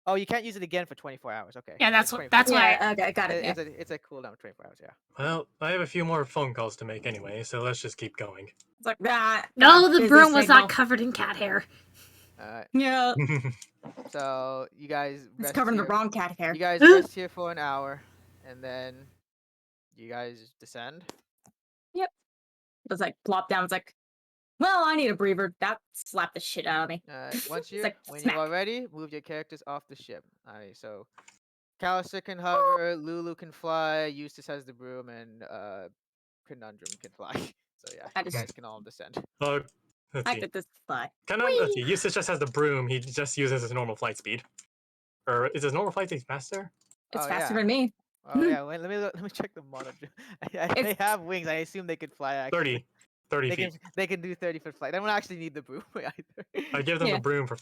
Oh, you can't use it again for 24 hours. Okay, Yeah, it's 24 that's hours. why. Yeah, okay, got it. Yeah. It's a cooldown of 24 hours. Yeah. Well, I have a few more phone calls to make anyway, so let's just keep going. It's like that. No, the broom was not covered in cat hair. All right. Yeah, So you guys it's rest covered in the here. wrong cat hair. You guys rest here for an hour, and then you guys descend. Yep. It's like plop down. It's like, well, I need a breather. That slapped the shit out of me. Once It's like, when smack. you are ready, move your characters off the ship. Alright, so Callister can hover, Lulu can fly, Eustace has the broom, and Conundrum can fly. So yeah, I you just- guys can all descend. Oh, let's I see. could just fly. Let's see. Eustace just has the broom. He just uses his normal flight speed. Or is his normal flight speed faster? It's Oh, faster yeah. than me. Oh yeah, wait, let me check the model. They It's- have wings. I assume they could fly. Actually, 30 feet. they can do 30-foot flight. They don't actually need the broom either. I give them Yeah. the broom for.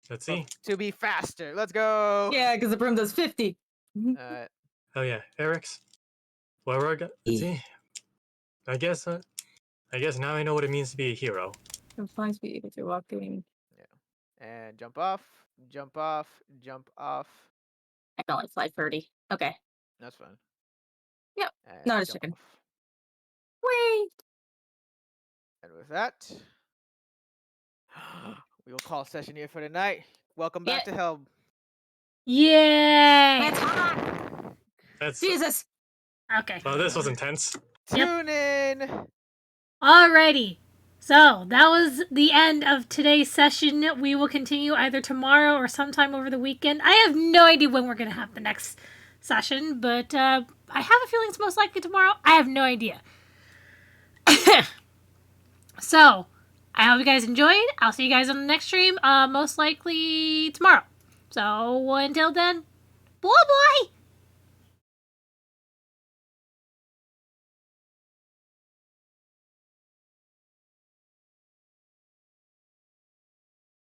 Let's see. To be faster. Let's go. Yeah, because the broom does 50. Alright. Oh yeah, Eric's. Well, let's see. I guess now I know what it means to be a hero. Flying speed if you're walking. And jump off, jump off, jump off. I can only fly 30. Okay. That's fun. Yep. And Not a jump chicken. off. Whee! And with that, we will call session here for the night. Welcome back to Helm. Yay! It's hot! That's. Jesus! Okay. Well, this was intense. Yep. Tune in. Alrighty. So, that was the end of today's session. We will continue either tomorrow or sometime over the weekend. I have no idea when we're going to have the next session, but I have a feeling it's most likely tomorrow. I have no idea. So, I hope you guys enjoyed. I'll see you guys on the next stream, most likely tomorrow. So, until then, bye-bye!